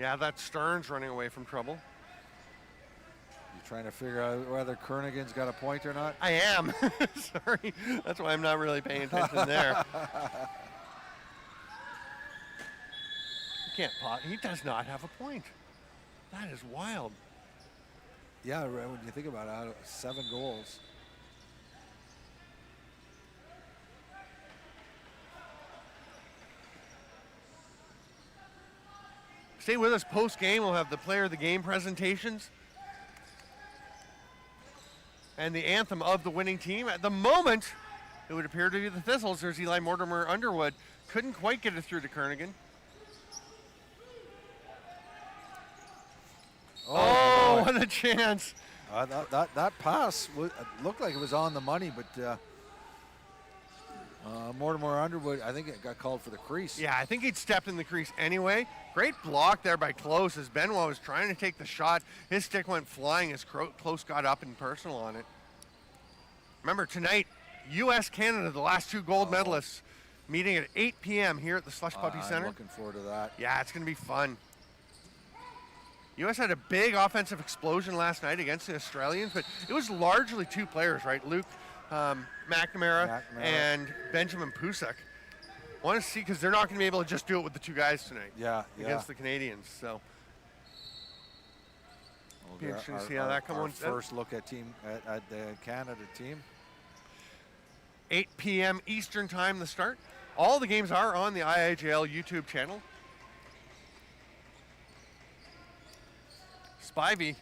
Yeah, that's Stearns running away from trouble. You trying to figure out whether Kernigan's got a point or not? I am. Sorry. That's why I'm not really paying attention there. He can't pot. He does not have a point. That is wild. Yeah, when you think about it, out of 7 goals. Stay with us post-game. We'll have the player of the game presentations and the anthem of the winning team. At the moment, it would appear to be the Thistles. There's Eli Mortimer Underwood. Couldn't quite get it through to Kernigan. Oh, what a chance. That pass looked like it was on the money, but Mortimer Underwood, I think it got called for the crease. Yeah, I think he'd stepped in the crease anyway. Great block there by Close as Benoit was trying to take the shot. His stick went flying as Close got up and personal on it. Remember, tonight, U.S.-Canada, the last 2 gold medalists, meeting at 8 p.m. here at the Slush Puppie Center. I'm looking forward to that. Yeah, it's going to be fun. U.S. had a big offensive explosion last night against the Australians, but it was largely 2 players, right? Luke McNamara and Benjamin Pusak. Want to see, because they're not going to be able to just do it with the 2 guys tonight. Yeah, against the Canadians. So We'll be interesting to see how that comes. Our first look at the Canada team. 8 p.m. Eastern time to start. All the games are on the IIJL YouTube channel. Spivey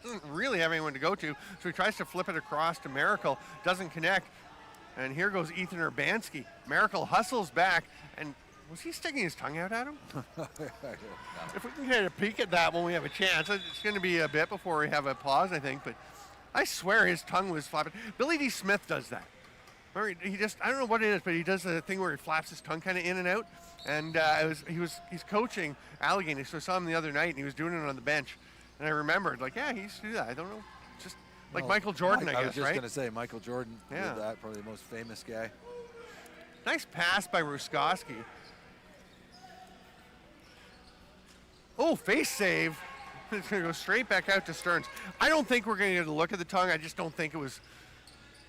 doesn't really have anyone to go to, so he tries to flip it across to Miracle. Doesn't connect. And here goes Ethan Urbanski. Miracle hustles back, and was he sticking his tongue out at him? If we can get a peek at that when we have a chance. It's going to be a bit before we have a pause, I think, but I swear his tongue was flapping. Billy D. Smith does that. Remember, he just, I don't know what it is, but he does the thing where he flaps his tongue kind of in and out. And he's coaching Allegheny, so I saw him the other night, and he was doing it on the bench. And I remembered, like, yeah, he used to do that. I don't know, just like Michael Jordan, I guess, I was just right? going to say, Michael Jordan Yeah. did that, probably the most famous guy. Nice pass by Ruskowski. Oh, face save. It's going to go straight back out to Stearns. I don't think we're going to get a look at the tongue. I just don't think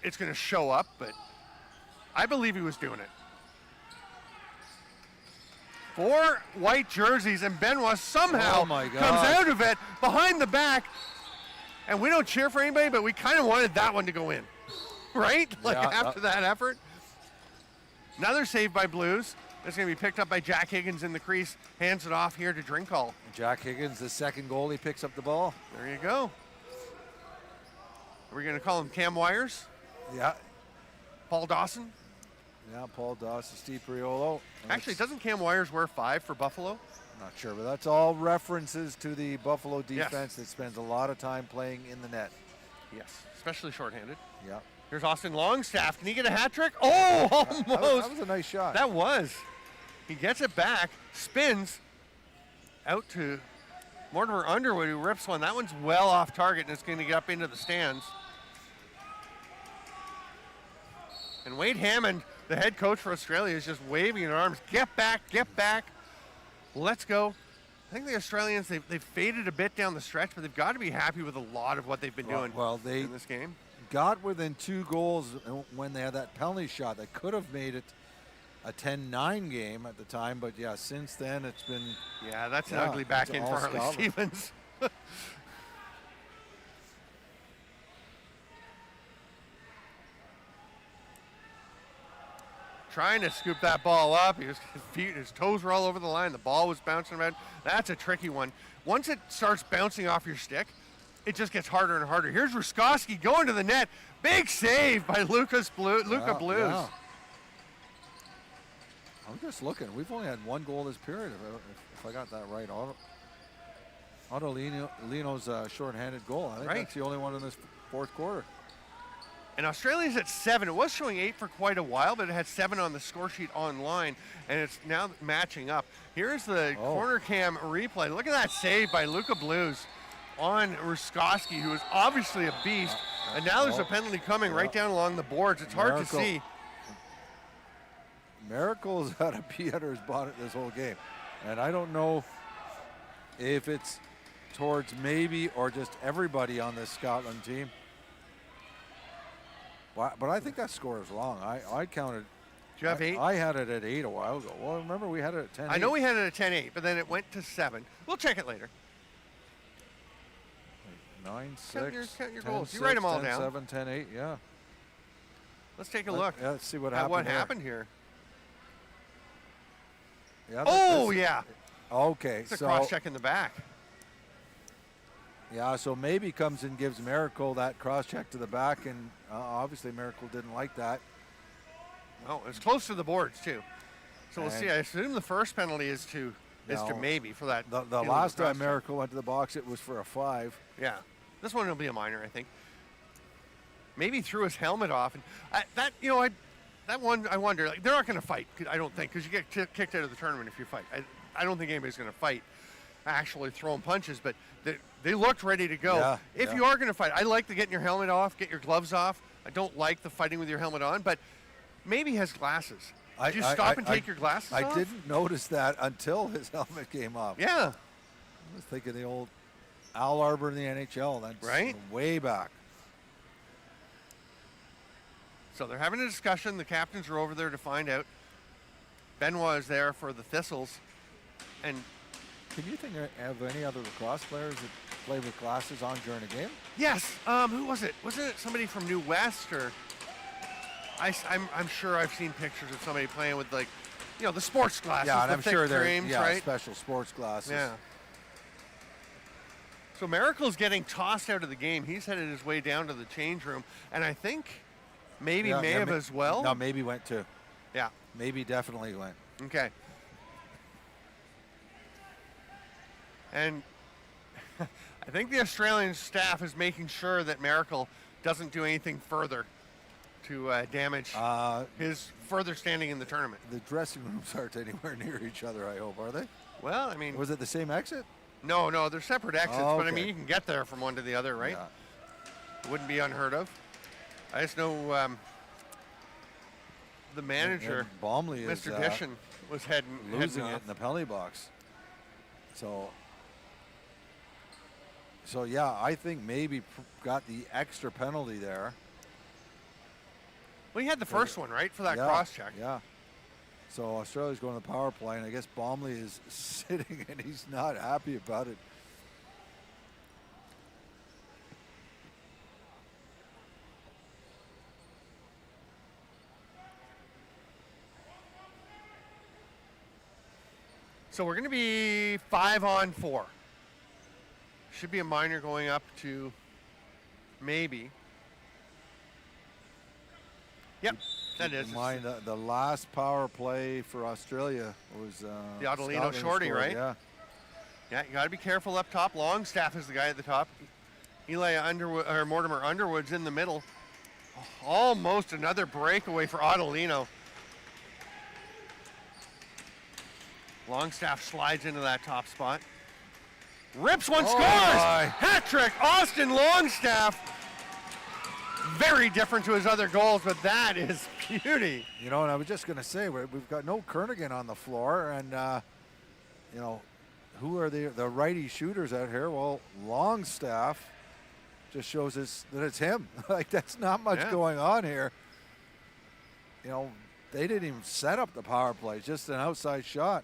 it's going to show up, but I believe he was doing it. 4 white jerseys, and Benoit somehow comes out of it behind the back. And we don't cheer for anybody, but we kind of wanted that one to go in, right? Like after that effort. Another save by Blues. It's going to be picked up by Jack Higgins in the crease. Hands it off here to Drinkall. Jack Higgins, the second goal, he picks up the ball. There you go. Are we going to call him Cam Wires? Yeah. Paul Dawson? Yeah, Paul Dawson, Steve Priolo. Actually, doesn't Cam Wires wear 5 for Buffalo? Not sure, but that's all references to the Buffalo defense that spends a lot of time playing in the net. Yes, especially shorthanded. Yeah. Here's Austin Longstaff. Can he get a hat trick? Oh, almost. That was a nice shot. That was. He gets it back, spins out to Mortimer Underwood, who rips one. That one's well off target, and it's going to get up into the stands. And Wade Hammond, the head coach for Australia, is just waving in arms. Get back, get back. Let's go. I think the Australians, they've faded a bit down the stretch, but they've got to be happy with a lot of what they've been doing in this game. Got within 2 goals when they had that penalty shot that could have made it a 10-9 game at the time, but yeah, since then it's been... Yeah, that's an ugly back in for Harley Stevens. Trying to scoop that ball up. His toes were all over the line. The ball was bouncing around. That's a tricky one. Once it starts bouncing off your stick, it just gets harder and harder. Here's Ruskowski going to the net. Big save by Luca Blues. Yeah. I'm just looking. We've only had 1 goal this period, if I got that right. Otto Lino's shorthanded goal. I think that's the only one in this 4th quarter. And Australia's at 7. It was showing 8 for quite a while, but it had 7 on the score sheet online, and it's now matching up. Here's the corner cam replay. Look at that save by Luca Blues on Ruskowski, who is obviously a beast. And now there's a penalty coming right down along the boards. It's hard to see. Miracle's had a pee under his bonnet this whole game. And I don't know if it's towards maybe or just everybody on this Scotland team. But I think that score is wrong. I counted. Do you have 8? I had it at 8 a while ago. Well, remember we had it at 10. I know we had it at 10-8, but then it went to 7. We'll check it later. 9-6. Count your 10, goals. 6, You write them all 10, down. 7, 10-8, yeah. Let's take a look. Let's see what at happened. What happened here? Yeah, yeah. Okay. It's a cross-check in the back. Yeah, so maybe comes and gives Miracle that cross-check to the back, and obviously Miracle didn't like that. No, it's close to the boards, too. So we'll see. I assume the first penalty is to maybe for that. The last time Miracle went to the box, it was for a 5. Yeah. This one will be a minor, I think. Maybe threw his helmet off. And that one, I wonder, like, they're not going to fight, I don't think, because you get kicked out of the tournament if you fight. I don't think anybody's going to fight actually throwing punches, but they looked ready to go. Yeah, if you are going to fight, I like the getting your helmet off, get your gloves off. I don't like the fighting with your helmet on, but maybe he has glasses. Did you stop and take your glasses off? I didn't notice that until his helmet came off. Yeah. I was thinking the old Al Arbor in the NHL. That's way back. So they're having a discussion. The captains are over there to find out. Benoit is there for the Thistles. And can you think of any other lacrosse players that play with glasses on during a game? Yes. Who was it? Wasn't it somebody from New West? Or I'm sure I've seen pictures of somebody playing with, like, the sports glasses. Yeah, and the I'm sure they're frames, right? special sports glasses. Yeah. So Miracle's getting tossed out of the game. He's headed his way down to the change room, and I think maybe may have as well. No, maybe went too. Yeah. Maybe definitely went. Okay. And I think the Australian staff is making sure that Miracle doesn't do anything further to damage his further standing in the tournament. The dressing rooms aren't anywhere near each other, I hope, are they? Well, I mean... Was it the same exit? No, they're separate exits, oh, okay. but I mean, you can get there from one to the other, right? Yeah. Wouldn't be unheard of. I just know the manager, and Baumley, Mr. Dishon, was losing heading it in the penalty box. So yeah, I think maybe got the extra penalty there. Well, he had the first one, right, for that cross check. Yeah. So Australia's going to the power play, and I guess Baumley is sitting, and he's not happy about it. So we're going to be 5-on-4. Should be a minor going up to maybe. Yep, that is. Mind the last power play for Australia was the Adelino shorty, scored, right? Yeah. Yeah, you got to be careful up top. Longstaff is the guy at the top. Mortimer Underwood's in the middle. Almost another breakaway for Adelino. Longstaff slides into that top spot. Rips one, scores! Hat trick, Austin Longstaff. Very different to his other goals, but that is beauty. You know, and I was just going to say, we've got no Kernaghan on the floor, and, you know, who are the righty shooters out here? Well, Longstaff just shows us that it's him. Like, that's not much going on here. You know, they didn't even set up the power play, just an outside shot.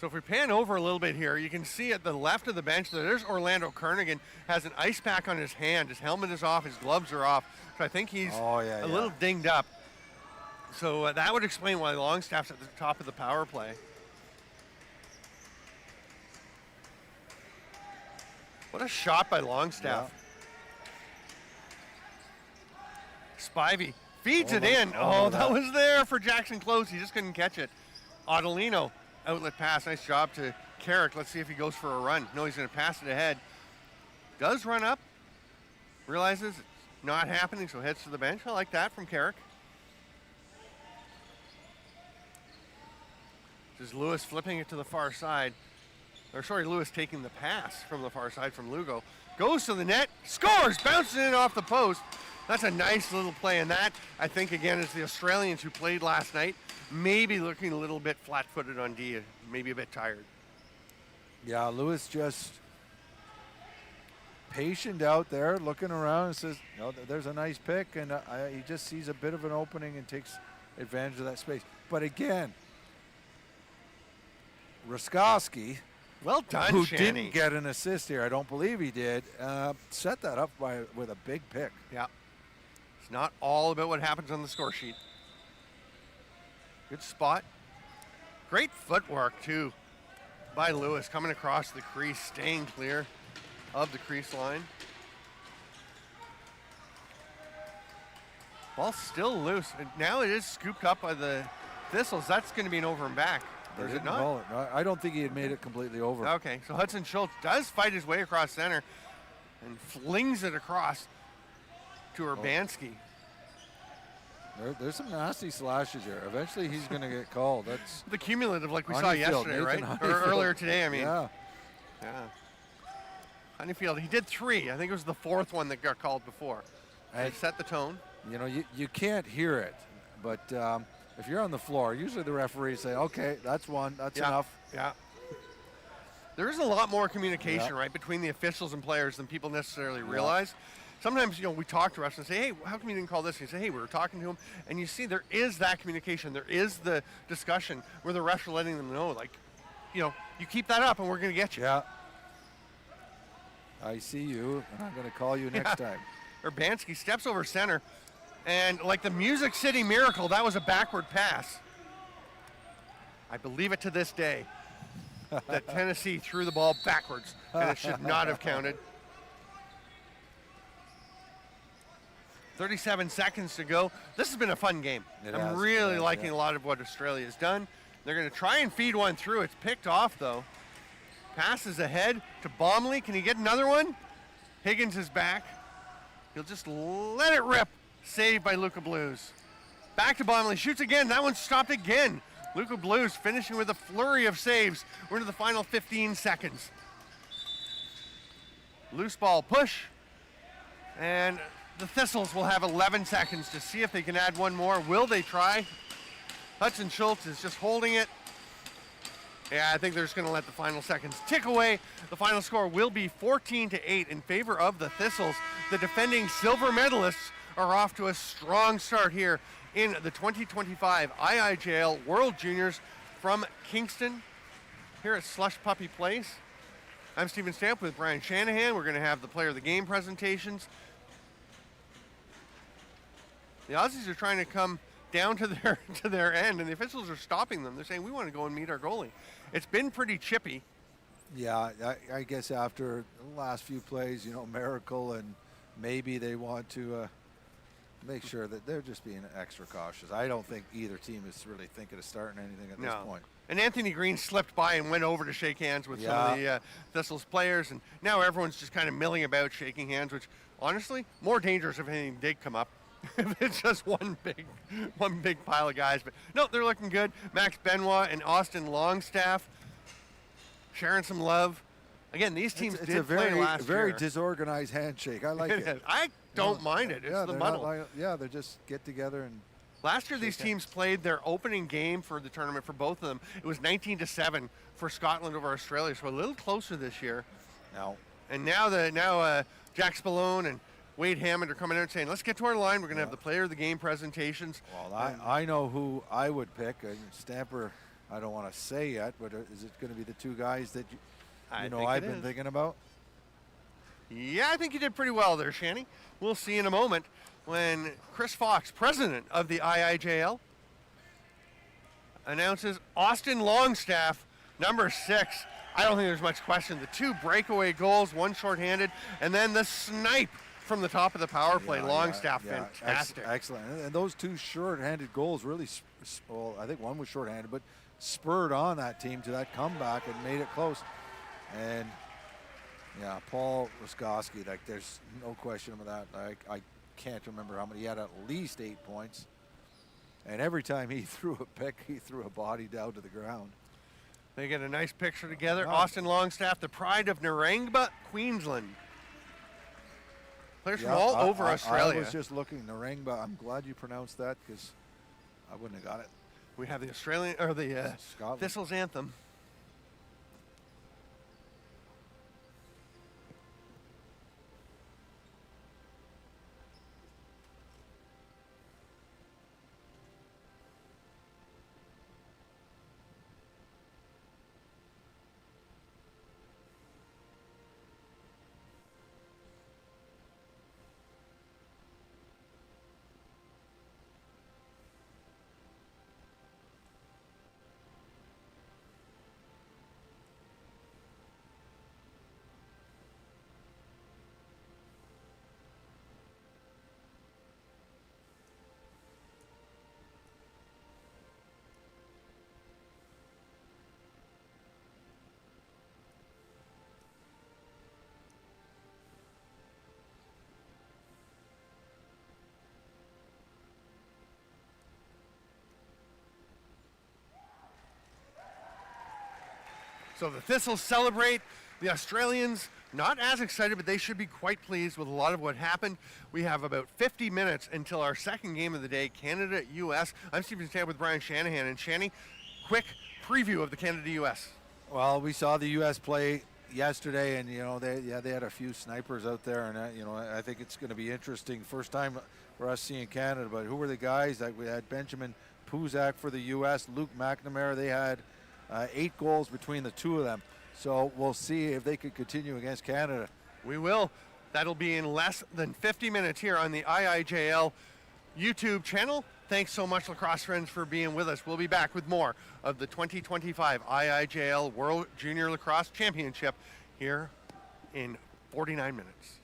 So if we pan over a little bit here, you can see at the left of the bench that there's Orlando Kernaghan, has an ice pack on his hand. His helmet is off, his gloves are off. So I think he's a little dinged up. So that would explain why Longstaff's at the top of the power play. What a shot by Longstaff. Yeah. Spivey feeds it in. That was there for Jackson Close. He just couldn't catch it. Adelino. Outlet pass, nice job to Carrick. Let's see if he goes for a run. No, he's going to pass it ahead. Does run up, realizes it's not happening, so heads to the bench. I like that from Carrick. This is Lewis flipping it to the far side. Lewis taking the pass from the far side from Lugo. Goes to the net, scores, bounces in off the post. That's a nice little play, and that, I think, again, is the Australians who played last night, maybe looking a little bit flat-footed on D, maybe a bit tired. Yeah, Lewis just patient out there, looking around and says, no, there's a nice pick, and he just sees a bit of an opening and takes advantage of that space. But again, Ruskowski, well done, who Shanny. didn't get an assist here, I don't believe he did, set that up with a big pick. Yeah. It's not all about what happens on the score sheet. Good spot. Great footwork, too, by Lewis, coming across the crease, staying clear of the crease line. Ball still loose. And now it is scooped up by the Thistles. That's going to be an over and back. Or is it not? I don't think he had made it completely over. Okay, so Hudson Schultz does fight his way across center and flings it across to Urbanski. There's some nasty slashes here. Eventually he's going to get called. That's the cumulative like we saw yesterday, right? Or earlier today, I mean. Yeah. Honeyfield, he did 3. I think it was the 4th one that got called before. They set the tone. You know, you can't hear it, but if you're on the floor, usually the referees say, okay, that's one, that's enough. Yeah. There is a lot more communication, right, between the officials and players than people necessarily realize. Sometimes, you know, we talk to refs and say, hey, how come you didn't call this? And you say, hey, we were talking to him. And you see there is that communication. There is the discussion where the refs are letting them know, like, you know, you keep that up and we're going to get you. Yeah. I see you, and I'm going to call you next time. Urbanski steps over center, and like the Music City Miracle, that was a backward pass. I believe it to this day that Tennessee threw the ball backwards, and it should not have counted. 37 seconds to go. This has been a fun game. I'm really liking a lot of what Australia has done. They're going to try and feed one through. It's picked off, though. Passes ahead to Bomley. Can he get another one? Higgins is back. He'll just let it rip. Saved by Luca Blues. Back to Bomley. Shoots again. That one stopped again. Luca Blues finishing with a flurry of saves. We're into the final 15 seconds. Loose ball push. And the Thistles will have 11 seconds to see if they can add one more. Will they try? Hudson Schultz is just holding it. Yeah, I think they're just going to let the final seconds tick away. The final score will be 14-8 in favor of the Thistles. The defending silver medalists are off to a strong start here in the 2025 IIJL World Juniors from Kingston here at Slush Puppie Place. I'm Stephen Stamp with Brian Shanahan. We're going to have the player of the game presentations. The Aussies are trying to come down to their end, and the officials are stopping them. They're saying, we want to go and meet our goalie. It's been pretty chippy. Yeah, I guess after the last few plays, Miracle, and maybe they want to make sure that they're just being extra cautious. I don't think either team is really thinking of starting anything at this point. And Anthony Green slipped by and went over to shake hands with some of the Thistles players, and now everyone's just kind of milling about shaking hands, which honestly, more dangerous if anything did come up. It's just one big pile of guys. But no, they're looking good. Max Benoit and Austin Longstaff sharing some love. Again, these teams did play last year. Very disorganized handshake. I like it. I don't mind it. It's the muddle. They just get together and. Last year, these teams played their opening game for the tournament for both of them. It was 19-7 for Scotland over Australia, so a little closer this year. Now Jack Spallone and Wade Hammond are coming out and saying, let's get to our line. We're going to have the player of the game presentations. Well, I know who I would pick. Stamper, I don't want to say yet, but is it going to be the two guys that I've been thinking about? Yeah, I think you did pretty well there, Shanny. We'll see in a moment when Chris Fox, president of the IIJL, announces Austin Longstaff, number 6. I don't think there's much question. The 2 breakaway goals, 1 shorthanded, and then the snipe from the top of the power play. Longstaff, fantastic. Excellent. And those 2 short-handed goals really, I think one was short-handed, but spurred on that team to that comeback and made it close. And, Paul Roskowski, there's no question about that. I can't remember how many. He had at least 8 points. And every time he threw a pick, he threw a body down to the ground. They get a nice picture together. Austin Longstaff, the pride of Narangba, Queensland. Players from all over Australia. I was just looking, Narangba. I'm glad you pronounced that because I wouldn't have got it. We have the Australian or the Thistles anthem. So the Thistles celebrate. The Australians not as excited, but they should be quite pleased with a lot of what happened. We have about 50 minutes until our second game of the day, Canada-US. I'm Stephen Stamp with Brian Shanahan. And Shanny, quick preview of the Canada-US. Well, we saw the U.S. play yesterday, and they had a few snipers out there, and I think it's going to be interesting. First time for us seeing Canada, but who were the guys? We had Benjamin Puzak for the U.S., Luke McNamara. They had 8 goals between the 2 of them. So we'll see if they could continue against Canada. We will. That'll be in less than 50 minutes here on the IIJL YouTube channel. Thanks so much, lacrosse friends, for being with us. We'll be back with more of the 2025 IIJL World Junior Lacrosse Championship here in 49 minutes.